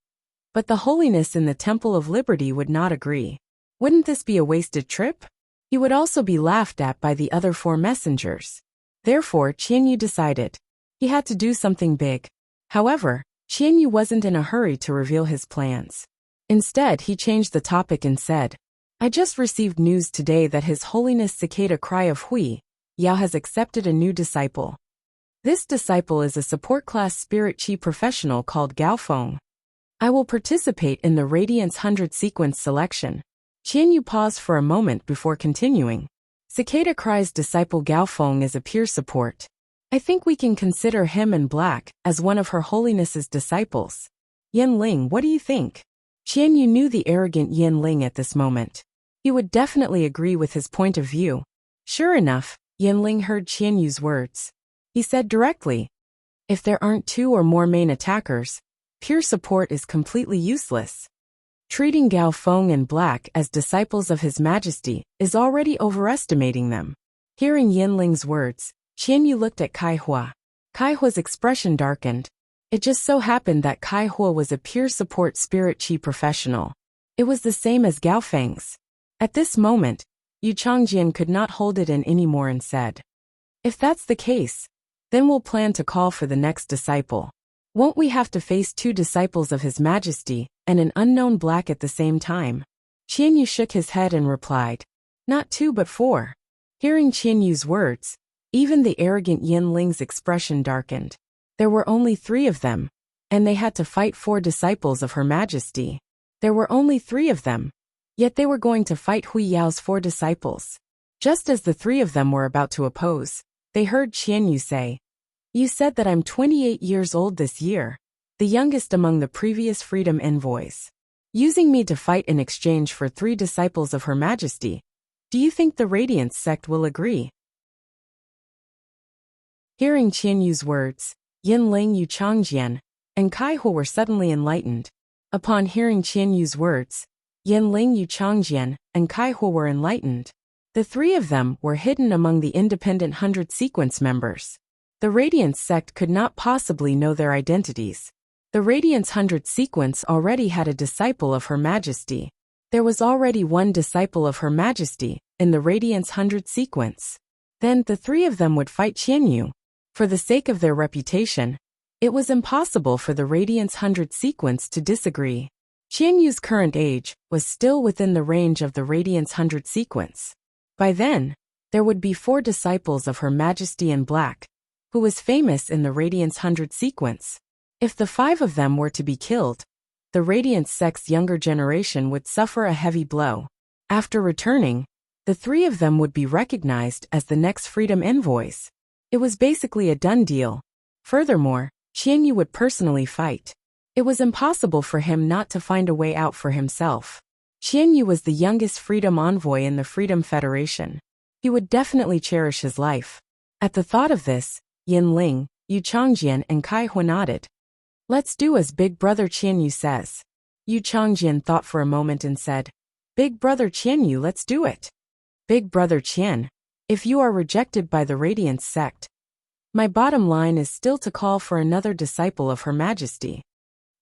but the Holiness in the Temple of Liberty would not agree. Wouldn't this be a wasted trip? He would also be laughed at by the other 4 messengers. Therefore, Qianyu decided he had to do something big. However, Qianyu wasn't in a hurry to reveal his plans. Instead, he changed the topic and said, I just received news today that His Holiness Cicada Cry of Hui Yao has accepted a new disciple. This disciple is a support class spirit chi professional called Gaofeng. I will participate in the Radiance 100 sequence selection. Qianyu paused for a moment before continuing. Cicada Cry's disciple Gaofeng is a peer support. I think we can consider him and Black as one of Her Holiness's disciples. Yinling, what do you think? Qianyu knew the arrogant Yinling at this moment. He would definitely agree with his point of view. Sure enough, Yinling heard Qianyu's words. He said directly, if there aren't 2 or more main attackers, peer support is completely useless. Treating Gaofeng and Black as disciples of His Majesty is already overestimating them. Hearing Yinling's words, Qianyu looked at Kaihua. Kaihua's expression darkened. It just so happened that Kaihua was a peer support spirit chi professional. It was the same as Gaofeng's. At this moment, Yu Changjian could not hold it in anymore and said, if that's the case, then we'll plan to call for the next disciple. Won't we have to face 2 disciples of His Majesty and an unknown Black at the same time? Qianyu shook his head and replied, not 2 but 4. Hearing Qianyu's words, even the arrogant Yinling's expression darkened. There were only 3 of them, and they had to fight 4 disciples of Her Majesty. There were only 3 of them, yet they were going to fight Hui Yao's 4 disciples. Just as the 3 of them were about to oppose, they heard Qianyu say, you said that I'm 28 years old this year, the youngest among the previous freedom envoys. Using me to fight in exchange for 3 disciples of Her Majesty. Do you think the Radiance sect will agree? Hearing Qianyu's words, Yin Ling Yu Changjian and Kaihu were suddenly enlightened. Upon hearing Qianyu's words, Yin Ling Yu Changjian and Kaihu were enlightened. The three of them were hidden among the independent 100 sequence members. The Radiance sect could not possibly know their identities. The Radiance 100 sequence already had a disciple of Her Majesty. There was already one disciple of Her Majesty in the Radiance 100 sequence. Then the three of them would fight Qianyu. For the sake of their reputation, it was impossible for the Radiance 100 sequence to disagree. Qianyu's current age was still within the range of the Radiance 100 sequence. By then, there would be 4 disciples of Her Majesty in Black, who was famous in the Radiance 100 sequence. If the 5 of them were to be killed, the Radiance sect's younger generation would suffer a heavy blow. After returning, the 3 of them would be recognized as the next freedom envoys. It was basically a done deal. Furthermore, Qianyu would personally fight. It was impossible for him not to find a way out for himself. Qianyu was the youngest freedom envoy in the Freedom Federation. He would definitely cherish his life. At the thought of this, Yin Ling, Yu Changjian and Kaihu nodded. Let's do as Big Brother Qianyu says. Yu Changjian thought for a moment and said, Big Brother Qianyu, let's do it. Big Brother Qian, if you are rejected by the Radiance sect, my bottom line is still to call for another disciple of Her Majesty.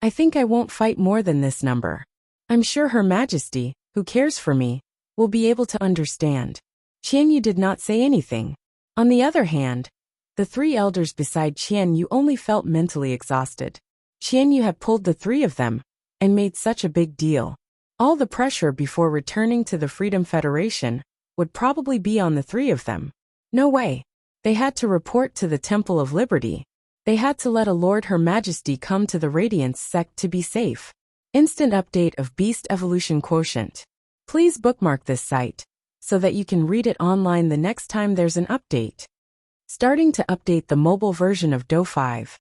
I think I won't fight more than this number. I'm sure Her Majesty, who cares for me, will be able to understand. Qianyu did not say anything. On the other hand, the 3 elders beside Qianyu only felt mentally exhausted. Qianyu had pulled the 3 of them and made such a big deal. All the pressure before returning to the Freedom Federation would probably be on the 3 of them. No way. They had to report to the Temple of Liberty. They had to let a Lord Her Majesty come to the Radiance sect to be safe. Instant update of Beast Evolution Quotient. Please bookmark this site so that you can read it online the next time there's an update. Starting to update the mobile version of Do 5.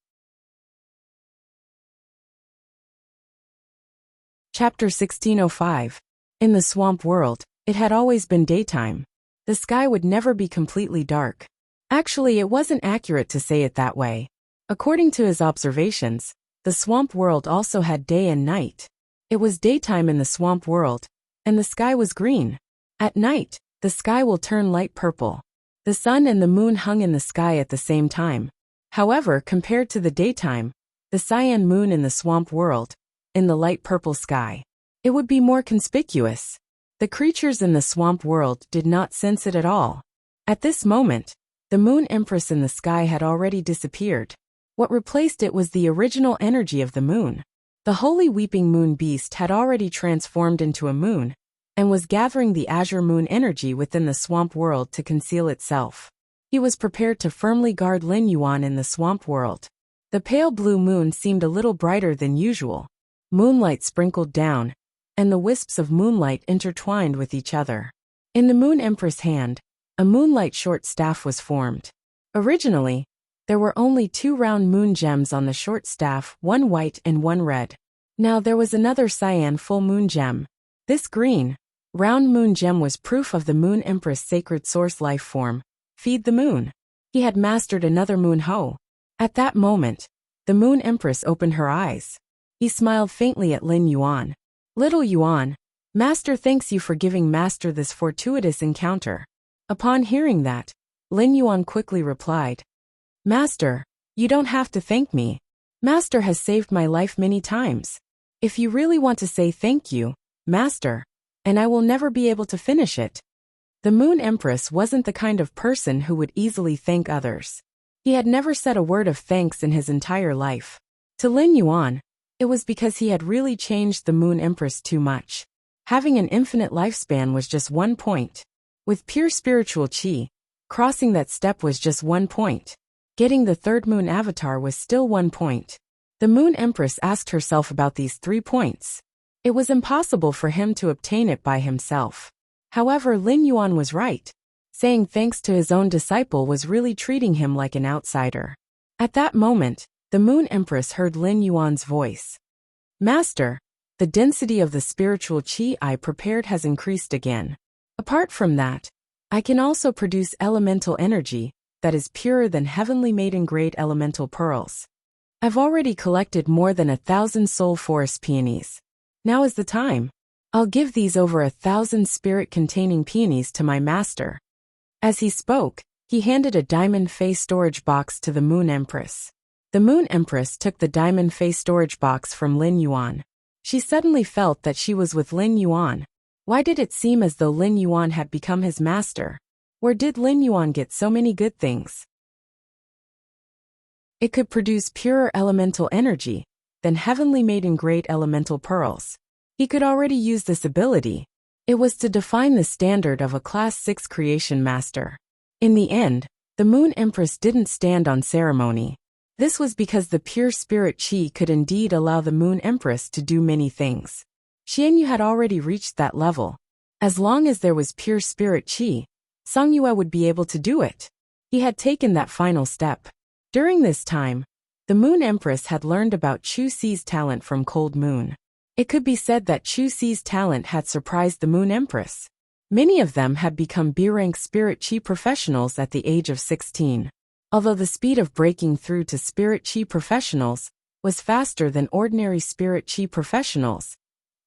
Chapter 1605. In the swamp world, it had always been daytime. The sky would never be completely dark. Actually, it wasn't accurate to say it that way. According to his observations, the swamp world also had day and night. It was daytime in the swamp world, and the sky was green. At night, the sky will turn light purple. The sun and the moon hung in the sky at the same time. However, compared to the daytime, the cyan moon in the swamp world, in the light purple sky, it would be more conspicuous. The creatures in the swamp world did not sense it at all. At this moment, the moon empress in the sky had already disappeared. What replaced it was the original energy of the moon. The holy weeping moon beast had already transformed into a moon, and was gathering the azure moon energy within the swamp world to conceal itself. He was prepared to firmly guard Lin Yuan in the swamp world. The pale blue moon seemed a little brighter than usual. Moonlight sprinkled down, and the wisps of moonlight intertwined with each other. In the Moon Empress' hand, a moonlight short staff was formed. Originally, there were only 2 round moon gems on the short staff, one white and one red. Now there was another cyan full moon gem. This green, round moon gem was proof of the Moon Empress' sacred source life form, Feed the Moon. He had mastered another moon hoe. At that moment, the Moon Empress opened her eyes. He smiled faintly at Lin Yuan. Little Yuan, Master thanks you for giving Master this fortuitous encounter. Upon hearing that, Lin Yuan quickly replied, Master, you don't have to thank me. Master has saved my life many times. If you really want to say thank you, Master, and I will never be able to finish it. The Moon Empress wasn't the kind of person who would easily thank others. He had never said a word of thanks in his entire life. To Lin Yuan, it was because he had really changed the Moon Empress too much. Having an infinite lifespan was just 1 point. With pure spiritual chi, crossing that step was just 1 point. Getting the 3rd moon avatar was still 1 point. The Moon Empress asked herself about these 3 points. It was impossible for him to obtain it by himself. However, Lin Yuan was right. Saying thanks to his own disciple was really treating him like an outsider. At that moment, the Moon Empress heard Lin Yuan's voice. Master, the density of the spiritual chi I prepared has increased again. Apart from that, I can also produce elemental energy that is purer than heavenly maiden grade elemental pearls. I've already collected more than 1,000 soul forest peonies. Now is the time. I'll give these over 1,000 spirit-containing peonies to my master." As he spoke, he handed a diamond face storage box to the Moon Empress. The Moon Empress took the diamond face storage box from Lin Yuan. She suddenly felt that she was with Lin Yuan. Why did it seem as though Lin Yuan had become his master? Where did Lin Yuan get so many good things? It could produce purer elemental energy than heavenly maiden grade elemental pearls. He could already use this ability. It was to define the standard of a Class 6 creation master. In the end, the Moon Empress didn't stand on ceremony. This was because the pure spirit Qi could indeed allow the Moon Empress to do many things. Xianyu had already reached that level. As long as there was pure spirit Qi, Song Yue would be able to do it. He had taken that final step. During this time, the Moon Empress had learned about Chu Xi's talent from Cold Moon. It could be said that Chu Xi's talent had surprised the Moon Empress. Many of them had become B-rank Spirit Qi professionals at the age of 16. Although the speed of breaking through to Spirit Qi professionals was faster than ordinary Spirit Qi professionals,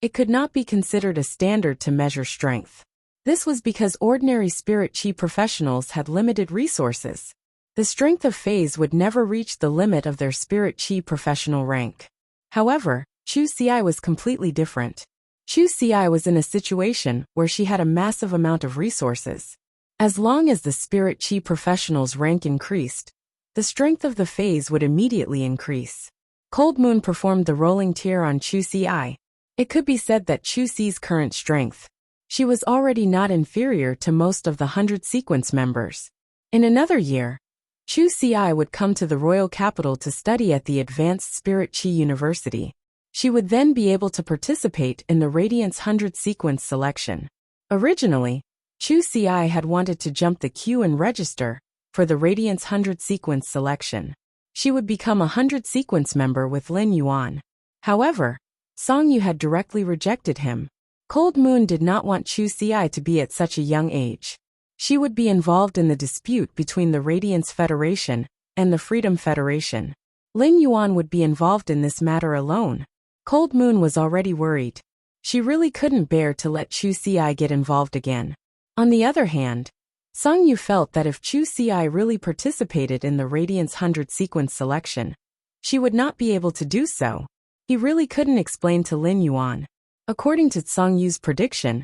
it could not be considered a standard to measure strength. This was because ordinary Spirit Qi professionals had limited resources. The strength of phase would never reach the limit of their Spirit Qi professional rank. However, Chu Xi was completely different. Chu Xi was in a situation where she had a massive amount of resources. As long as the Spirit Qi professional's rank increased, the strength of the phase would immediately increase. Cold Moon performed the rolling tier on Chu Xi. It could be said that Chu Xi's current strength. She was already not inferior to most of the 100 sequence members. In another year, Chu Xi would come to the royal capital to study at the Advanced Spirit Qi University. She would then be able to participate in the Radiance 100 sequence selection. Originally, Chu Xi had wanted to jump the queue and register for the Radiance 100 sequence selection. She would become a 100 sequence member with Lin Yuan. However, Song Yu had directly rejected him. Cold Moon did not want Chu Xi to be at such a young age. She would be involved in the dispute between the Radiance Federation and the Freedom Federation. Lin Yuan would be involved in this matter alone. Cold Moon was already worried. She really couldn't bear to let Chu Xi get involved again. On the other hand, Song Yu felt that if Chu Xi really participated in the Radiance 100 sequence selection, she would not be able to do so. He really couldn't explain to Lin Yuan. According to Song Yu's prediction,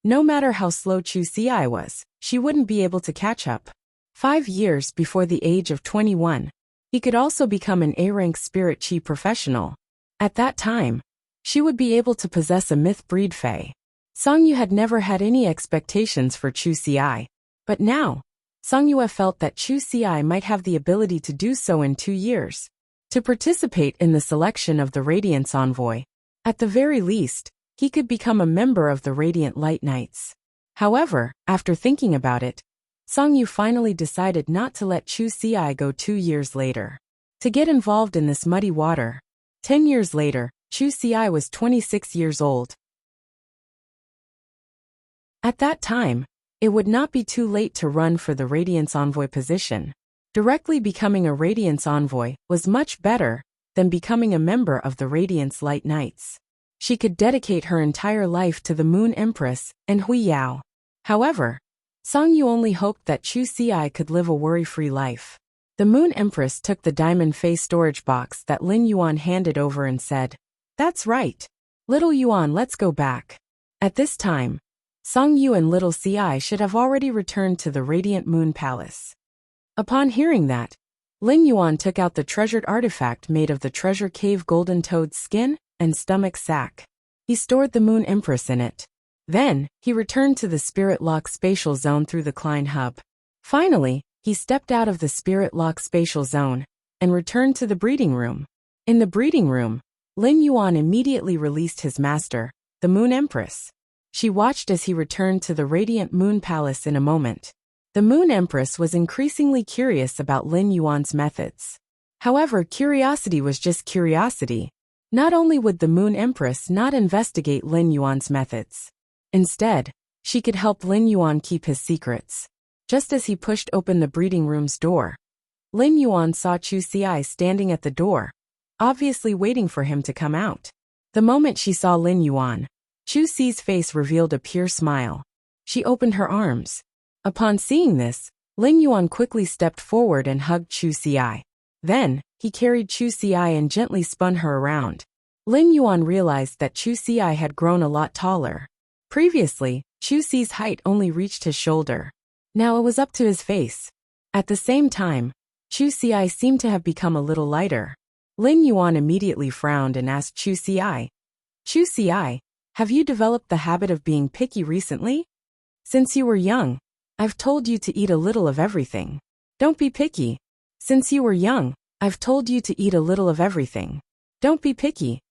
no matter how slow Chu Xi was, she wouldn't be able to catch up. 5 years before the age of 21, he could also become an A-rank Spirit Qi professional. At that time, she would be able to possess a myth breed Fae. Song Yu had never had any expectations for Chu Xi, but now, Song Yu felt that Chu Xi might have the ability to do so in 2 years. To participate in the selection of the Radiance Envoy. At the very least, he could become a member of the Radiant Light Knights. However, after thinking about it, Song Yu finally decided not to let Chu Xi go 2 years later. To get involved in this muddy water. 10 years later, Chu Xi was 26 years old. At that time, it would not be too late to run for the Radiance Envoy position. Directly becoming a Radiance Envoy was much better than becoming a member of the Radiance Light Knights. She could dedicate her entire life to the Moon Empress and Hui Yao. However, Song Yu only hoped that Chu Xi could live a worry-free life. The Moon Empress took the diamond face storage box that Lin Yuan handed over and said, "That's right. Little Yuan, let's go back." At this time, Song Yu and Little Ci should have already returned to the Radiant Moon Palace. Upon hearing that, Lin Yuan took out the treasured artifact made of the treasure cave golden toad's skin and stomach sac. He stored the Moon Empress in it. Then, he returned to the Spirit Lock spatial zone through the Klein hub. Finally, he stepped out of the Spirit Lock spatial zone and returned to the breeding room. In the breeding room, Lin Yuan immediately released his master, the Moon Empress. She watched as he returned to the Radiant Moon Palace in a moment. The Moon Empress was increasingly curious about Lin Yuan's methods. However, curiosity was just curiosity. Not only would the Moon Empress not investigate Lin Yuan's methods. Instead, she could help Lin Yuan keep his secrets. Just as he pushed open the breeding room's door, Lin Yuan saw Chu Xiai standing at the door, obviously waiting for him to come out. The moment she saw Lin Yuan, Chu Xi's face revealed a pure smile. She opened her arms. Upon seeing this, Lin Yuan quickly stepped forward and hugged Chu Xiai. Then, he carried Chu Xiai and gently spun her around. Lin Yuan realized that Chu Xiai had grown a lot taller. Previously, Chu Xi's height only reached his shoulder. Now it was up to his face. At the same time, Chu Xiai seemed to have become a little lighter. Lin Yuan immediately frowned and asked Chu Xiai, "Chu Xiai, have you developed the habit of being picky recently? Since you were young, I've told you to eat a little of everything. Don't be picky. Since you were young, I've told you to eat a little of everything. Don't be picky."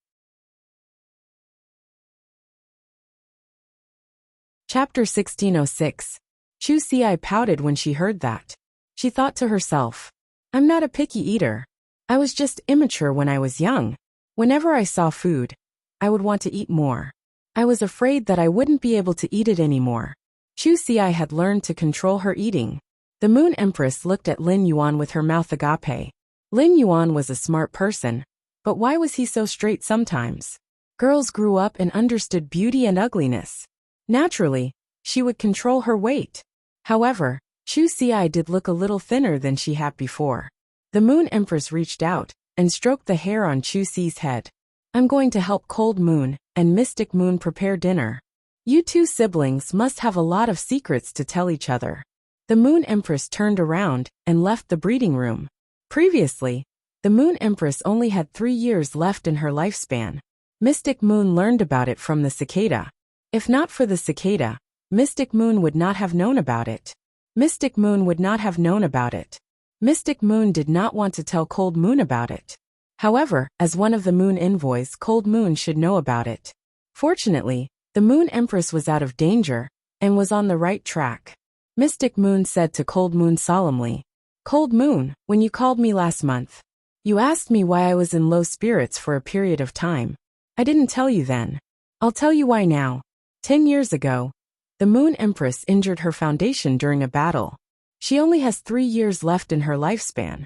Chapter 1606. Chu Xiai pouted when she heard that. She thought to herself, "I'm not a picky eater. I was just immature when I was young. Whenever I saw food, I would want to eat more. I was afraid that I wouldn't be able to eat it anymore." Chu Xiai had learned to control her eating. The Moon Empress looked at Lin Yuan with her mouth agape. Lin Yuan was a smart person, but why was he so straight sometimes? Girls grew up and understood beauty and ugliness. Naturally, she would control her weight. However, Chu Xiai did look a little thinner than she had before. The Moon Empress reached out and stroked the hair on Chu Xi's head. "I'm going to help Cold Moon and Mystic Moon prepare dinner. You two siblings must have a lot of secrets to tell each other." The Moon Empress turned around and left the breeding room. Previously, the Moon Empress only had 3 years left in her lifespan. Mystic Moon learned about it from the cicada. If not for the cicada, Mystic Moon would not have known about it. Mystic Moon would not have known about it. Mystic Moon did not want to tell Cold Moon about it. However, as one of the Moon envoys, Cold Moon should know about it. Fortunately, the Moon Empress was out of danger and was on the right track. Mystic Moon said to Cold Moon solemnly, "Cold Moon, when you called me last month, you asked me why I was in low spirits for a period of time. I didn't tell you then. I'll tell you why now. 10 years ago, the Moon Empress injured her foundation during a battle. She only has 3 years left in her lifespan."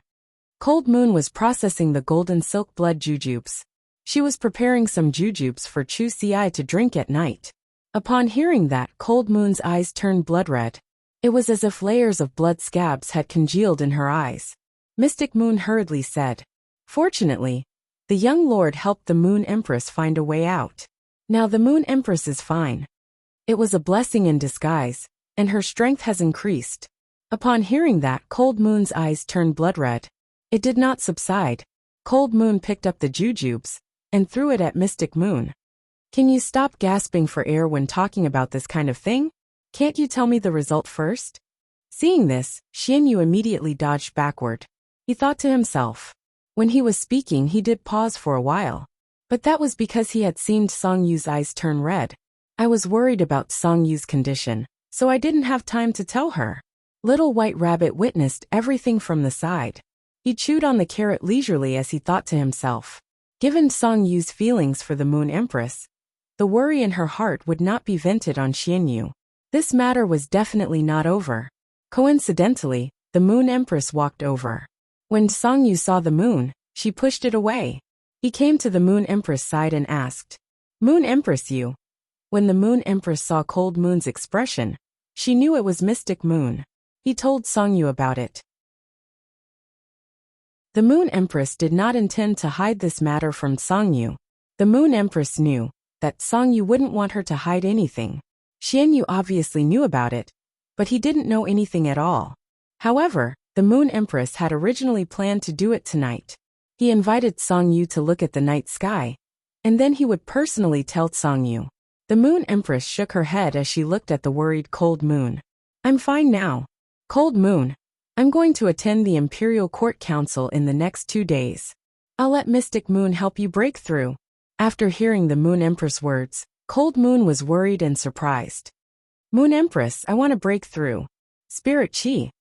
Cold Moon was processing the golden silk blood jujubes. She was preparing some jujubes for Chu Xiai to drink at night. Upon hearing that, Cold Moon's eyes turned blood red. It was as if layers of blood scabs had congealed in her eyes. Mystic Moon hurriedly said, "Fortunately, the young lord helped the Moon Empress find a way out. Now the Moon Empress is fine. It was a blessing in disguise, and her strength has increased." Upon hearing that, Cold Moon's eyes turned blood red. It did not subside. Cold Moon picked up the jujubes and threw it at Mystic Moon. "Can you stop gasping for air when talking about this kind of thing? Can't you tell me the result first?" Seeing this, Xianyu immediately dodged backward. He thought to himself. When he was speaking, he did pause for a while. But that was because he had seen Song Yu's eyes turn red. "I was worried about Song Yu's condition, so I didn't have time to tell her." Little White Rabbit witnessed everything from the side. He chewed on the carrot leisurely as he thought to himself. Given Song Yu's feelings for the Moon Empress, the worry in her heart would not be vented on Xianyu. This matter was definitely not over. Coincidentally, the Moon Empress walked over. When Song Yu saw the moon, she pushed it away. He came to the Moon Empress' side and asked, "Moon Empress, you?" When the Moon Empress saw Cold Moon's expression, she knew it was Mystic Moon. He told Song Yu about it. The Moon Empress did not intend to hide this matter from Song Yu. The Moon Empress knew that Song Yu wouldn't want her to hide anything. Xianyu obviously knew about it, but he didn't know anything at all. However, the Moon Empress had originally planned to do it tonight. He invited Song Yu to look at the night sky, and then he would personally tell Song Yu. The Moon Empress shook her head as she looked at the worried Cold Moon. "I'm fine now. Cold Moon, I'm going to attend the Imperial Court Council in the next 2 days. I'll let Mystic Moon help you break through." After hearing the Moon Empress' words, Cold Moon was worried and surprised. "Moon Empress, I want to break through. Spirit Chi."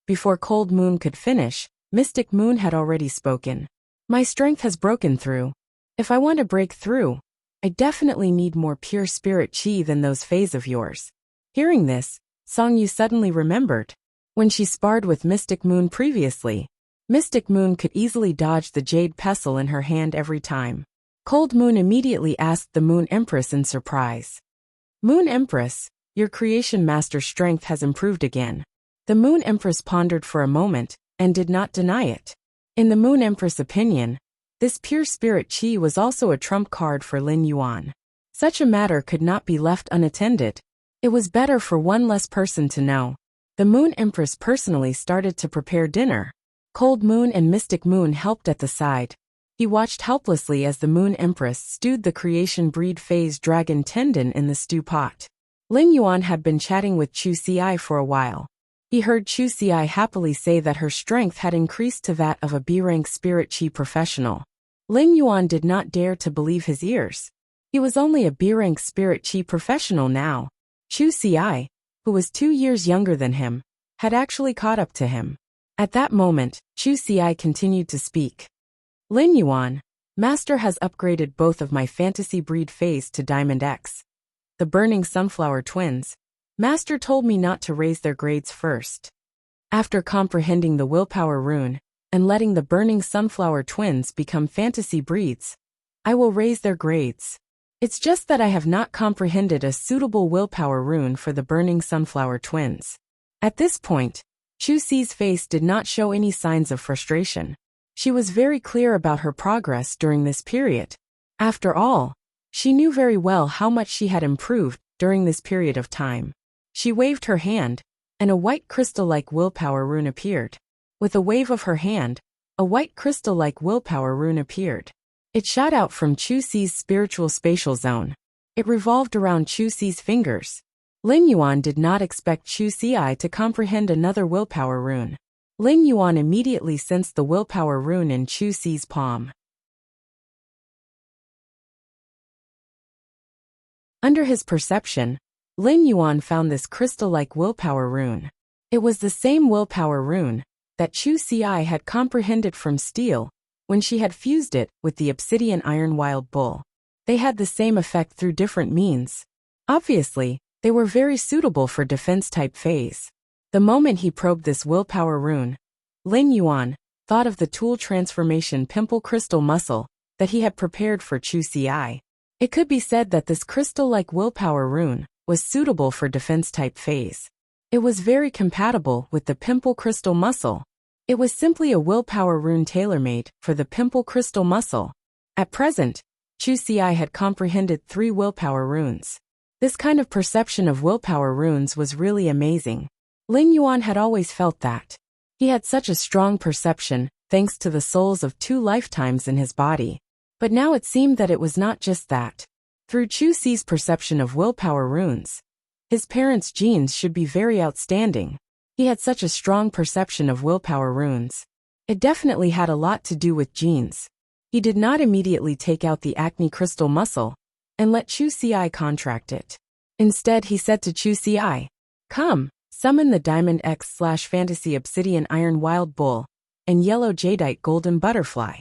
Before Cold Moon could finish, Mystic Moon had already spoken. "My strength has broken through. If I want to break through, I definitely need more pure Spirit Chi than those Fays of yours." Hearing this, Song Yu suddenly remembered. When she sparred with Mystic Moon previously, Mystic Moon could easily dodge the jade pestle in her hand every time. Cold Moon immediately asked the Moon Empress in surprise. Moon Empress, your creation master strength has improved again. The Moon Empress pondered for a moment, and did not deny it. In the Moon Empress' opinion, this pure spirit chi was also a trump card for Lin Yuan. Such a matter could not be left unattended. It was better for one less person to know. The Moon Empress personally started to prepare dinner. Cold Moon and Mystic Moon helped at the side. He watched helplessly as the Moon Empress stewed the creation breed phase dragon tendon in the stew pot. Lin Yuan had been chatting with Chu Ci for a while. He heard Chu Ci happily say that her strength had increased to that of a B-rank spirit chi professional. Lin Yuan did not dare to believe his ears. He was only a B-rank spirit chi professional now. Chu Ci, who was 2 years younger than him, had actually caught up to him. At that moment, Chu Ci continued to speak. Lin Yuan, Master has upgraded both of my fantasy breed phase to Diamond X. The Burning Sunflower Twins. Master told me not to raise their grades first. After comprehending the willpower rune, and letting the Burning Sunflower Twins become fantasy breeds, I will raise their grades. It's just that I have not comprehended a suitable willpower rune for the Burning Sunflower Twins. At this point, Chu Ci's face did not show any signs of frustration. She was very clear about her progress during this period. After all, she knew very well how much she had improved during this period of time. She waved her hand, and a white crystal-like willpower rune appeared. With a wave of her hand, a white crystal-like willpower rune appeared. It shot out from Chu Ci's spiritual spatial zone. It revolved around Chu Ci's fingers. Lin Yuan did not expect Chu Ci to comprehend another willpower rune. Lin Yuan immediately sensed the willpower rune in Chu Ci's palm. Under his perception, Lin Yuan found this crystal-like willpower rune. It was the same willpower rune that Chu Ci had comprehended from steel when she had fused it with the obsidian iron wild bull. They had the same effect through different means. Obviously, they were very suitable for defense-type phase. The moment he probed this willpower rune, Lin Yuan thought of the tool transformation pimple crystal muscle that he had prepared for Chu Ci. It could be said that this crystal-like willpower rune was suitable for defense-type phase. It was very compatible with the pimple crystal muscle. It was simply a willpower rune tailor-made for the pimple crystal muscle. At present, Chu Ci had comprehended 3 willpower runes. This kind of perception of willpower runes was really amazing. Lin Yuan had always felt that. He had such a strong perception, thanks to the souls of 2 lifetimes in his body. But now it seemed that it was not just that. Through Chu Ci's perception of willpower runes, his parents' genes should be very outstanding. He had such a strong perception of willpower runes. It definitely had a lot to do with genes. He did not immediately take out the acne crystal muscle and let Chu Ci contract it. Instead, he said to Chu Ci, "Come, summon the Diamond X/Fantasy Obsidian Iron Wild Bull and Yellow Jadeite Golden Butterfly."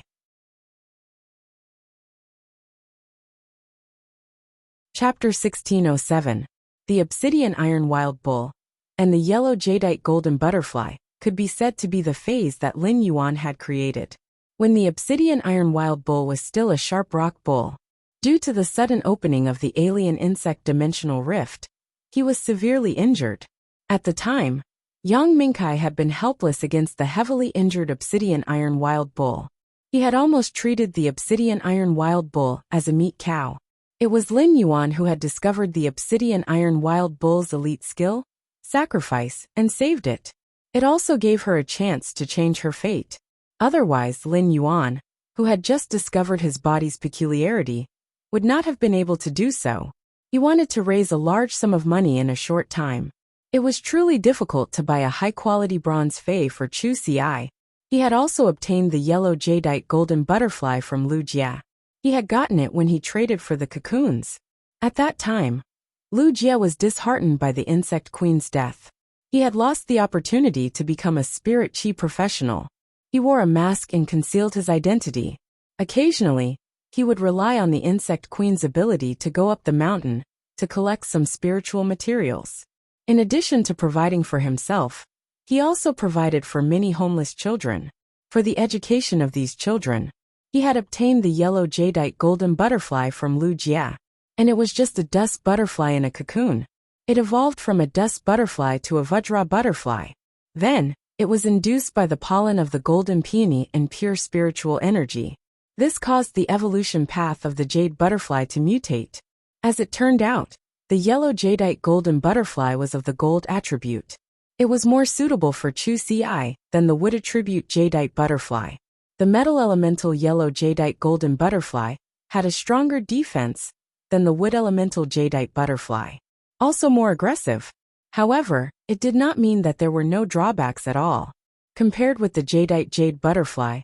Chapter 1607. The Obsidian Iron Wild Bull and the Yellow Jadeite Golden Butterfly could be said to be the phase that Lin Yuan had created. When the Obsidian Iron Wild Bull was still a sharp rock bull, due to the sudden opening of the alien insect dimensional rift, he was severely injured. At the time, Yang Mingkai had been helpless against the heavily injured Obsidian Iron Wild Bull. He had almost treated the Obsidian Iron Wild Bull as a meat cow. It was Lin Yuan who had discovered the Obsidian Iron Wild Bull's elite skill, sacrifice, and saved it. It also gave her a chance to change her fate. Otherwise, Lin Yuan, who had just discovered his body's peculiarity, would not have been able to do so. He wanted to raise a large sum of money in a short time. It was truly difficult to buy a high-quality bronze fei for Chu Ci. He had also obtained the Yellow Jadeite Golden Butterfly from Lu Jia. He had gotten it when he traded for the cocoons. At that time, Lu Jia was disheartened by the Insect Queen's death. He had lost the opportunity to become a spirit chi professional. He wore a mask and concealed his identity. Occasionally, he would rely on the Insect Queen's ability to go up the mountain to collect some spiritual materials. In addition to providing for himself, He also provided for many homeless children. For the education of these children, he had obtained the yellow jadeite golden butterfly from Lu Jia. And it was just a dust butterfly in a cocoon. It evolved from a dust butterfly to a Vajra butterfly. Then, it was induced by the pollen of the golden peony and pure spiritual energy. This caused the evolution path of the jade butterfly to mutate. As it turned out, the yellow jadeite golden butterfly was of the gold attribute. It was more suitable for Chu Ci than the wood attribute jadeite butterfly. The metal elemental yellow jadeite golden butterfly had a stronger defense than the wood elemental jadeite butterfly. Also more aggressive. However, it did not mean that there were no drawbacks at all. Compared with the jadeite jade butterfly,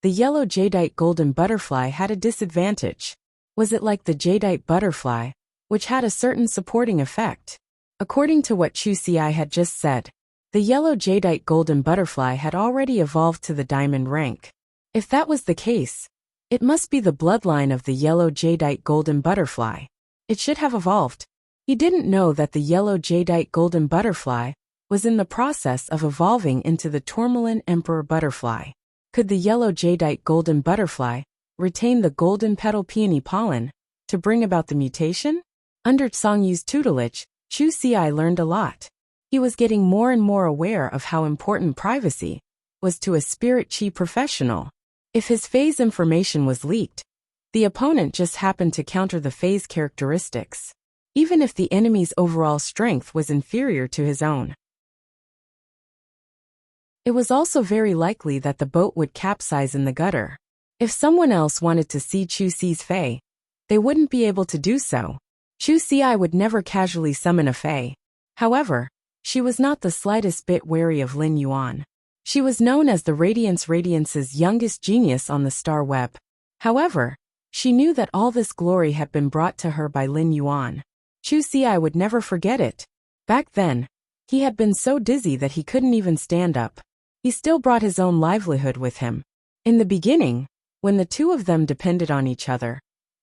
the yellow jadeite golden butterfly had a disadvantage. Was it like the jadeite butterfly, which had a certain supporting effect? According to what Chu Ci had just said, the yellow jadeite golden butterfly had already evolved to the diamond rank. If that was the case, it must be the bloodline of the yellow jadeite golden butterfly. It should have evolved. He didn't know that the yellow jadeite golden butterfly was in the process of evolving into the tourmaline emperor butterfly. Could the yellow jadeite golden butterfly retain the golden petal peony pollen to bring about the mutation? Under Songyu's tutelage, Chu Ci learned a lot. He was getting more and more aware of how important privacy was to a spirit chi professional. If his phase information was leaked, the opponent just happened to counter the phase characteristics, even if the enemy's overall strength was inferior to his own. It was also very likely that the boat would capsize in the gutter. If someone else wanted to see Chu Ci's fae, they wouldn't be able to do so. Chu Ci would never casually summon a fae. However, she was not the slightest bit wary of Lin Yuan. She was known as the Radiance's youngest genius on the star web. However, she knew that all this glory had been brought to her by Lin Yuan. Chu Ci would never forget it. Back then, he had been so dizzy that he couldn't even stand up. He still brought his own livelihood with him. In the beginning, when the two of them depended on each other,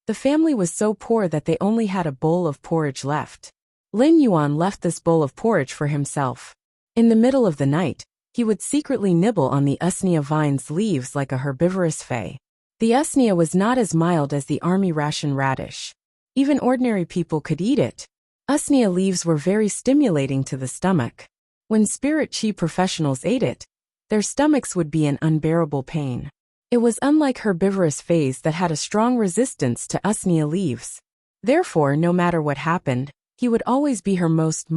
the family was so poor that they only had a bowl of porridge left. Lin Yuan left this bowl of porridge for himself. In the middle of the night, he would secretly nibble on the usnea vine's leaves like a herbivorous fae. The usnea was not as mild as the army ration radish. Even ordinary people could eat it. Usnea leaves were very stimulating to the stomach. When spirit chi professionals ate it, their stomachs would be in unbearable pain. It was unlike herbivorous faes that had a strong resistance to usnea leaves. Therefore, no matter what happened, he would always be her most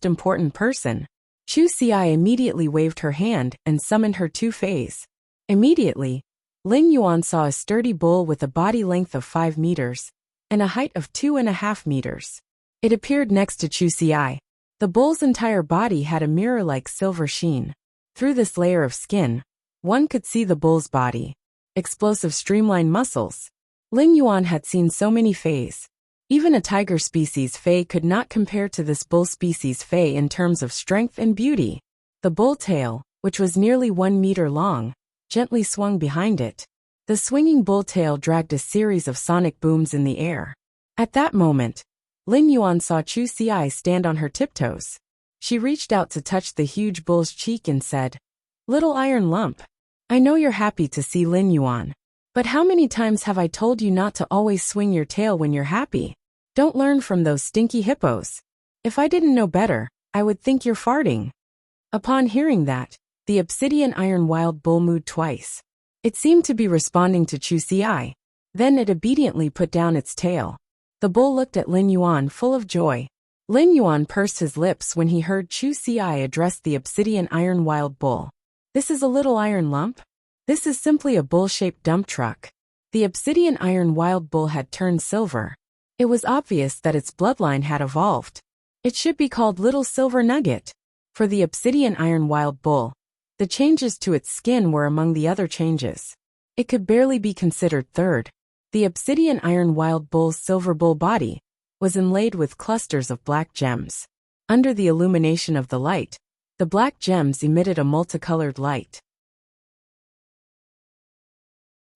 important person. Chu Ci immediately waved her hand and summoned her two faes. Immediately, Lin Yuan saw a sturdy bull with a body length of 5 meters and a height of 2.5 meters. It appeared next to Chu Ci. The bull's entire body had a mirror-like silver sheen. Through this layer of skin, one could see the bull's body. Explosive streamlined muscles. Lin Yuan had seen so many faes. Even a tiger species fae could not compare to this bull species fae in terms of strength and beauty. The bull tail, which was nearly 1 meter long, gently swung behind it. The swinging bull tail dragged a series of sonic booms in the air. At that moment, Lin Yuan saw Chu Ci stand on her tiptoes. She reached out to touch the huge bull's cheek and said, "Little iron lump. I know you're happy to see Lin Yuan. But how many times have I told you not to always swing your tail when you're happy? Don't learn from those stinky hippos. If I didn't know better, I would think you're farting." Upon hearing that, the obsidian iron wild bull mooed twice. It seemed to be responding to Chu Ci. Then it obediently put down its tail. The bull looked at Lin Yuan full of joy. Lin Yuan pursed his lips when he heard Chu Ci address the obsidian iron wild bull. "This is a little iron lump? This is simply a bull-shaped dump truck." The obsidian iron wild bull had turned silver. It was obvious that its bloodline had evolved. It should be called Little Silver Nugget. For the obsidian iron wild bull, the changes to its skin were among the other changes. It could barely be considered third. The obsidian iron wild bull's silver bull body was inlaid with clusters of black gems. Under the illumination of the light, the black gems emitted a multicolored light.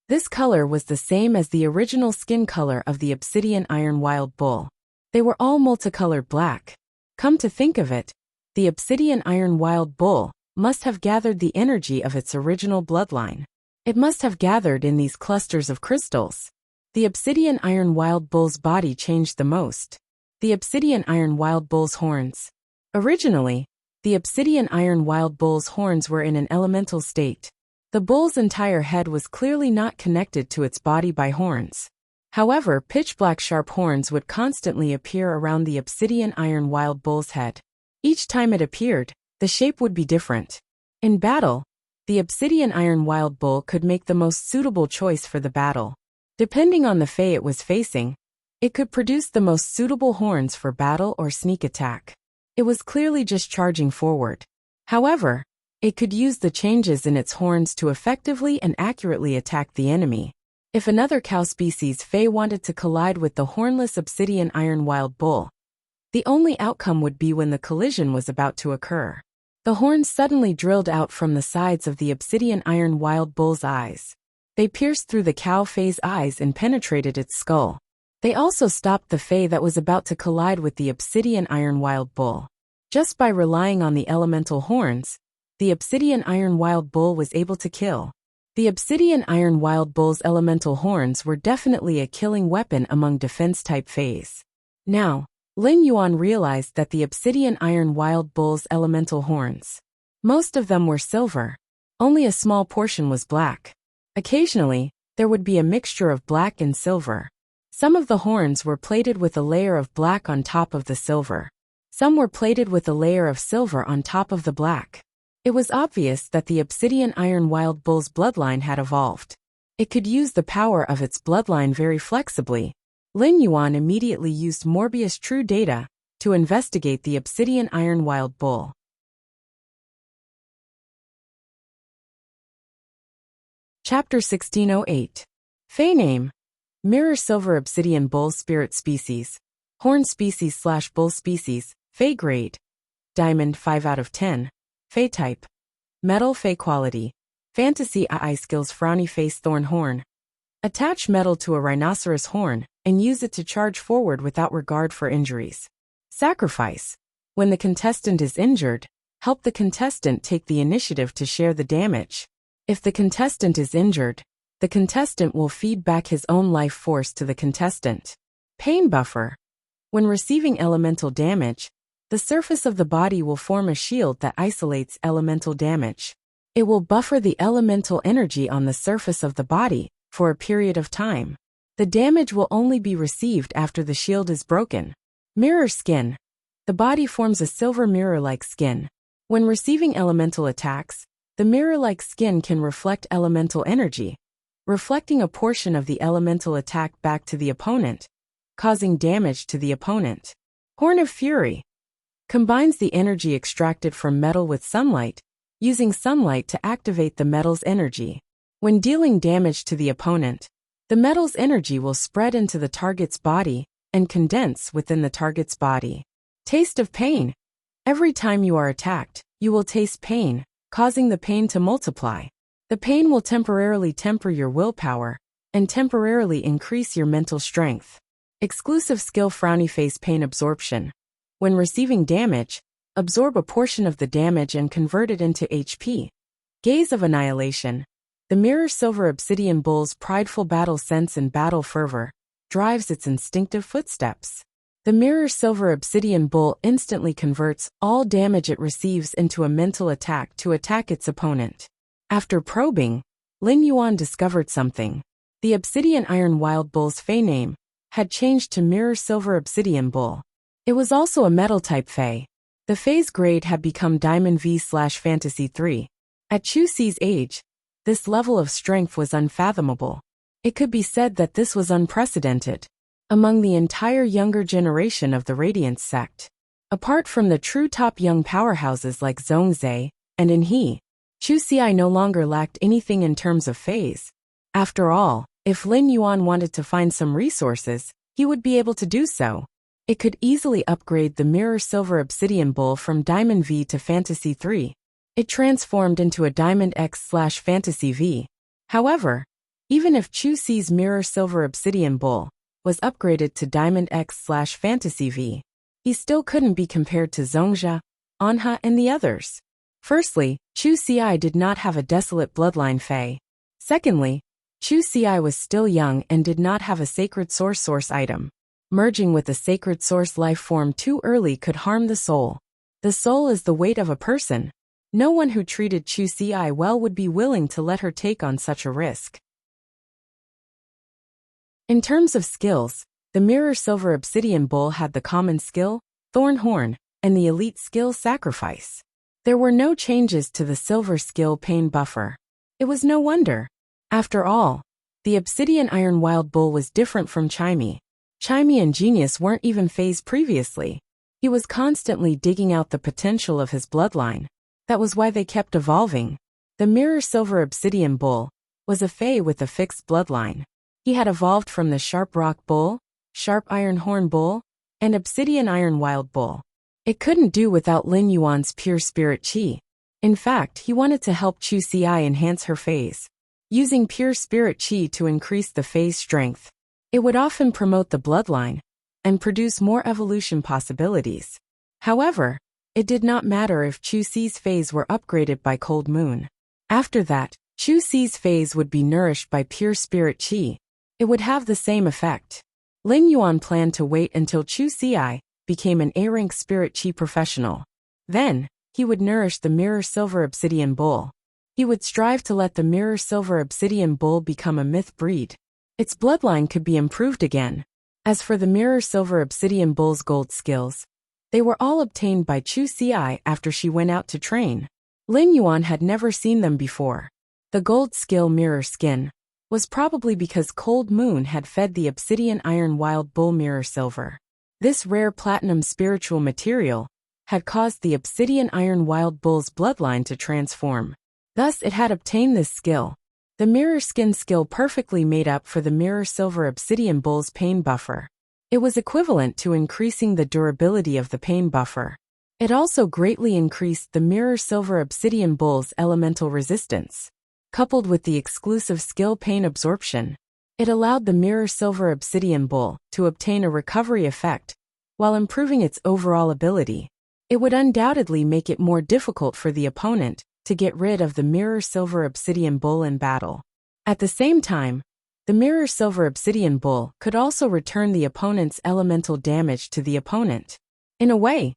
This color was the same as the original skin color of the obsidian iron wild bull. They were all multicolored black. Come to think of it, the obsidian iron wild bull must have gathered the energy of its original bloodline. It must have gathered in these clusters of crystals. The obsidian iron wild bull's body changed the most. The obsidian iron wild bull's horns. Originally, the obsidian iron wild bull's horns were in an elemental state. The bull's entire head was clearly not connected to its body by horns. However, pitch-black sharp horns would constantly appear around the obsidian iron wild bull's head. Each time it appeared, the shape would be different. In battle, the obsidian iron wild bull could make the most suitable choice for the battle. Depending on the fey it was facing, it could produce the most suitable horns for battle or sneak attack. It was clearly just charging forward. However, it could use the changes in its horns to effectively and accurately attack the enemy. If another cow species fey wanted to collide with the hornless obsidian iron wild bull, the only outcome would be when the collision was about to occur. The horns suddenly drilled out from the sides of the obsidian iron wild bull's eyes. They pierced through the cow fey's eyes and penetrated its skull. They also stopped the fey that was about to collide with the obsidian iron wild bull. Just by relying on the elemental horns, the obsidian iron wild bull was able to kill. The obsidian iron wild bull's elemental horns were definitely a killing weapon among defense-type feys. Now, Lin Yuan realized that the obsidian iron wild bull's elemental horns. Most of them were silver. Only a small portion was black. Occasionally, there would be a mixture of black and silver. Some of the horns were plated with a layer of black on top of the silver. Some were plated with a layer of silver on top of the black. It was obvious that the obsidian iron wild bull's bloodline had evolved. It could use the power of its bloodline very flexibly. Lin Yuan immediately used Morbius True Data to investigate the obsidian iron wild bull. Chapter 1608. Fey name. Mirror Silver Obsidian Bull Spirit Species. Horn Species / Bull Species. Fey Grade. Diamond 5 out of 10. Fey Type. Metal Fey Quality. Fantasy AI Skills Frowny Face Thorn Horn. Attach metal to a rhinoceros horn and use it to charge forward without regard for injuries. Sacrifice. When the contestant is injured, help the contestant take the initiative to share the damage. If the contestant is injured, the contestant will feed back his own life force to the contestant. Pain Buffer. When receiving elemental damage, the surface of the body will form a shield that isolates elemental damage. It will buffer the elemental energy on the surface of the body for a period of time. The damage will only be received after the shield is broken. Mirror Skin. The body forms a silver mirror-like skin. When receiving elemental attacks, the mirror-like skin can reflect elemental energy, reflecting a portion of the elemental attack back to the opponent, causing damage to the opponent. Horn of Fury. Combines the energy extracted from metal with sunlight, using sunlight to activate the metal's energy. When dealing damage to the opponent, the metal's energy will spread into the target's body and condense within the target's body. Taste of Pain. Every time you are attacked, you will taste pain, causing the pain to multiply. The pain will temporarily temper your willpower and temporarily increase your mental strength. Exclusive skill Frowny Face Pain Absorption. When receiving damage, absorb a portion of the damage and convert it into HP. Gaze of Annihilation. The Mirror Silver Obsidian Bull's prideful battle sense and battle fervor drives its instinctive footsteps. The Mirror Silver Obsidian Bull instantly converts all damage it receives into a mental attack to attack its opponent. After probing, Lin Yuan discovered something. The Obsidian Iron Wild Bull's Fey name had changed to Mirror Silver Obsidian Bull. It was also a metal-type Fey. The Fey's grade had become Diamond V/Fantasy 3. At Chu Ci's age, this level of strength was unfathomable. It could be said that this was unprecedented among the entire younger generation of the Radiance sect. Apart from the true top young powerhouses like Zhongzhe and Inhe, Chu Ci no longer lacked anything in terms of Feys. After all, if Lin Yuan wanted to find some resources, he would be able to do so. It could easily upgrade the Mirror Silver Obsidian Bull from Diamond V to Fantasy 3. It transformed into a Diamond X/Fantasy V. However, even if Chu Ci's Mirror Silver Obsidian Bull was upgraded to Diamond X/Fantasy V, he still couldn't be compared to Zhongzhe, Anha, and the others. Firstly, Chu Ci did not have a desolate bloodline Fei. Secondly, Chu Ci was still young and did not have a sacred source item. Merging with a sacred source life form too early could harm the soul. The soul is the weight of a person. No one who treated Chu Ci well would be willing to let her take on such a risk. In terms of skills, the Mirror Silver Obsidian Bull had the common skill, Thorn Horn, and the elite skill, Sacrifice. There were no changes to the silver skill, Pain Buffer. It was no wonder. After all, the Obsidian Iron Wild Bull was different from Chimey. Chimey and Genius weren't even phased previously. He was constantly digging out the potential of his bloodline. That was why they kept evolving. The Mirror Silver Obsidian Bull was a Fey with a fixed bloodline. He had evolved from the Sharp Rock Bull, Sharp Iron Horn Bull, and Obsidian Iron Wild Bull. It couldn't do without Lin Yuan's pure spirit qi. In fact, he wanted to help Chu Ci enhance her phase. Using pure spirit qi to increase the phase strength, it would often promote the bloodline and produce more evolution possibilities. However, it did not matter if Chu Ci's phase were upgraded by Cold Moon. After that, Chu Ci's phase would be nourished by pure spirit qi. It would have the same effect. Lin Yuan planned to wait until Chu Ci became an A-rank spirit qi professional. Then, he would nourish the Mirror Silver Obsidian Bull. He would strive to let the Mirror Silver Obsidian Bull become a myth breed. Its bloodline could be improved again. As for the Mirror Silver Obsidian Bull's gold skills, they were all obtained by Chu Ci after she went out to train. Lin Yuan had never seen them before. The gold skill Mirror Skin was probably because Cold Moon had fed the Obsidian Iron Wild Bull Mirror Silver. This rare platinum spiritual material had caused the Obsidian Iron Wild Bull's bloodline to transform. Thus it had obtained this skill. The Mirror Skin skill perfectly made up for the Mirror Silver Obsidian Bull's pain buffer. It was equivalent to increasing the durability of the pain buffer. It also greatly increased the Mirror Silver Obsidian Bull's elemental resistance. Coupled with the exclusive skill Pain Absorption, it allowed the Mirror Silver Obsidian Bull to obtain a recovery effect, while improving its overall ability. It would undoubtedly make it more difficult for the opponent to get rid of the Mirror Silver Obsidian Bull in battle. At the same time, the Mirror Silver Obsidian Bull could also return the opponent's elemental damage to the opponent. In a way,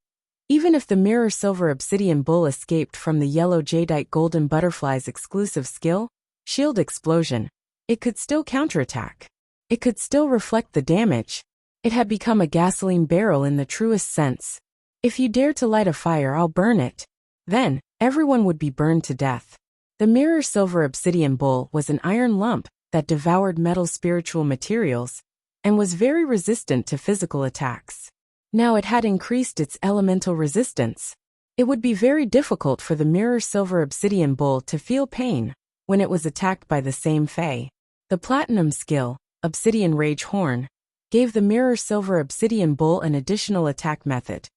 even if the Mirror Silver Obsidian Bull escaped from the Yellow Jadeite Golden Butterfly's exclusive skill, Shield Explosion, it could still counterattack. It could still reflect the damage. It had become a gasoline barrel in the truest sense. If you dare to light a fire, I'll burn it. Then, everyone would be burned to death. The Mirror Silver Obsidian Bull was an iron lump that devoured metal spiritual materials and was very resistant to physical attacks. Now it had increased its elemental resistance. It would be very difficult for the Mirror Silver Obsidian Bull to feel pain when it was attacked by the same Fey. The platinum skill, Obsidian Rage Horn, gave the Mirror Silver Obsidian Bull an additional attack method.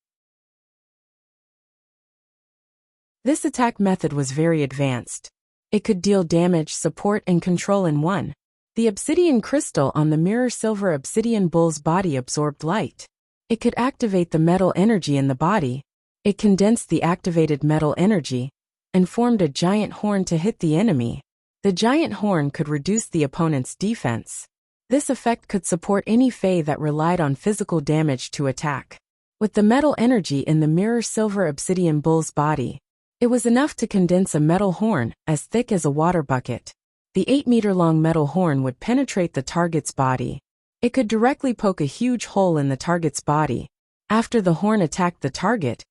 This attack method was very advanced. It could deal damage, support, and control in one. The obsidian crystal on the Mirror Silver Obsidian Bull's body absorbed light. It could activate the metal energy in the body. It condensed the activated metal energy and formed a giant horn to hit the enemy. The giant horn could reduce the opponent's defense. This effect could support any Fey that relied on physical damage to attack. With the metal energy in the Mirror Silver Obsidian Bull's body, it was enough to condense a metal horn as thick as a water bucket. The 8-meter-long metal horn would penetrate the target's body. It could directly poke a huge hole in the target's body. After the horn attacked the target,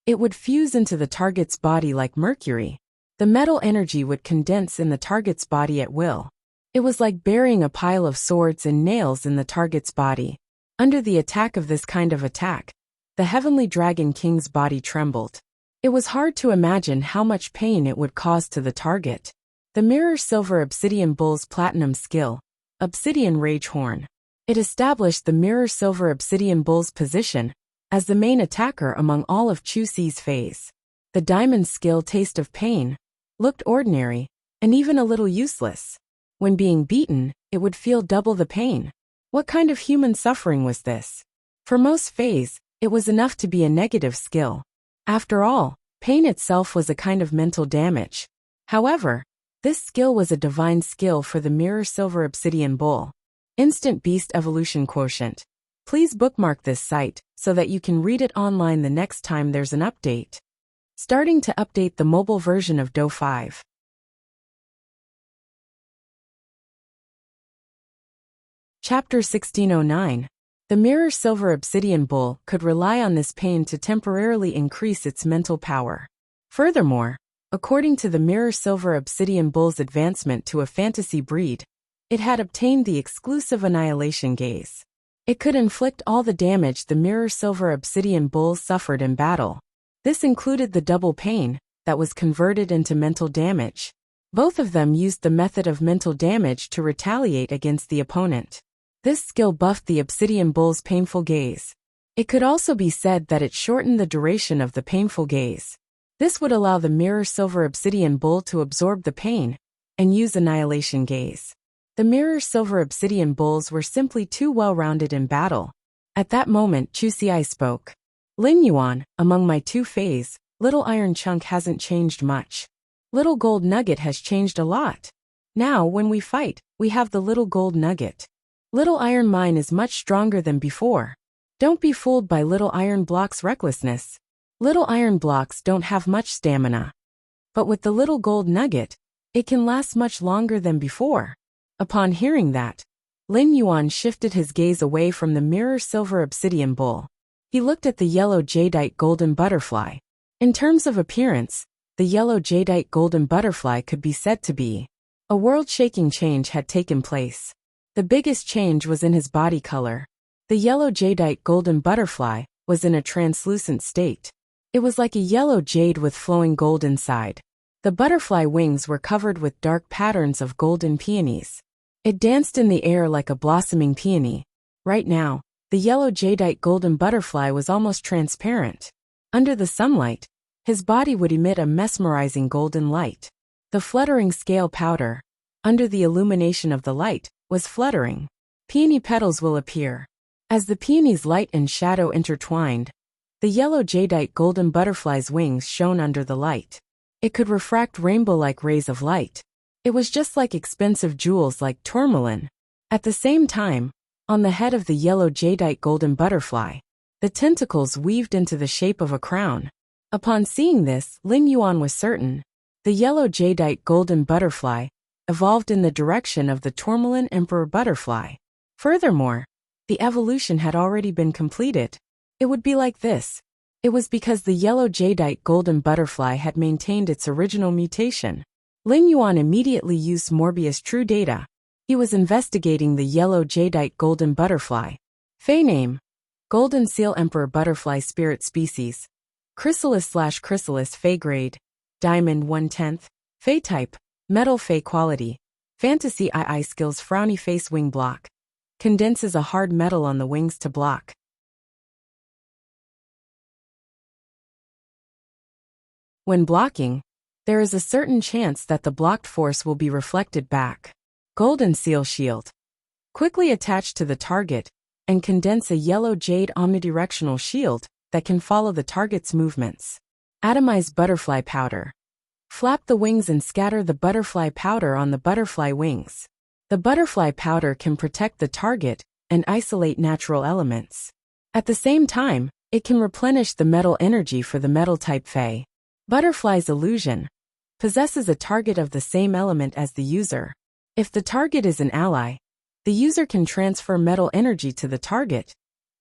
it would fuse into the target's body like mercury. The metal energy would condense in the target's body at will. It was like burying a pile of swords and nails in the target's body. Under the attack of this kind of attack, the Heavenly Dragon King's body trembled. It was hard to imagine how much pain it would cause to the target. The Mirror Silver Obsidian Bull's platinum skill, Obsidian Rage Horn. It established the Mirror Silver Obsidian Bull's position as the main attacker among all of Chu Ci's Feis. The diamond skill Taste of Pain looked ordinary and even a little useless. When being beaten, it would feel double the pain. What kind of human suffering was this? For most Feis, it was enough to be a negative skill. After all, pain itself was a kind of mental damage. However, this skill was a divine skill for the mirror silver obsidian bull. Instant Beast Evolution Quotient. Please bookmark this site so that you can read it online the next time there's an update. Starting to update the mobile version of Do 5. Chapter 1609. The mirror silver obsidian bull could rely on this pain to temporarily increase its mental power. Furthermore, according to the mirror silver obsidian bull's advancement to a fantasy breed, it had obtained the exclusive annihilation gaze. It could inflict all the damage the mirror silver obsidian bull suffered in battle. This included the double pain that was converted into mental damage. Both of them used the method of mental damage to retaliate against the opponent. This skill buffed the obsidian bull's painful gaze. It could also be said that it shortened the duration of the painful gaze. This would allow the mirror silver obsidian bull to absorb the pain and use annihilation gaze. The mirror silver obsidian bulls were simply too well-rounded in battle. At that moment, Chu Xiai spoke. Lin Yuan, among my two fays, Little Iron Chunk hasn't changed much. Little Gold Nugget has changed a lot. Now, when we fight, we have the Little Gold Nugget. Little Iron Mine is much stronger than before. Don't be fooled by Little Iron Block's recklessness. Little Iron Blocks don't have much stamina. But with the Little Gold Nugget, it can last much longer than before. Upon hearing that, Lin Yuan shifted his gaze away from the mirror silver obsidian bull. He looked at the yellow jadeite golden butterfly. In terms of appearance, the yellow jadeite golden butterfly could be said to be. A world-shaking change had taken place. The biggest change was in his body color. The yellow jadeite golden butterfly was in a translucent state. It was like a yellow jade with flowing gold inside. The butterfly wings were covered with dark patterns of golden peonies. It danced in the air like a blossoming peony. Right now, the yellow jadeite golden butterfly was almost transparent. Under the sunlight, his body would emit a mesmerizing golden light. The fluttering scale powder, under the illumination of the light, was fluttering. Peony petals will appear. As the peony's light and shadow intertwined, the yellow jadeite golden butterfly's wings shone under the light. It could refract rainbow-like rays of light. It was just like expensive jewels like tourmaline. At the same time, on the head of the yellow jadeite golden butterfly, the tentacles weaved into the shape of a crown. Upon seeing this, Lin Yuan was certain. The yellow jadeite golden butterfly evolved in the direction of the tourmaline emperor butterfly. Furthermore, the evolution had already been completed. It would be like this. It was because the yellow jadeite golden butterfly had maintained its original mutation. Lin Yuan immediately used Morbius True Data. He was investigating the yellow jadeite golden butterfly. Fey name: Golden Seal Emperor Butterfly Spirit Species. Chrysalis/Chrysalis Fey Grade: Diamond 1/10. Fey Type: Metal Fey Quality. Fantasy II Skills: Frowny Face Wing Block. Condenses a hard metal on the wings to block. When blocking, there is a certain chance that the blocked force will be reflected back. Golden Seal Shield. Quickly attach to the target and condense a yellow jade omnidirectional shield that can follow the target's movements. Atomize Butterfly Powder. Flap the wings and scatter the butterfly powder on the butterfly wings. The butterfly powder can protect the target and isolate natural elements. At the same time, it can replenish the metal energy for the metal-type Fey. Butterfly's Illusion. Possesses a target of the same element as the user. If the target is an ally, the user can transfer metal energy to the target,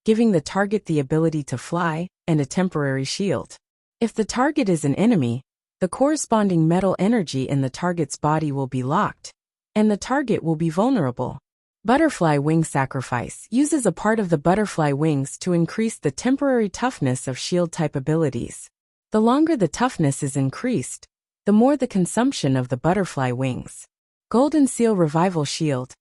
giving the target the ability to fly and a temporary shield. If the target is an enemy, the corresponding metal energy in the target's body will be locked, and the target will be vulnerable. Butterfly Wing Sacrifice uses a part of the butterfly wings to increase the temporary toughness of shield-type abilities. The longer the toughness is increased, the more the consumption of the butterfly wings. Golden Seal Revival Shield.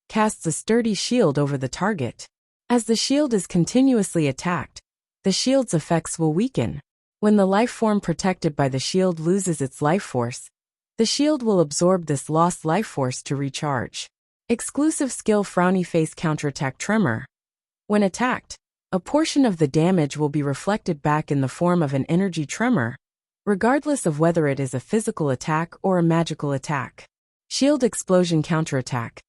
Casts a sturdy shield over the target. As the shield is continuously attacked, the shield's effects will weaken. When the life form protected by the shield loses its life force, the shield will absorb this lost life force to recharge. Exclusive skill Frowny Face Counterattack Tremor. When attacked, a portion of the damage will be reflected back in the form of an energy tremor, regardless of whether it is a physical attack or a magical attack. Shield explosion counterattack.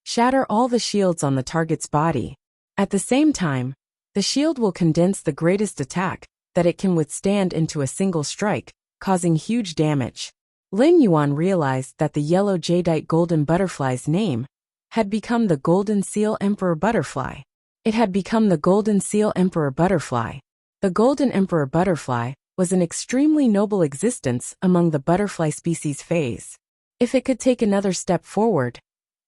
Shatter all the shields on the target's body. At the same time, the shield will condense the greatest attack that it can withstand into a single strike, causing huge damage. Lin Yuan realized that the yellow jadeite golden butterfly's name had become the Golden Seal Emperor Butterfly. It had become the Golden Seal Emperor Butterfly. The Golden Emperor Butterfly was an extremely noble existence among the butterfly species phase. If it could take another step forward,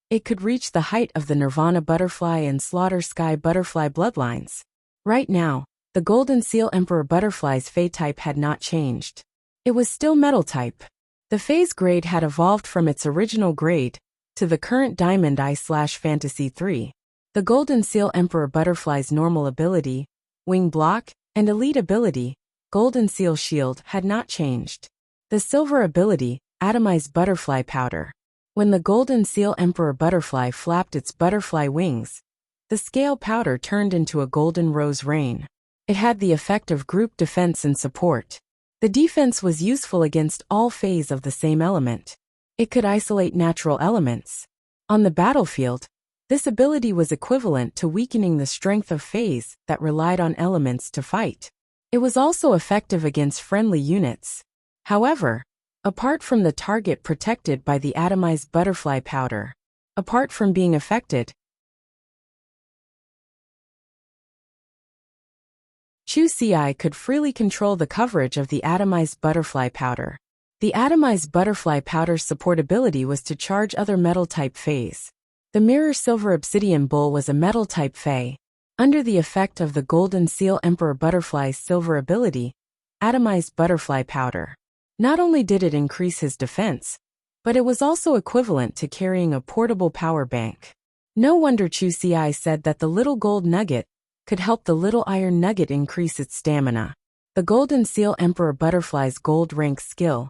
it could reach the height of the Nirvana Butterfly and Slaughter Sky Butterfly bloodlines. Right now, the Golden Seal Emperor Butterfly's Fey type had not changed. It was still Metal type. The phase grade had evolved from its original grade to the current Diamond Eye/Fantasy 3. The Golden Seal Emperor Butterfly's normal ability, Wing Block, and elite ability, Golden Seal Shield, had not changed. The silver ability, Atomized Butterfly Powder. When the Golden Seal Emperor Butterfly flapped its butterfly wings, the scale powder turned into a golden rose rain. It had the effect of group defense and support. The defense was useful against all phases of the same element. It could isolate natural elements. On the battlefield, this ability was equivalent to weakening the strength of phases that relied on elements to fight. It was also effective against friendly units. However, apart from the target protected by the atomized butterfly powder, apart from being affected, Chu Ci could freely control the coverage of the atomized butterfly powder. The atomized butterfly powder's support ability was to charge other metal-type phases. The Mirror Silver Obsidian Bull was a metal-type Fey. Under the effect of the Golden Seal Emperor Butterfly's silver ability, Atomized Butterfly Powder. Not only did it increase his defense, but it was also equivalent to carrying a portable power bank. No wonder Chu Ci said that the little gold nugget could help the little iron nugget increase its stamina. The Golden Seal Emperor Butterfly's gold rank skill,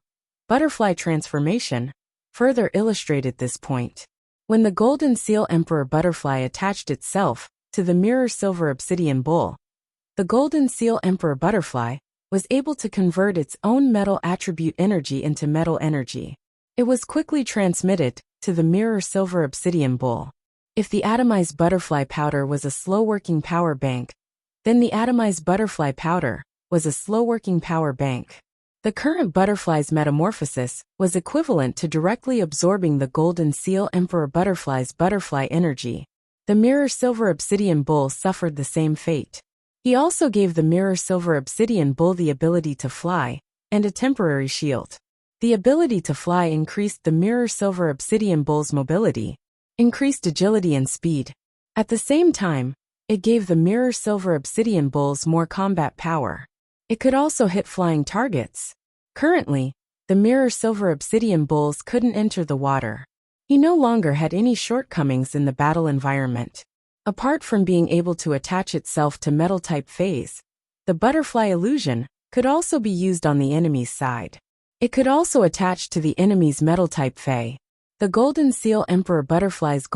Butterfly Transformation, further illustrated this point. When the Golden Seal Emperor Butterfly attached itself to the Mirror Silver Obsidian Bull, the Golden Seal Emperor Butterfly was able to convert its own metal attribute energy into metal energy. It was quickly transmitted to the Mirror Silver Obsidian Bull. If the atomized butterfly powder was a slow-working power bank, then the atomized butterfly powder was a slow-working power bank. The current butterfly's metamorphosis was equivalent to directly absorbing the Golden Seal Emperor Butterfly's butterfly energy. The Mirror Silver Obsidian Bull suffered the same fate. He also gave the Mirror Silver Obsidian Bull the ability to fly and a temporary shield. The ability to fly increased the Mirror Silver Obsidian Bull's mobility, increased agility and speed. At the same time, it gave the Mirror Silver Obsidian Bulls more combat power. It could also hit flying targets. Currently, the Mirror Silver Obsidian Bulls couldn't enter the water. He no longer had any shortcomings in the battle environment. Apart from being able to attach itself to metal-type phase, the butterfly illusion could also be used on the enemy's side. It could also attach to the enemy's metal-type Fey. The Golden Seal Emperor Butterfly's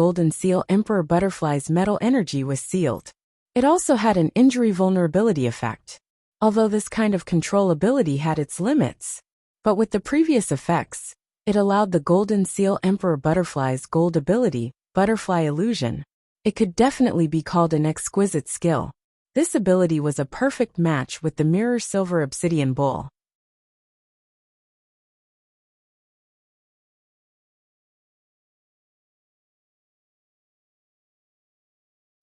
metal energy was sealed. It also had an injury vulnerability effect, although this kind of control ability had its limits. But with the previous effects, it allowed the Golden Seal Emperor Butterfly's gold ability, Butterfly Illusion. It could definitely be called an exquisite skill. This ability was a perfect match with the Mirror Silver Obsidian Bull.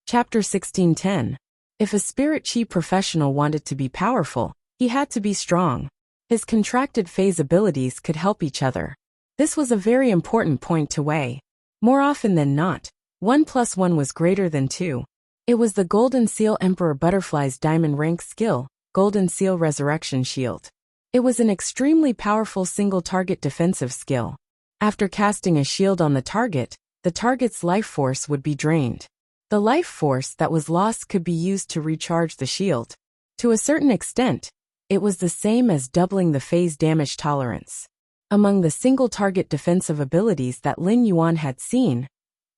Chapter 1610. If a spirit chi professional wanted to be powerful, he had to be strong. His contracted phase abilities could help each other. This was a very important point to weigh. More often than not, 1 + 1 was greater than 2. It was the Golden Seal Emperor Butterfly's diamond rank skill, Golden Seal Resurrection Shield. It was an extremely powerful single-target defensive skill. After casting a shield on the target's life force would be drained. The life force that was lost could be used to recharge the shield. To a certain extent, it was the same as doubling the phase damage tolerance. Among the single-target defensive abilities that Lin Yuan had seen,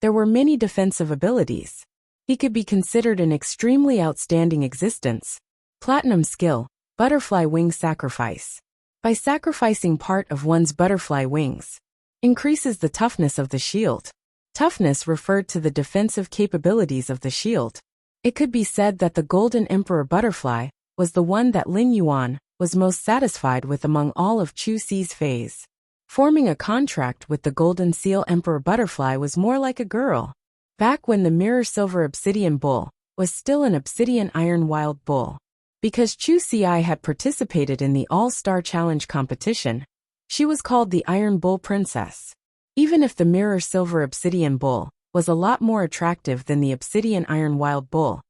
there were many defensive abilities. He could be considered an extremely outstanding existence. Platinum skill, butterfly wing sacrifice. By sacrificing part of one's butterfly wings, increases the toughness of the shield. Toughness referred to the defensive capabilities of the shield. It could be said that the Golden Emperor butterfly was the one that Lin Yuan was most satisfied with among all of Chu Xi's fays. Forming a contract with the Golden Seal Emperor butterfly was more like a girl. Back when the Mirror Silver Obsidian Bull was still an Obsidian Iron Wild Bull. Because Chu Xi had participated in the All-Star Challenge competition, she was called the Iron Bull Princess. Even if the Mirror Silver Obsidian Bull was a lot more attractive than the Obsidian Iron Wild Bull,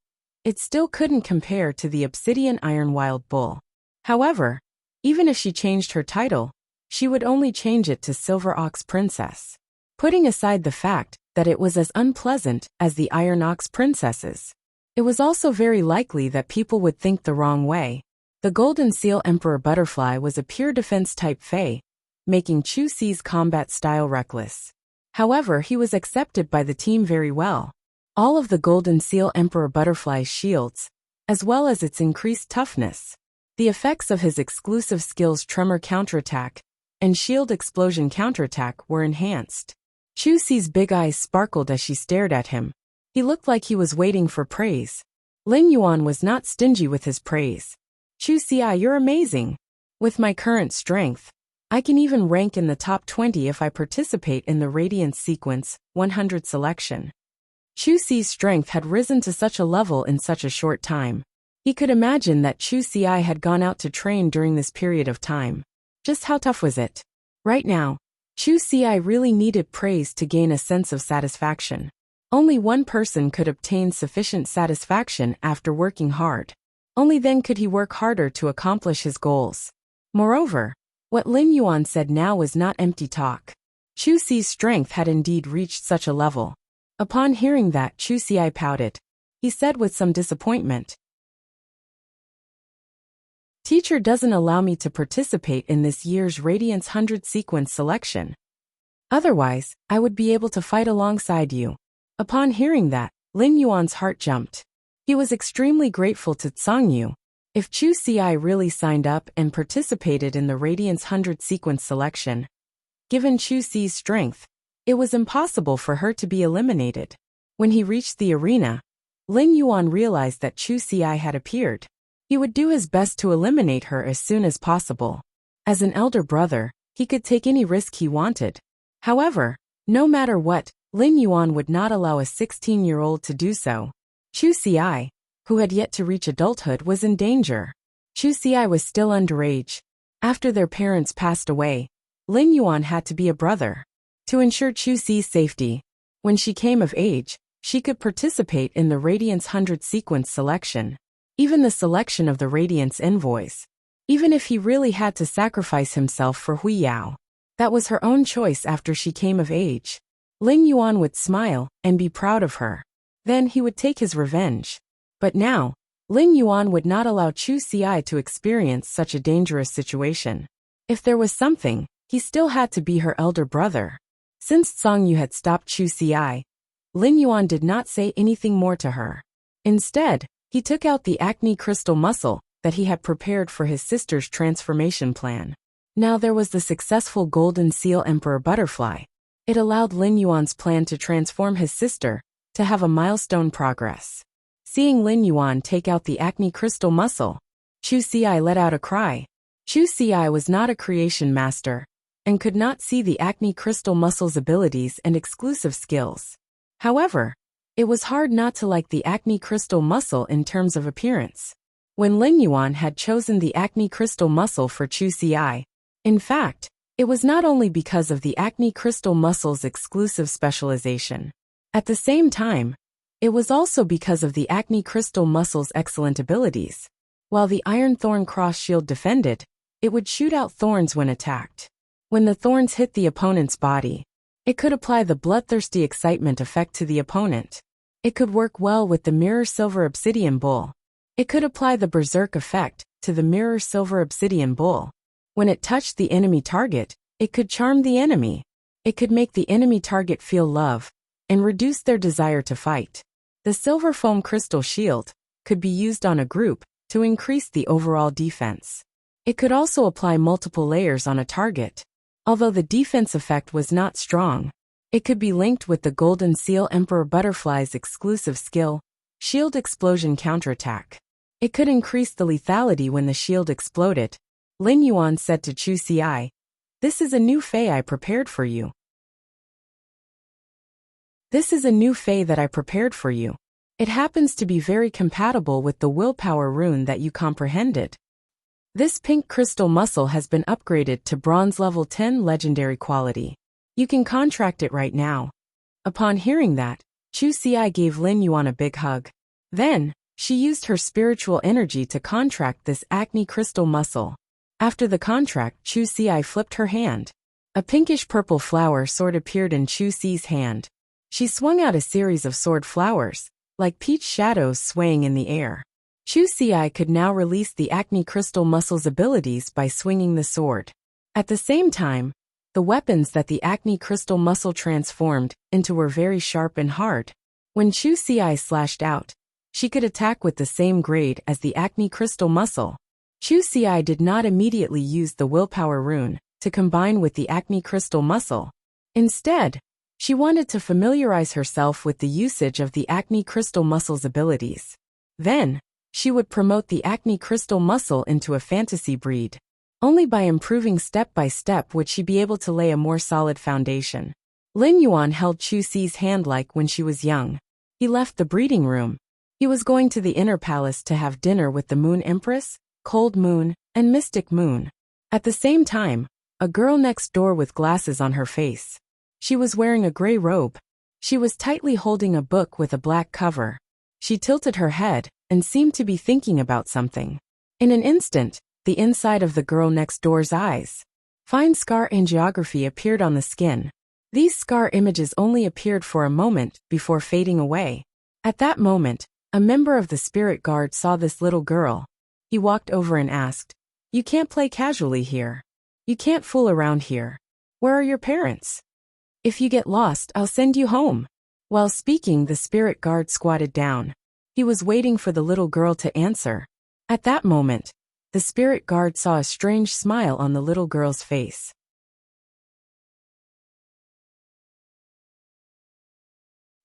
it still couldn't compare to the Obsidian Iron Wild Bull. However, even if she changed her title, she would only change it to Silver Ox Princess. Putting aside the fact that it was as unpleasant as the Iron Ox Princesses, it was also very likely that people would think the wrong way. The Golden Seal Emperor Butterfly was a pure defense-type fae, making Chu Xi's combat style reckless. However, he was accepted by the team very well. All of the Golden Seal Emperor Butterfly's shields, as well as its increased toughness, the effects of his exclusive skills Tremor Counterattack and Shield Explosion Counterattack were enhanced. Chu Xi's big eyes sparkled as she stared at him. He looked like he was waiting for praise. Lin Yuan was not stingy with his praise. Chu Xi, you're amazing. With my current strength, I can even rank in the top 20 if I participate in the Radiance Sequence 100 selection. Chu Xi's strength had risen to such a level in such a short time. He could imagine that Chu Xi had gone out to train during this period of time. Just how tough was it? Right now, Chu Xi really needed praise to gain a sense of satisfaction. Only one person could obtain sufficient satisfaction after working hard. Only then could he work harder to accomplish his goals. Moreover, what Lin Yuan said now was not empty talk. Chu Xi's strength had indeed reached such a level. Upon hearing that, Chu Xi pouted. He said with some disappointment, "Teacher doesn't allow me to participate in this year's Radiance 100 sequence selection. Otherwise, I would be able to fight alongside you." Upon hearing that, Lin Yuan's heart jumped. He was extremely grateful to Tsangyu. If Chu Xi really signed up and participated in the Radiance 100 sequence selection, given Chu Xi's strength, it was impossible for her to be eliminated. When he reached the arena, Lin Yuan realized that Chu Xi had appeared. He would do his best to eliminate her as soon as possible. As an elder brother, he could take any risk he wanted. However, no matter what, Lin Yuan would not allow a 16-year-old to do so. Chu Xi, who had yet to reach adulthood, was in danger. Chu Xi was still underage. After their parents passed away, Lin Yuan had to be a brother. To ensure Chu Xi's safety, when she came of age, she could participate in the Radiance 100 sequence selection. Even the selection of the Radiance envoys. Even if he really had to sacrifice himself for Hui Yao, that was her own choice after she came of age. Lin Yuan would smile and be proud of her. Then he would take his revenge. But now, Lin Yuan would not allow Chu Xi to experience such a dangerous situation. If there was something, he still had to be her elder brother. Since Tsangyu had stopped Chu Xi, Lin Yuan did not say anything more to her. Instead, he took out the acne crystal muscle that he had prepared for his sister's transformation plan. Now there was the successful Golden Seal Emperor Butterfly. It allowed Lin Yuan's plan to transform his sister to have a milestone progress. Seeing Lin Yuan take out the acne crystal muscle, Chu Xi let out a cry. Chu Xi was not a creation master and could not see the acne crystal muscle's abilities and exclusive skills. However, it was hard not to like the acne crystal muscle in terms of appearance. When Lin Yuan had chosen the acne crystal muscle for Chu Xi, in fact, it was not only because of the acne crystal muscle's exclusive specialization. At the same time, it was also because of the acne crystal muscle's excellent abilities. While the Iron Thorn Cross Shield defended, it would shoot out thorns when attacked. When the thorns hit the opponent's body, it could apply the bloodthirsty excitement effect to the opponent. It could work well with the Mirror Silver Obsidian Bull. It could apply the Berserk effect to the Mirror Silver Obsidian Bull. When it touched the enemy target, it could charm the enemy. It could make the enemy target feel love and reduce their desire to fight. The silver foam crystal shield could be used on a group to increase the overall defense. It could also apply multiple layers on a target. Although the defense effect was not strong, it could be linked with the Golden Seal Emperor Butterfly's exclusive skill, Shield Explosion Counterattack. It could increase the lethality when the shield exploded. Lin Yuan said to Chu Xi, "This is a new fei I prepared for you. This is a new fei that I prepared for you. It happens to be very compatible with the willpower rune that you comprehended. This pink crystal muscle has been upgraded to bronze level 10 legendary quality. You can contract it right now." Upon hearing that, Chu Xi gave Lin Yuan a big hug. Then, she used her spiritual energy to contract this acne crystal muscle. After the contract, Chu Xi flipped her hand. A pinkish-purple flower sword appeared in Chu Xi's hand. She swung out a series of sword flowers, like peach shadows swaying in the air. Chu Xi could now release the acne crystal muscle's abilities by swinging the sword. At the same time, the weapons that the acne crystal muscle transformed into were very sharp and hard. When Chu Xi slashed out, she could attack with the same grade as the acne crystal muscle. Chu Xi did not immediately use the willpower rune to combine with the acne crystal muscle. Instead, she wanted to familiarize herself with the usage of the acne crystal muscle's abilities. Then, she would promote the acne crystal muscle into a fantasy breed. Only by improving step by step would she be able to lay a more solid foundation. Lin Yuan held Chu Xi's hand like when she was young. He left the breeding room. He was going to the inner palace to have dinner with the Moon Empress, Cold Moon, and Mystic Moon. At the same time, a girl next door with glasses on her face. She was wearing a gray robe. She was tightly holding a book with a black cover. She tilted her head and seemed to be thinking about something. In an instant, the inside of the girl next door's eyes. Fine scar angiography appeared on the skin. These scar images only appeared for a moment before fading away. At that moment, a member of the spirit guard saw this little girl. He walked over and asked, "You can't play casually here. You can't fool around here. Where are your parents? If you get lost, I'll send you home." While speaking, the spirit guard squatted down. He was waiting for the little girl to answer. At that moment, the spirit guard saw a strange smile on the little girl's face.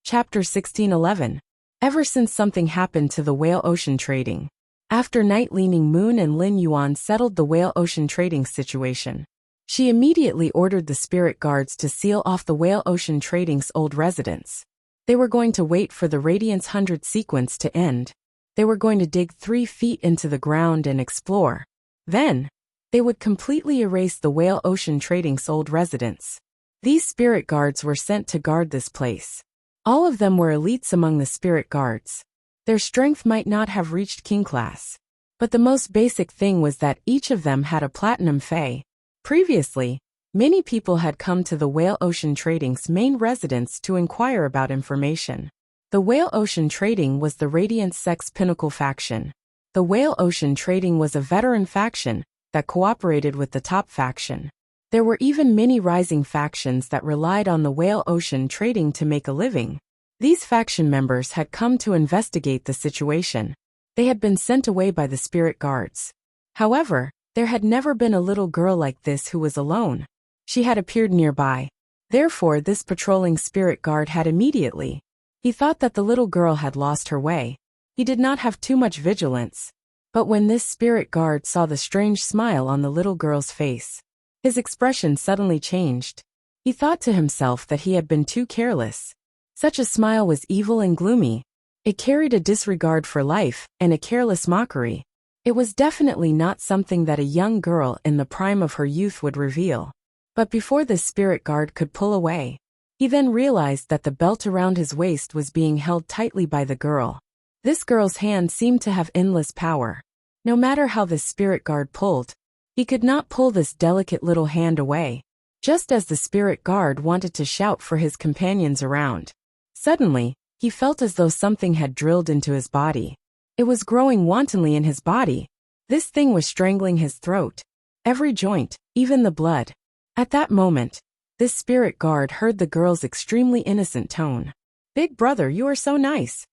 Chapter 1611. Ever since something happened to the Whale Ocean trading. After Night Leaning Moon and Lin Yuan settled the Whale Ocean trading situation, she immediately ordered the spirit guards to seal off the Whale Ocean trading's old residence. They were going to wait for the Radiance 100 sequence to end. They were going to dig 3 feet into the ground and explore. Then, they would completely erase the Whale Ocean trading's old residence. These spirit guards were sent to guard this place. All of them were elites among the spirit guards. Their strength might not have reached king class. But the most basic thing was that each of them had a platinum fei. Previously, many people had come to the Whale Ocean Trading's main residence to inquire about information. The Whale Ocean Trading was the Radiant Sex Pinnacle faction. The Whale Ocean Trading was a veteran faction that cooperated with the top faction. There were even many rising factions that relied on the Whale Ocean Trading to make a living. These faction members had come to investigate the situation. They had been sent away by the spirit guards. However, there had never been a little girl like this who was alone. She had appeared nearby. Therefore, this patrolling spirit guard had immediately. He thought that the little girl had lost her way. He did not have too much vigilance. But when this spirit guard saw the strange smile on the little girl's face, his expression suddenly changed. He thought to himself that he had been too careless. Such a smile was evil and gloomy. It carried a disregard for life and a careless mockery. It was definitely not something that a young girl in the prime of her youth would reveal. But before the spirit guard could pull away, he then realized that the belt around his waist was being held tightly by the girl. This girl's hand seemed to have endless power. No matter how the spirit guard pulled, he could not pull this delicate little hand away. Just as the spirit guard wanted to shout for his companions around, suddenly, he felt as though something had drilled into his body. It was growing wantonly in his body. This thing was strangling his throat, every joint, even the blood. At that moment, this spirit guard heard the girl's extremely innocent tone. "Big brother, you are so nice.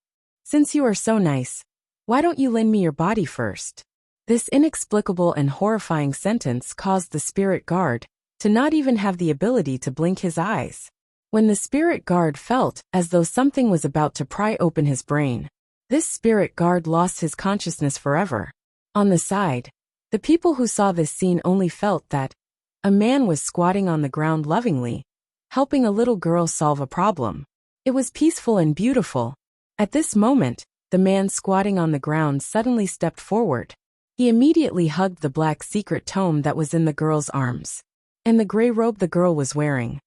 Since you are so nice, why don't you lend me your body first? This inexplicable and horrifying sentence caused the spirit guard to not even have the ability to blink his eyes. When the spirit guard felt as though something was about to pry open his brain, this spirit guard lost his consciousness forever. On the side, the people who saw this scene only felt that a man was squatting on the ground lovingly, helping a little girl solve a problem. It was peaceful and beautiful. At this moment, the man squatting on the ground suddenly stepped forward. He immediately hugged the black secret tome that was in the girl's arms, and the gray robe the girl was wearing.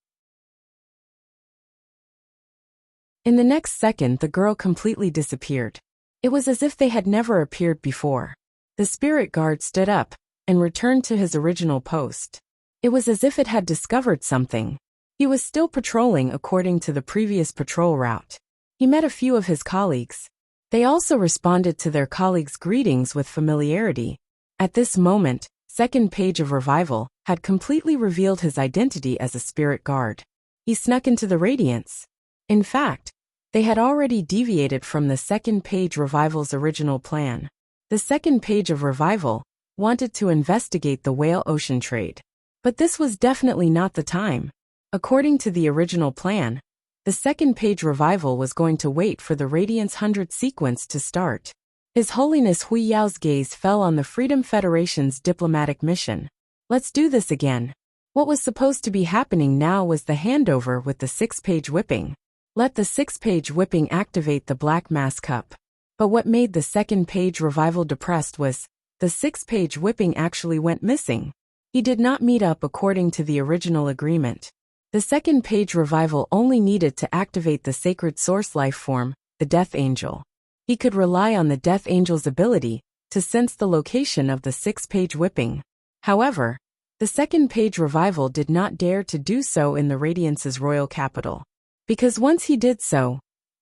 In the next second, the girl completely disappeared. It was as if they had never appeared before. The spirit guard stood up and returned to his original post. It was as if it had discovered something. He was still patrolling according to the previous patrol route. He met a few of his colleagues. They also responded to their colleagues' greetings with familiarity. At this moment, second page of revival had completely revealed his identity as a spirit guard. He snuck into the Radiance. In fact, they had already deviated from the second page revival's original plan. The second page of revival wanted to investigate the whale ocean trade. But this was definitely not the time. According to the original plan, the second page revival was going to wait for the Radiance 100 sequence to start. His Holiness Hui Yao's gaze fell on the Freedom Federation's diplomatic mission. Let's do this again. What was supposed to be happening now was the handover with the 6-page whipping. Let the 6-page whipping activate the Black Mass Cup. But what made the second page revival depressed was the 6-page whipping actually went missing. He did not meet up according to the original agreement. The second page revival only needed to activate the sacred source life form, the Death Angel. He could rely on the Death Angel's ability to sense the location of the 6-page whipping. However, the second page revival did not dare to do so in the Radiance's royal capital. Because once he did so,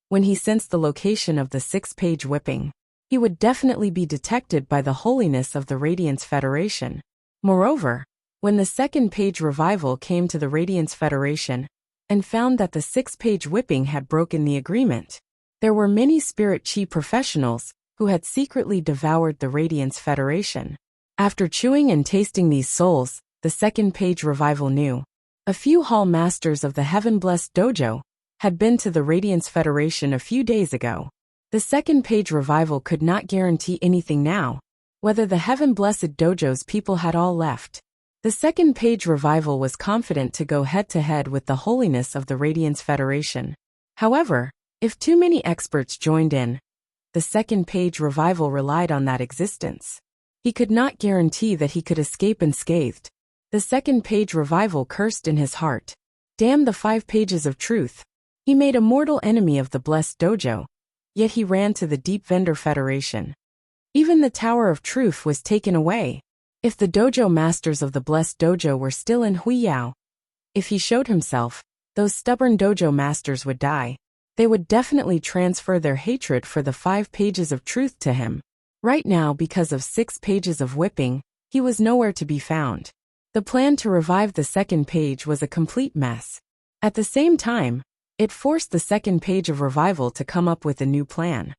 when he sensed the location of the 6-page whipping, he would definitely be detected by the holiness of the Radiance Federation. Moreover, when the second page revival came to the Radiance Federation and found that the 6-page whipping had broken the agreement, there were many spirit chi professionals who had secretly devoured the Radiance Federation. After chewing and tasting these souls, the second page revival knew. A few hall masters of the Heaven Blessed Dojo had been to the Radiance Federation a few days ago. The second page revival could not guarantee anything now, whether the Heaven Blessed Dojo's people had all left. The second page revival was confident to go head-to-head with the holiness of the Radiance Federation. However, if too many experts joined in, the second page revival relied on that existence. He could not guarantee that he could escape unscathed. The second page revival cursed in his heart. Damn the 5 pages of truth. He made a mortal enemy of the Blessed Dojo, yet he ran to the Deep Vendor Federation. Even the Tower of Truth was taken away. If the dojo masters of the Blessed Dojo were still in Huiyao, if he showed himself, those stubborn dojo masters would die. They would definitely transfer their hatred for the 5 pages of truth to him. Right now, because of 6 pages of whipping, he was nowhere to be found. The plan to revive the second page was a complete mess. At the same time, it forced the second page of revival to come up with a new plan.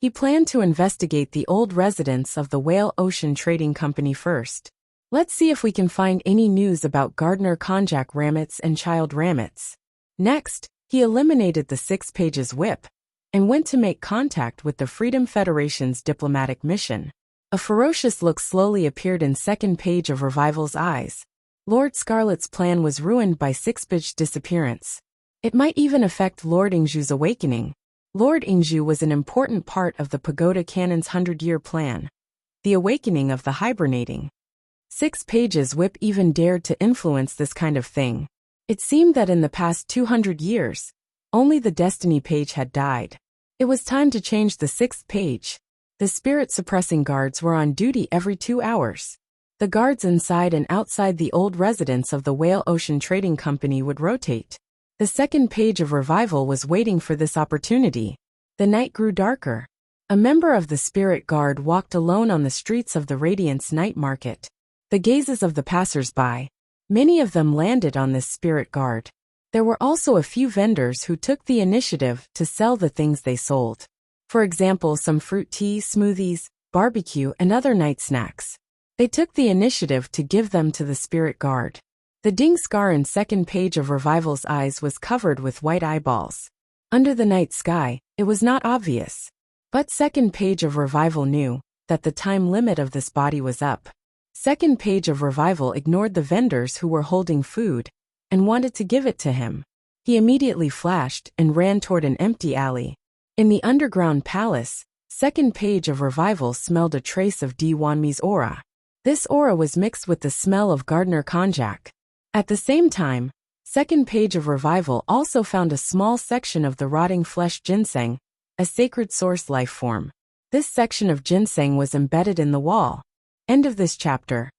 He planned to investigate the old residents of the Whale Ocean Trading Company first. Let's see if we can find any news about Gardener Konjak Ramitz and Child Ramitz. Next, he eliminated the 6 pages whip and went to make contact with the Freedom Federation's diplomatic mission. A ferocious look slowly appeared in second page of revival's eyes. Lord Scarlet's plan was ruined by 6-page disappearance. It might even affect Lord Ingju's awakening. Lord Ingju was an important part of the Pagoda Canon's 100-year plan, the awakening of the hibernating. 6 pages whip even dared to influence this kind of thing. It seemed that in the past 200 years, only the Destiny page had died. It was time to change the 6th page. The spirit-suppressing guards were on duty every 2 hours. The guards inside and outside the old residence of the Whale Ocean Trading Company would rotate. The second page of revival was waiting for this opportunity. The night grew darker. A member of the Spirit Guard walked alone on the streets of the Radiance Night Market. The gazes of the passers-by, many of them landed on this Spirit Guard. There were also a few vendors who took the initiative to sell the things they sold. For example, some fruit tea, smoothies, barbecue, and other night snacks. They took the initiative to give them to the spirit guard. The ding scar in second page of Revival's eyes was covered with white eyeballs. Under the night sky, it was not obvious. But second page of Revival knew that the time limit of this body was up. Second page of Revival ignored the vendors who were holding food and wanted to give it to him. He immediately flashed and ran toward an empty alley. In the underground palace, second page of Revival smelled a trace of Di Wanmi's aura. This aura was mixed with the smell of Gardner konjac. At the same time, second page of Revival also found a small section of the rotting flesh ginseng, a sacred source life form. This section of ginseng was embedded in the wall. End of this chapter.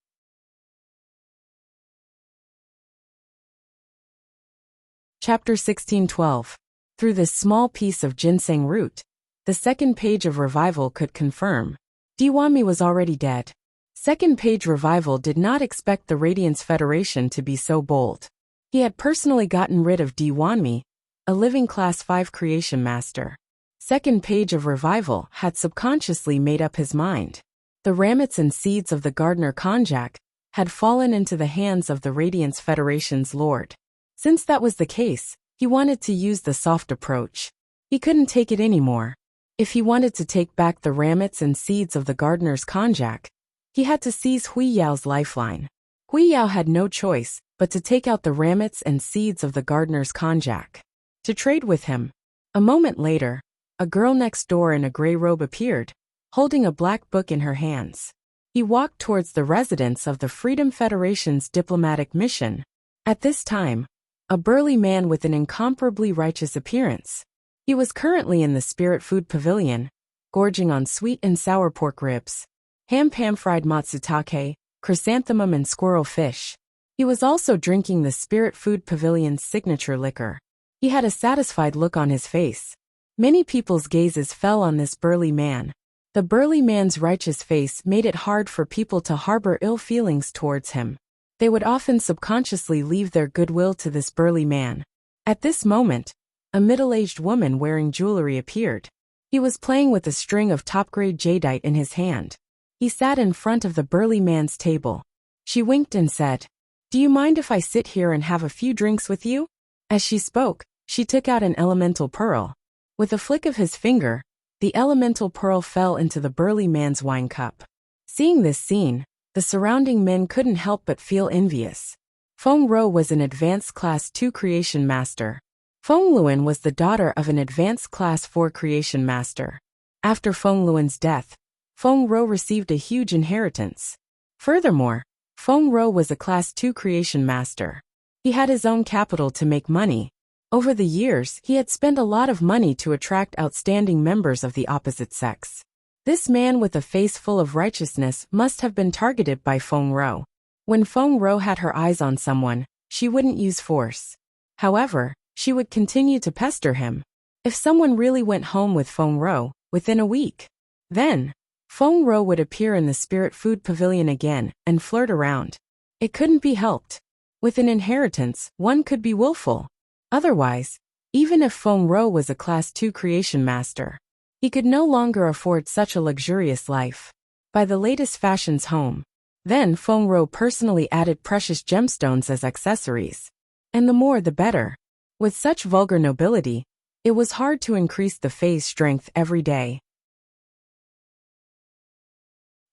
Chapter 16:12. Through this small piece of ginseng root, the second page of Revival could confirm Di Wanmi was already dead. Second page Revival did not expect the Radiance Federation to be so bold. He had personally gotten rid of Di Wanmi, a living Class 5 creation master. Second page of Revival had subconsciously made up his mind. The ramets and seeds of the Gardner konjac had fallen into the hands of the Radiance Federation's lord. Since that was the case, he wanted to use the soft approach. He couldn't take it anymore. If he wanted to take back the ramets and seeds of the Gardner's konjac, he had to seize Hui Yao's lifeline. Hui Yao had no choice but to take out the ramets and seeds of the Gardner's konjac to trade with him. A moment later, a girl next door in a gray robe appeared, holding a black book in her hands. He walked towards the residence of the Freedom Federation's diplomatic mission. At this time, a burly man with an incomparably righteous appearance. He was currently in the Spirit Food Pavilion, gorging on sweet and sour pork ribs, ham pan-fried matsutake, chrysanthemum and squirrel fish. He was also drinking the Spirit Food Pavilion's signature liquor. He had a satisfied look on his face. Many people's gazes fell on this burly man. The burly man's righteous face made it hard for people to harbor ill feelings towards him. They would often subconsciously leave their goodwill to this burly man. At this moment, a middle-aged woman wearing jewelry appeared. He was playing with a string of top-grade jadeite in his hand. He sat in front of the burly man's table. She winked and said, "Do you mind if I sit here and have a few drinks with you?" As she spoke, she took out an elemental pearl. With a flick of his finger, the elemental pearl fell into the burly man's wine cup. Seeing this scene, the surrounding men couldn't help but feel envious. Feng Ro was an advanced Class 2 creation master. Feng Luan was the daughter of an advanced Class 4 creation master. After Feng Luan's death, Feng Ro received a huge inheritance. Furthermore, Feng Ro was a Class 2 creation master. He had his own capital to make money. Over the years, he had spent a lot of money to attract outstanding members of the opposite sex. This man with a face full of righteousness must have been targeted by Feng Ro. When Feng Ro had her eyes on someone, she wouldn't use force. However, she would continue to pester him. If someone really went home with Feng Ro, within a week, then Feng Ro would appear in the Spirit Food Pavilion again and flirt around. It couldn't be helped. With an inheritance, one could be willful. Otherwise, even if Feng Ro was a Class 2 creation master, he could no longer afford such a luxurious life. By the latest fashion's home, then Feng Ro personally added precious gemstones as accessories. And the more the better. With such vulgar nobility, it was hard to increase the Fae's strength every day.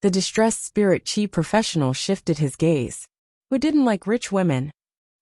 The distressed spirit chi professional shifted his gaze. Who didn't like rich women?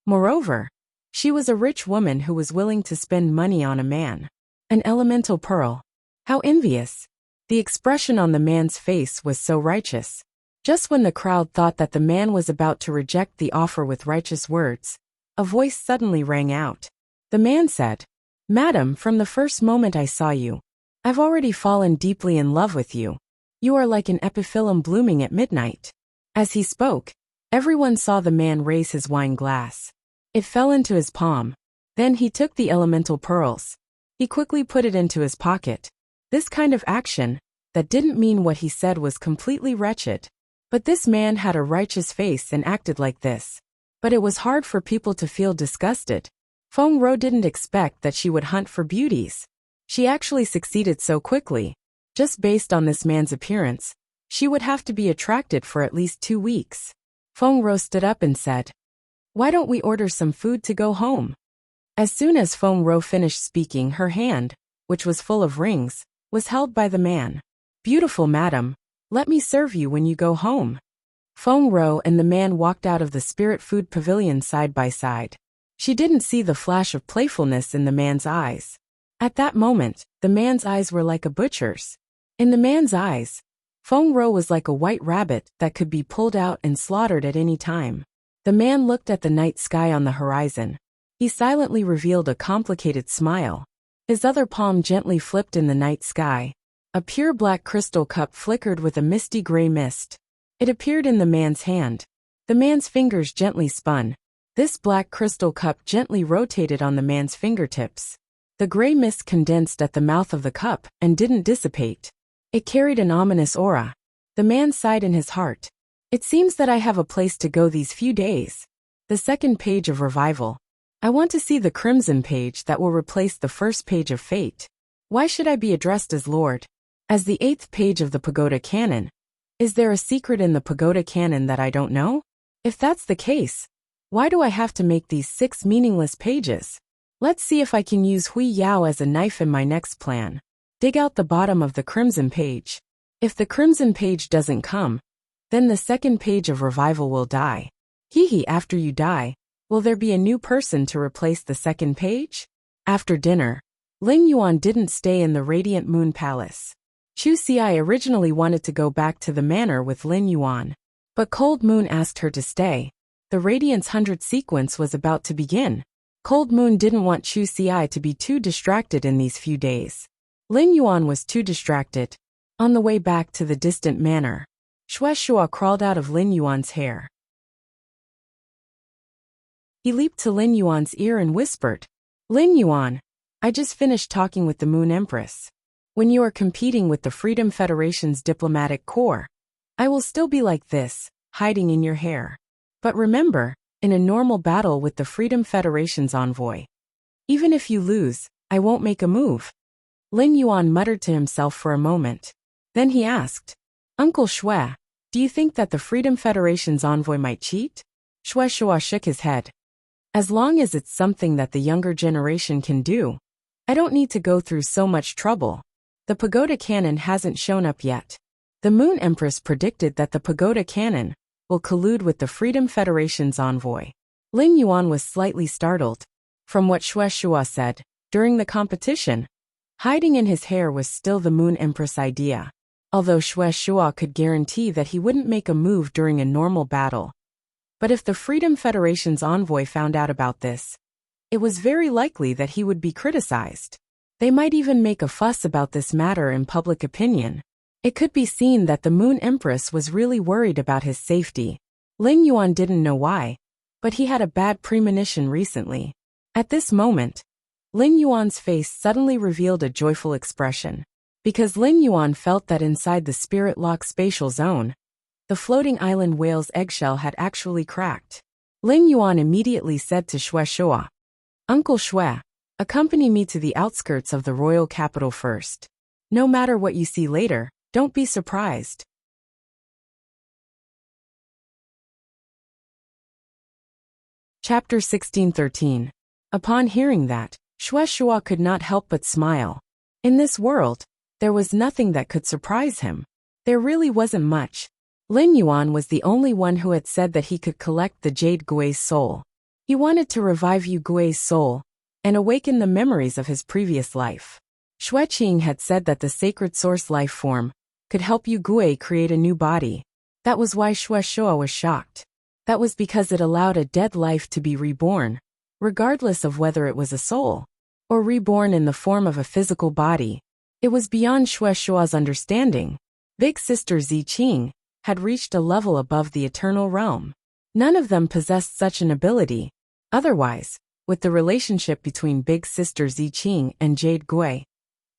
Moreover, she was a rich woman who was willing to spend money on a man. An elemental pearl. How envious. The expression on the man's face was so righteous. Just when the crowd thought that the man was about to reject the offer with righteous words, a voice suddenly rang out. The man said, "Madam, from the first moment I saw you, I've already fallen deeply in love with you. You are like an epiphyllum blooming at midnight." As he spoke, everyone saw the man raise his wine glass. It fell into his palm. Then he took the elemental pearls. He quickly put it into his pocket. This kind of action, that didn't mean what he said, was completely wretched. But this man had a righteous face and acted like this. But it was hard for people to feel disgusted. Feng Ro didn't expect that she would hunt for beauties. She actually succeeded so quickly. Just based on this man's appearance, she would have to be attracted for at least 2 weeks. Feng Ro stood up and said, "Why don't we order some food to go home?" As soon as Feng Ro finished speaking, her hand, which was full of rings, was held by the man. "Beautiful madam, let me serve you when you go home." Feng Ro and the man walked out of the spirit food pavilion side by side. She didn't see the flash of playfulness in the man's eyes. At that moment, the man's eyes were like a butcher's. In the man's eyes, Feng Ro was like a white rabbit that could be pulled out and slaughtered at any time. The man looked at the night sky on the horizon. He silently revealed a complicated smile. His other palm gently flipped in the night sky. A pure black crystal cup flickered with a misty gray mist. It appeared in the man's hand. The man's fingers gently spun. This black crystal cup gently rotated on the man's fingertips. The gray mist condensed at the mouth of the cup and didn't dissipate. It carried an ominous aura. The man sighed in his heart. "It seems that I have a place to go these few days." The second page of Revival. I want to see the crimson page that will replace the first page of Fate. Why should I be addressed as Lord? As the 8th page of the Pagoda Canon. Is there a secret in the Pagoda Canon that I don't know? If that's the case, why do I have to make these 6 meaningless pages? Let's see if I can use Hui Yao as a knife in my next plan. Dig out the bottom of the crimson page. If the crimson page doesn't come, then the second page of Revival will die. Hee, after you die, will there be a new person to replace the second page? After dinner, Lin Yuan didn't stay in the Radiant Moon Palace. Chu Xi originally wanted to go back to the manor with Lin Yuan, but Cold Moon asked her to stay. The Radiance 100 sequence was about to begin. Cold Moon didn't want Chu Xi to be too distracted in these few days. Lin Yuan was too distracted. On the way back to the distant manor, Xue Shua crawled out of Lin Yuan's hair. He leaped to Lin Yuan's ear and whispered, "Lin Yuan, I just finished talking with the Moon Empress. When you are competing with the Freedom Federation's diplomatic corps, I will still be like this, hiding in your hair. But remember, in a normal battle with the Freedom Federation's envoy, even if you lose, I won't make a move." Lin Yuan muttered to himself for a moment. Then he asked, "Uncle Xue, do you think that the Freedom Federation's envoy might cheat?" Xue Shua shook his head. "As long as it's something that the younger generation can do, I don't need to go through so much trouble. The Pagoda Canon hasn't shown up yet. The Moon Empress predicted that the Pagoda Canon will collude with the Freedom Federation's envoy." Lin Yuan was slightly startled. From what Xue Shua said, during the competition, hiding in his hair was still the Moon Empress idea. Although Xue Shua could guarantee that he wouldn't make a move during a normal battle. But if the Freedom Federation's envoy found out about this, it was very likely that he would be criticized. They might even make a fuss about this matter in public opinion. It could be seen that the Moon Empress was really worried about his safety. Lin Yuan didn't know why, but he had a bad premonition recently. At this moment, Lin Yuan's face suddenly revealed a joyful expression. Because Lin Yuan felt that inside the Spirit Lock spatial zone, the floating island whale's eggshell had actually cracked. Lin Yuan immediately said to Xue Shua, "Uncle Xue, accompany me to the outskirts of the royal capital first. No matter what you see later, don't be surprised." Chapter 16:13. Upon hearing that, Xue Shua could not help but smile. In this world, there was nothing that could surprise him. There really wasn't much. Lin Yuan was the only one who had said that he could collect the Jade Gui's soul. He wanted to revive Yu Gui's soul and awaken the memories of his previous life. Xue Qing had said that the sacred source life form could help Yu Gui create a new body. That was why Xue Shua was shocked. That was because it allowed a dead life to be reborn, regardless of whether it was a soul or reborn in the form of a physical body. It was beyond Xue Shua's understanding. Big Sister Zi Qing had reached a level above the eternal realm. None of them possessed such an ability. Otherwise, with the relationship between Big Sister Zi Qing and Jade Gui,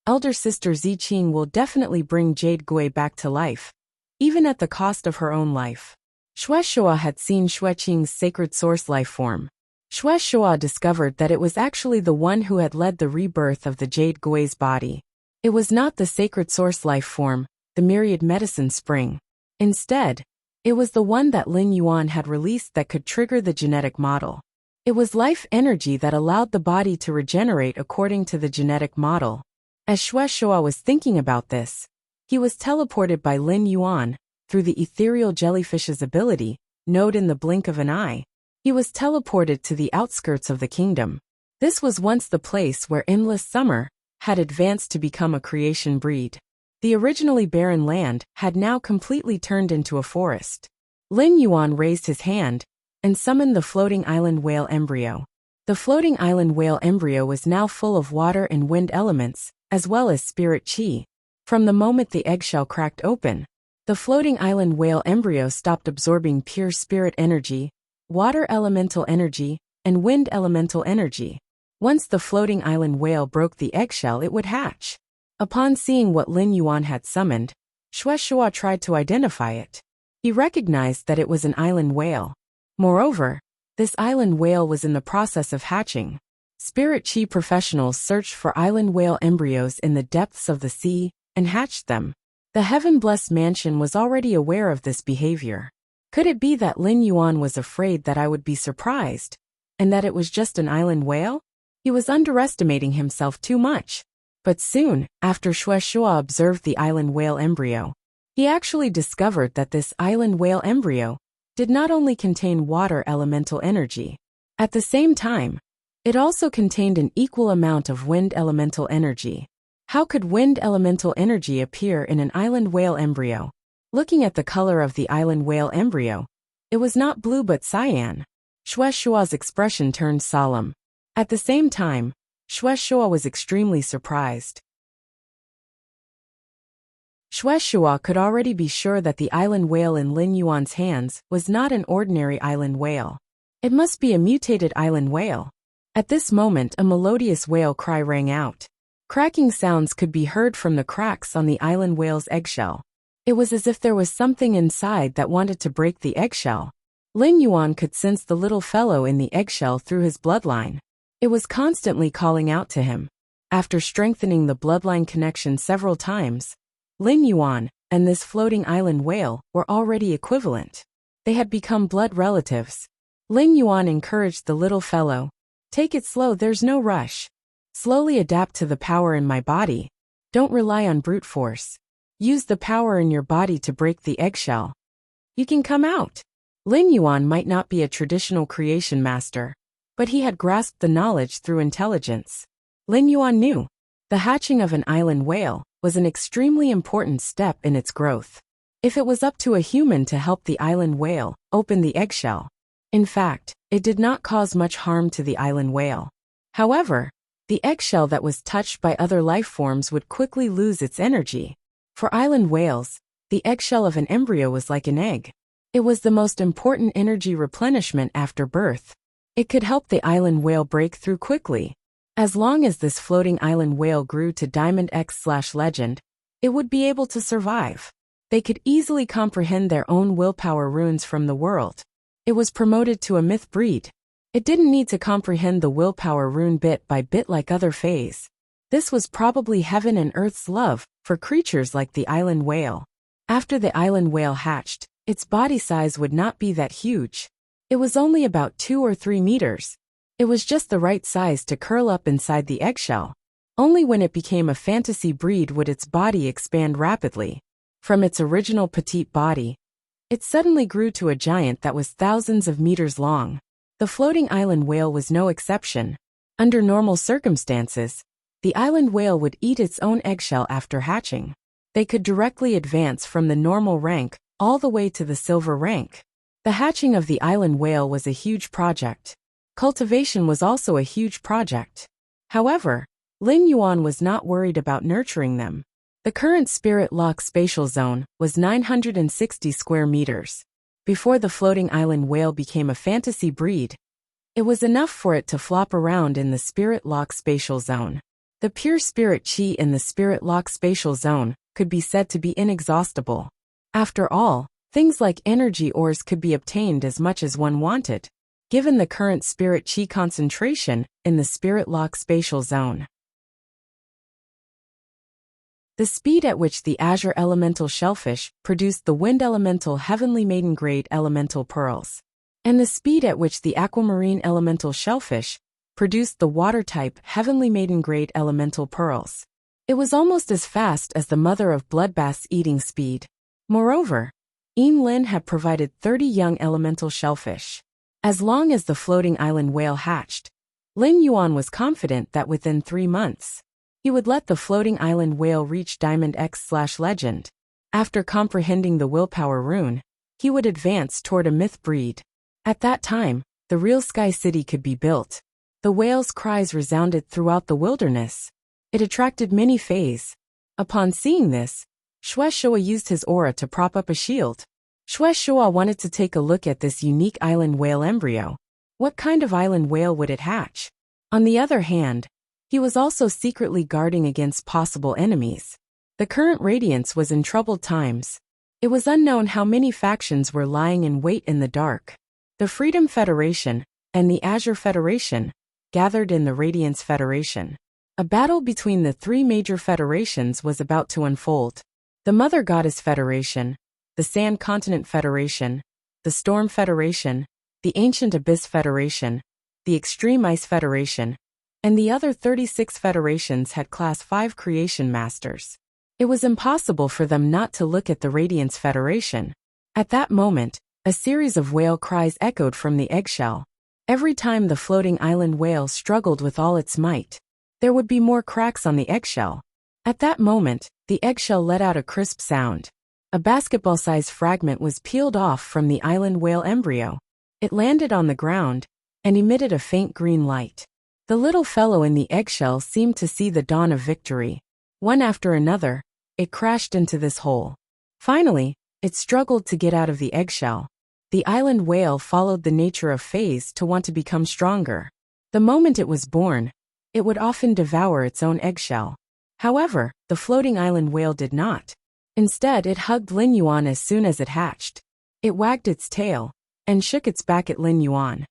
Elder Sister Zi Qing will definitely bring Jade Gui back to life, even at the cost of her own life. Xue Shua had seen Xue Qing's sacred source life form. Shua discovered that it was actually the one who had led the rebirth of the Jade Goi's body. It was not the sacred source life form, the myriad medicine spring. Instead, it was the one that Lin Yuan had released that could trigger the genetic model. It was life energy that allowed the body to regenerate according to the genetic model. As Shua was thinking about this, he was teleported by Lin Yuan, through the ethereal jellyfish's ability, node in the blink of an eye. He was teleported to the outskirts of the kingdom. This was once the place where endless summer had advanced to become a creation breed. The originally barren land had now completely turned into a forest. Lin Yuan raised his hand and summoned the floating island whale embryo. The floating island whale embryo was now full of water and wind elements, as well as spirit chi. From the moment the eggshell cracked open, the floating island whale embryo stopped absorbing pure spirit energy, water elemental energy, and wind elemental energy. Once the floating island whale broke the eggshell, it would hatch. Upon seeing what Lin Yuan had summoned, Shua tried to identify it. He recognized that it was an island whale. Moreover, this island whale was in the process of hatching. Spirit Chi professionals searched for island whale embryos in the depths of the sea and hatched them. The heaven-blessed mansion was already aware of this behavior. Could it be that Lin Yuan was afraid that I would be surprised, and that it was just an island whale? He was underestimating himself too much. But soon, after Shua observed the island whale embryo, he actually discovered that this island whale embryo did not only contain water elemental energy. At the same time, it also contained an equal amount of wind elemental energy. How could wind elemental energy appear in an island whale embryo? Looking at the color of the island whale embryo, it was not blue but cyan. Shua's expression turned solemn. At the same time, Shua was extremely surprised. Shua could already be sure that the island whale in Lin Yuan's hands was not an ordinary island whale. It must be a mutated island whale. At this moment, a melodious whale cry rang out. Cracking sounds could be heard from the cracks on the island whale's eggshell. It was as if there was something inside that wanted to break the eggshell. Lin Yuan could sense the little fellow in the eggshell through his bloodline. It was constantly calling out to him. After strengthening the bloodline connection several times, Lin Yuan and this floating island whale were already equivalent. They had become blood relatives. Lin Yuan encouraged the little fellow. Take it slow, there's no rush. Slowly adapt to the power in my body. Don't rely on brute force. Use the power in your body to break the eggshell. You can come out. Lin Yuan might not be a traditional creation master, but he had grasped the knowledge through intelligence. Lin Yuan knew the hatching of an island whale was an extremely important step in its growth. If it was up to a human to help the island whale open the eggshell, in fact, it did not cause much harm to the island whale. However, the eggshell that was touched by other life forms would quickly lose its energy. For island whales, the eggshell of an embryo was like an egg. It was the most important energy replenishment after birth. It could help the island whale break through quickly. As long as this floating island whale grew to Diamond X/Legend, it would be able to survive. They could easily comprehend their own willpower runes from the world. It was promoted to a myth breed. It didn't need to comprehend the willpower rune bit by bit like other fays. This was probably heaven and earth's love for creatures like the island whale. After the island whale hatched, its body size would not be that huge. It was only about 2 or 3 meters. It was just the right size to curl up inside the eggshell. Only when it became a fantasy breed would its body expand rapidly. From its original petite body, it suddenly grew to a giant that was thousands of meters long. The floating island whale was no exception. Under normal circumstances, the island whale would eat its own eggshell after hatching. They could directly advance from the normal rank all the way to the silver rank. The hatching of the island whale was a huge project. Cultivation was also a huge project. However, Lin Yuan was not worried about nurturing them. The current spirit lock spatial zone was 960 square meters. Before the floating island whale became a fantasy breed, it was enough for it to flop around in the spirit lock spatial zone. The pure spirit chi in the spirit lock spatial zone could be said to be inexhaustible. After all, things like energy ores could be obtained as much as one wanted. given the current spirit chi concentration in the spirit lock spatial zone. The speed at which the azure elemental shellfish produced the wind elemental heavenly maiden grade elemental pearls, and the speed at which the aquamarine elemental shellfish produced the water-type heavenly maiden grade elemental pearls. It was almost as fast as the mother of bloodbath's eating speed. Moreover, Lin had provided 30 young elemental shellfish. As long as the floating island whale hatched, Lin Yuan was confident that within 3 months, he would let the floating island whale reach Diamond X/Legend. After comprehending the willpower rune, he would advance toward a myth breed. At that time, the real sky city could be built. The whale's cries resounded throughout the wilderness. It attracted many fays. Upon seeing this, Xue Shua used his aura to prop up a shield. Xue Shua wanted to take a look at this unique island whale embryo. What kind of island whale would it hatch? On the other hand, he was also secretly guarding against possible enemies. The current Radiance was in troubled times. It was unknown how many factions were lying in wait in the dark. The Freedom Federation and the Azure Federation gathered in the Radiance Federation. A battle between the 3 major federations was about to unfold. The Mother Goddess Federation, the Sand Continent Federation, the Storm Federation, the Ancient Abyss Federation, the Extreme Ice Federation, and the other 36 federations had Class 5 creation masters. It was impossible for them not to look at the Radiance Federation. At that moment, a series of whale cries echoed from the eggshell. Every time the floating island whale struggled with all its might, there would be more cracks on the eggshell. At that moment, the eggshell let out a crisp sound. A basketball-sized fragment was peeled off from the island whale embryo. It landed on the ground and emitted a faint green light. The little fellow in the eggshell seemed to see the dawn of victory. One after another, it crashed into this hole. Finally, it struggled to get out of the eggshell. The island whale followed the nature of phase to want to become stronger. The moment it was born, it would often devour its own eggshell. However, the floating island whale did not. Instead, it hugged Lin Yuan as soon as it hatched. It wagged its tail and shook its back at Lin Yuan.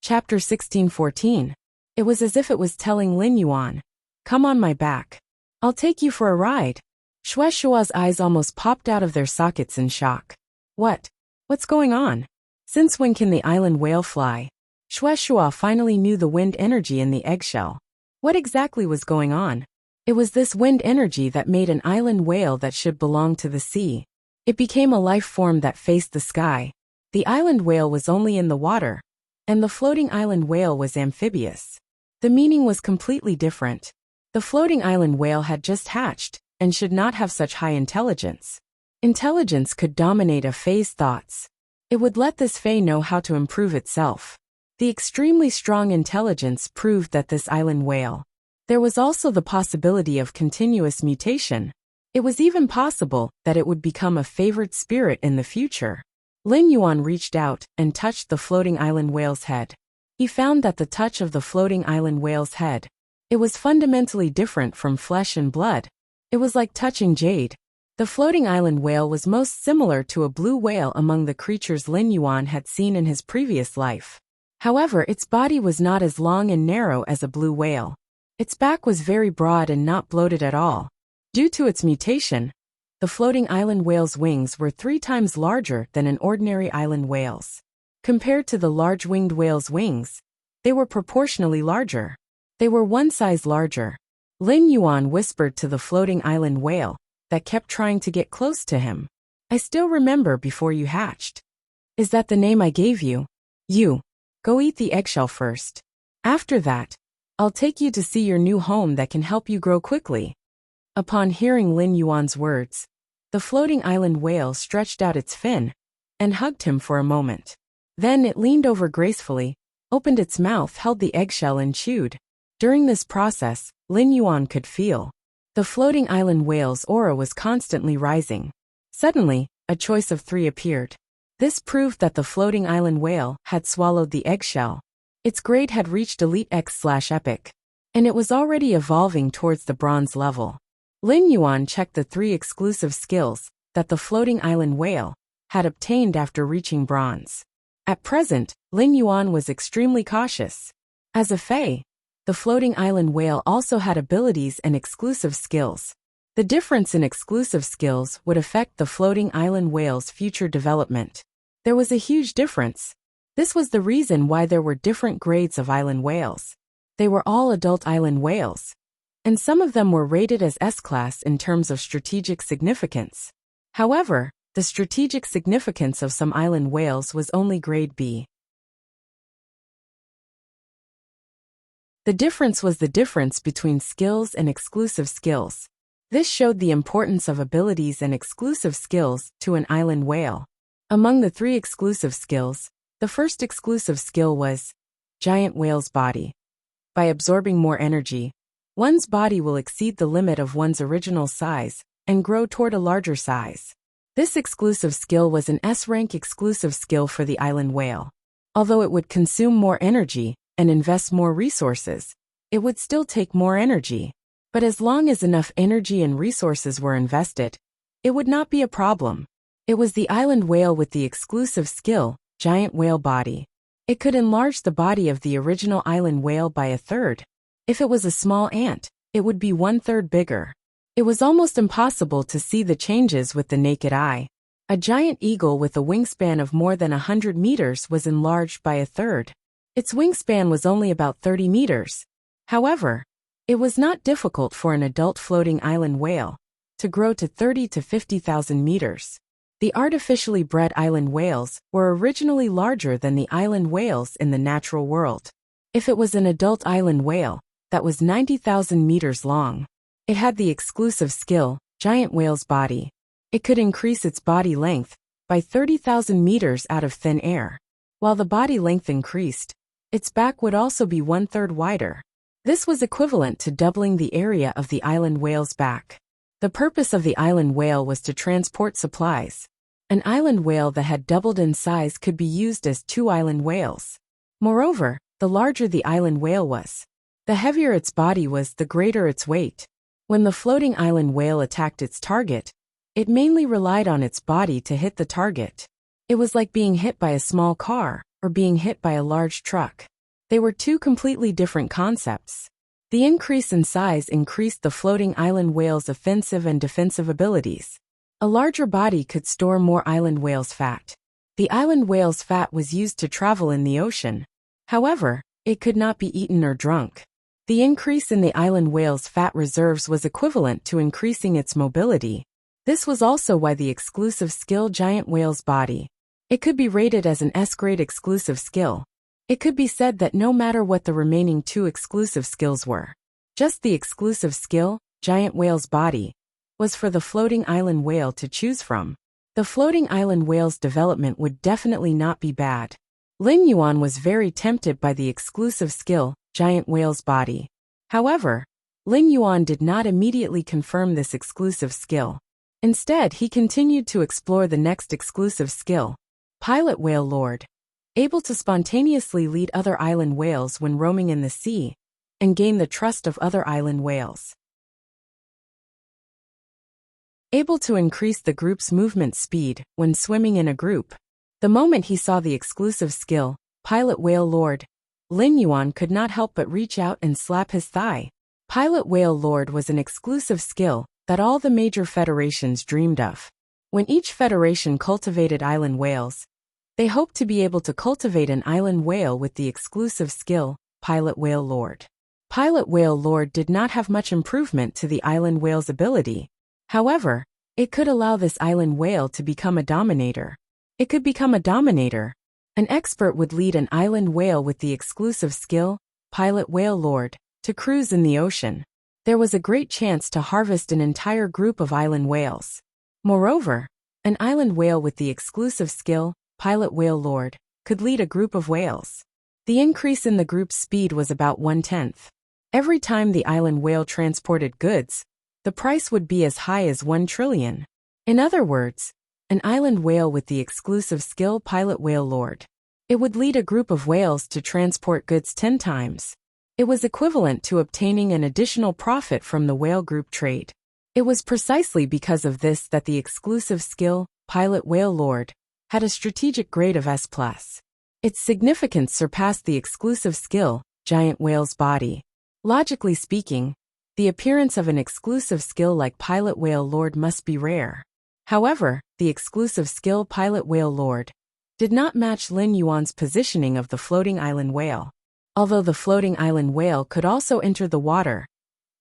Chapter 1614. It was as if it was telling Lin Yuan, "Come on my back. I'll take you for a ride." Xue Shua's eyes almost popped out of their sockets in shock. What's going on? Since when can the island whale fly? Xue Shua finally knew the wind energy in the eggshell. What exactly was going on? It was this wind energy that made an island whale that should belong to the sea. It became a life form that faced the sky. The island whale was only in the water, and the floating island whale was amphibious. The meaning was completely different. The floating island whale had just hatched, and should not have such high intelligence. Intelligence could dominate a fae's thoughts. It would let this fae know how to improve itself. The extremely strong intelligence proved that this island whale. There was also the possibility of continuous mutation. It was even possible that it would become a favored spirit in the future. Lin Yuan reached out and touched the floating island whale's head. He found that the touch of the floating island whale's head, it was fundamentally different from flesh and blood. It was like touching jade. The floating island whale was most similar to a blue whale among the creatures Lin Yuan had seen in his previous life. However, its body was not as long and narrow as a blue whale. Its back was very broad and not bloated at all. Due to its mutation, the floating island whale's wings were 3 times larger than an ordinary island whale's. Compared to the large winged whale's wings, they were proportionally larger. They were 1 size larger. Lin Yuan whispered to the floating island whale that kept trying to get close to him. "I still remember before you hatched. Is that the name I gave you? You. Go eat the eggshell first. After that, I'll take you to see your new home that can help you grow quickly." Upon hearing Lin Yuan's words, the floating island whale stretched out its fin and hugged him for a moment. Then it leaned over gracefully, opened its mouth, held the eggshell and chewed. During this process, Lin Yuan could feel the floating island whale's aura was constantly rising. Suddenly, a choice of 3 appeared. This proved that the floating island whale had swallowed the eggshell. Its grade had reached Elite X/Epic, and it was already evolving towards the bronze level. Lin Yuan checked the 3 exclusive skills that the floating island whale had obtained after reaching bronze. At present, Lin Yuan was extremely cautious. As a fae, the floating island whale also had abilities and exclusive skills. The difference in exclusive skills would affect the floating island whale's future development. There was a huge difference. This was the reason why there were different grades of island whales. They were all adult island whales, and some of them were rated as S-class in terms of strategic significance. However, the strategic significance of some island whales was only grade B. The difference was the difference between skills and exclusive skills. This showed the importance of abilities and exclusive skills to an island whale. Among the 3 exclusive skills, the first exclusive skill was giant whale's body. By absorbing more energy, one's body will exceed the limit of one's original size and grow toward a larger size. This exclusive skill was an S-rank exclusive skill for the island whale. Although it would consume more energy and invest more resources, it would still take more energy. But as long as enough energy and resources were invested, it would not be a problem. It was the island whale with the exclusive skill, giant whale body. It could enlarge the body of the original island whale by 1/3. If it was a small ant, it would be 1/3 bigger. It was almost impossible to see the changes with the naked eye. A giant eagle with a wingspan of more than 100 meters was enlarged by 1/3. Its wingspan was only about 30 meters. However, it was not difficult for an adult floating island whale to grow to 30 to 50,000 meters. The artificially bred island whales were originally larger than the island whales in the natural world. If it was an adult island whale that was 90,000 meters long, it had the exclusive skill, giant whale's body. It could increase its body length by 30,000 meters out of thin air. While the body length increased, its back would also be 1/3 wider. This was equivalent to doubling the area of the island whale's back. The purpose of the island whale was to transport supplies. An island whale that had doubled in size could be used as 2 island whales. Moreover, the larger the island whale was, the heavier its body was, the greater its weight. When the floating island whale attacked its target, it mainly relied on its body to hit the target. It was like being hit by a small car or being hit by a large truck. They were 2 completely different concepts. The increase in size increased the floating island whale's offensive and defensive abilities. A larger body could store more island whale's fat. The island whale's fat was used to travel in the ocean. However, it could not be eaten or drunk. The increase in the island whale's fat reserves was equivalent to increasing its mobility. This was also why the exclusive skill giant whale's body. It could be rated as an S-grade exclusive skill. It could be said that no matter what the remaining 2 exclusive skills were, just the exclusive skill, giant whale's body, was for the floating island whale to choose from. The floating island whale's development would definitely not be bad. Lin Yuan was very tempted by the exclusive skill, giant whale's body. However, Lin Yuan did not immediately confirm this exclusive skill. Instead, he continued to explore the next exclusive skill, pilot whale lord, able to spontaneously lead other island whales when roaming in the sea, and gain the trust of other island whales. Able to increase the group's movement speed when swimming in a group. The moment he saw the exclusive skill, pilot whale lord, Lin Yuan could not help but reach out and slap his thigh. Pilot whale lord was an exclusive skill that all the major federations dreamed of. When each federation cultivated island whales, they hoped to be able to cultivate an island whale with the exclusive skill, pilot whale lord. Pilot whale lord did not have much improvement to the island whale's ability. However, it could allow this island whale to become a dominator. It could become a dominator. An expert would lead an island whale with the exclusive skill, pilot whale lord, to cruise in the ocean. There was a great chance to harvest an entire group of island whales. Moreover, an island whale with the exclusive skill, pilot whale lord, could lead a group of whales. The increase in the group's speed was about 1/10. Every time the island whale transported goods, the price would be as high as 1 trillion. In other words, an island whale with the exclusive skill pilot whale lord. It would lead a group of whales to transport goods 10 times. It was equivalent to obtaining an additional profit from the whale group trade. It was precisely because of this that the exclusive skill, Pilot Whale Lord, had a strategic grade of S+. Its significance surpassed the exclusive skill, Giant Whale's Body. Logically speaking, the appearance of an exclusive skill like Pilot Whale Lord must be rare. However, the exclusive skill Pilot Whale Lord did not match Lin Yuan's positioning of the floating island whale. Although the floating island whale could also enter the water,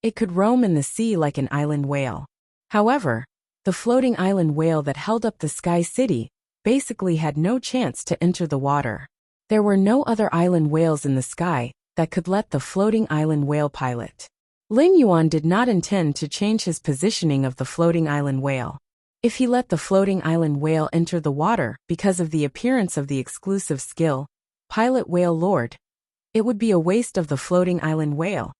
it could roam in the sea like an island whale. However, the floating island whale that held up the Sky City basically had no chance to enter the water. There were no other island whales in the sky that could let the floating island whale pilot. Lin Yuan did not intend to change his positioning of the floating island whale. If he let the floating island whale enter the water because of the appearance of the exclusive skill, Pilot Whale Lord, it would be a waste of the floating island whale,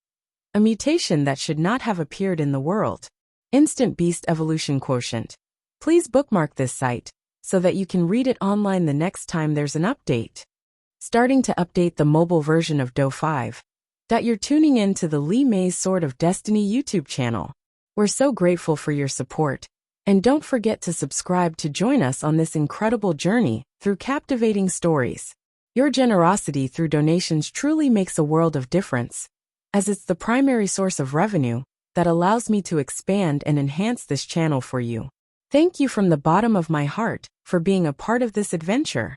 a mutation that should not have appeared in the world. Instant Beast Evolution Quotient. Please bookmark this site so that you can read it online the next time there's an update. Starting to update the mobile version of Do 5. You're tuning in to the Li Mei's Sword of Destiny YouTube channel. We're so grateful for your support. And don't forget to subscribe to join us on this incredible journey through captivating stories. Your generosity through donations truly makes a world of difference, as it's the primary source of revenue that allows me to expand and enhance this channel for you. Thank you from the bottom of my heart for being a part of this adventure.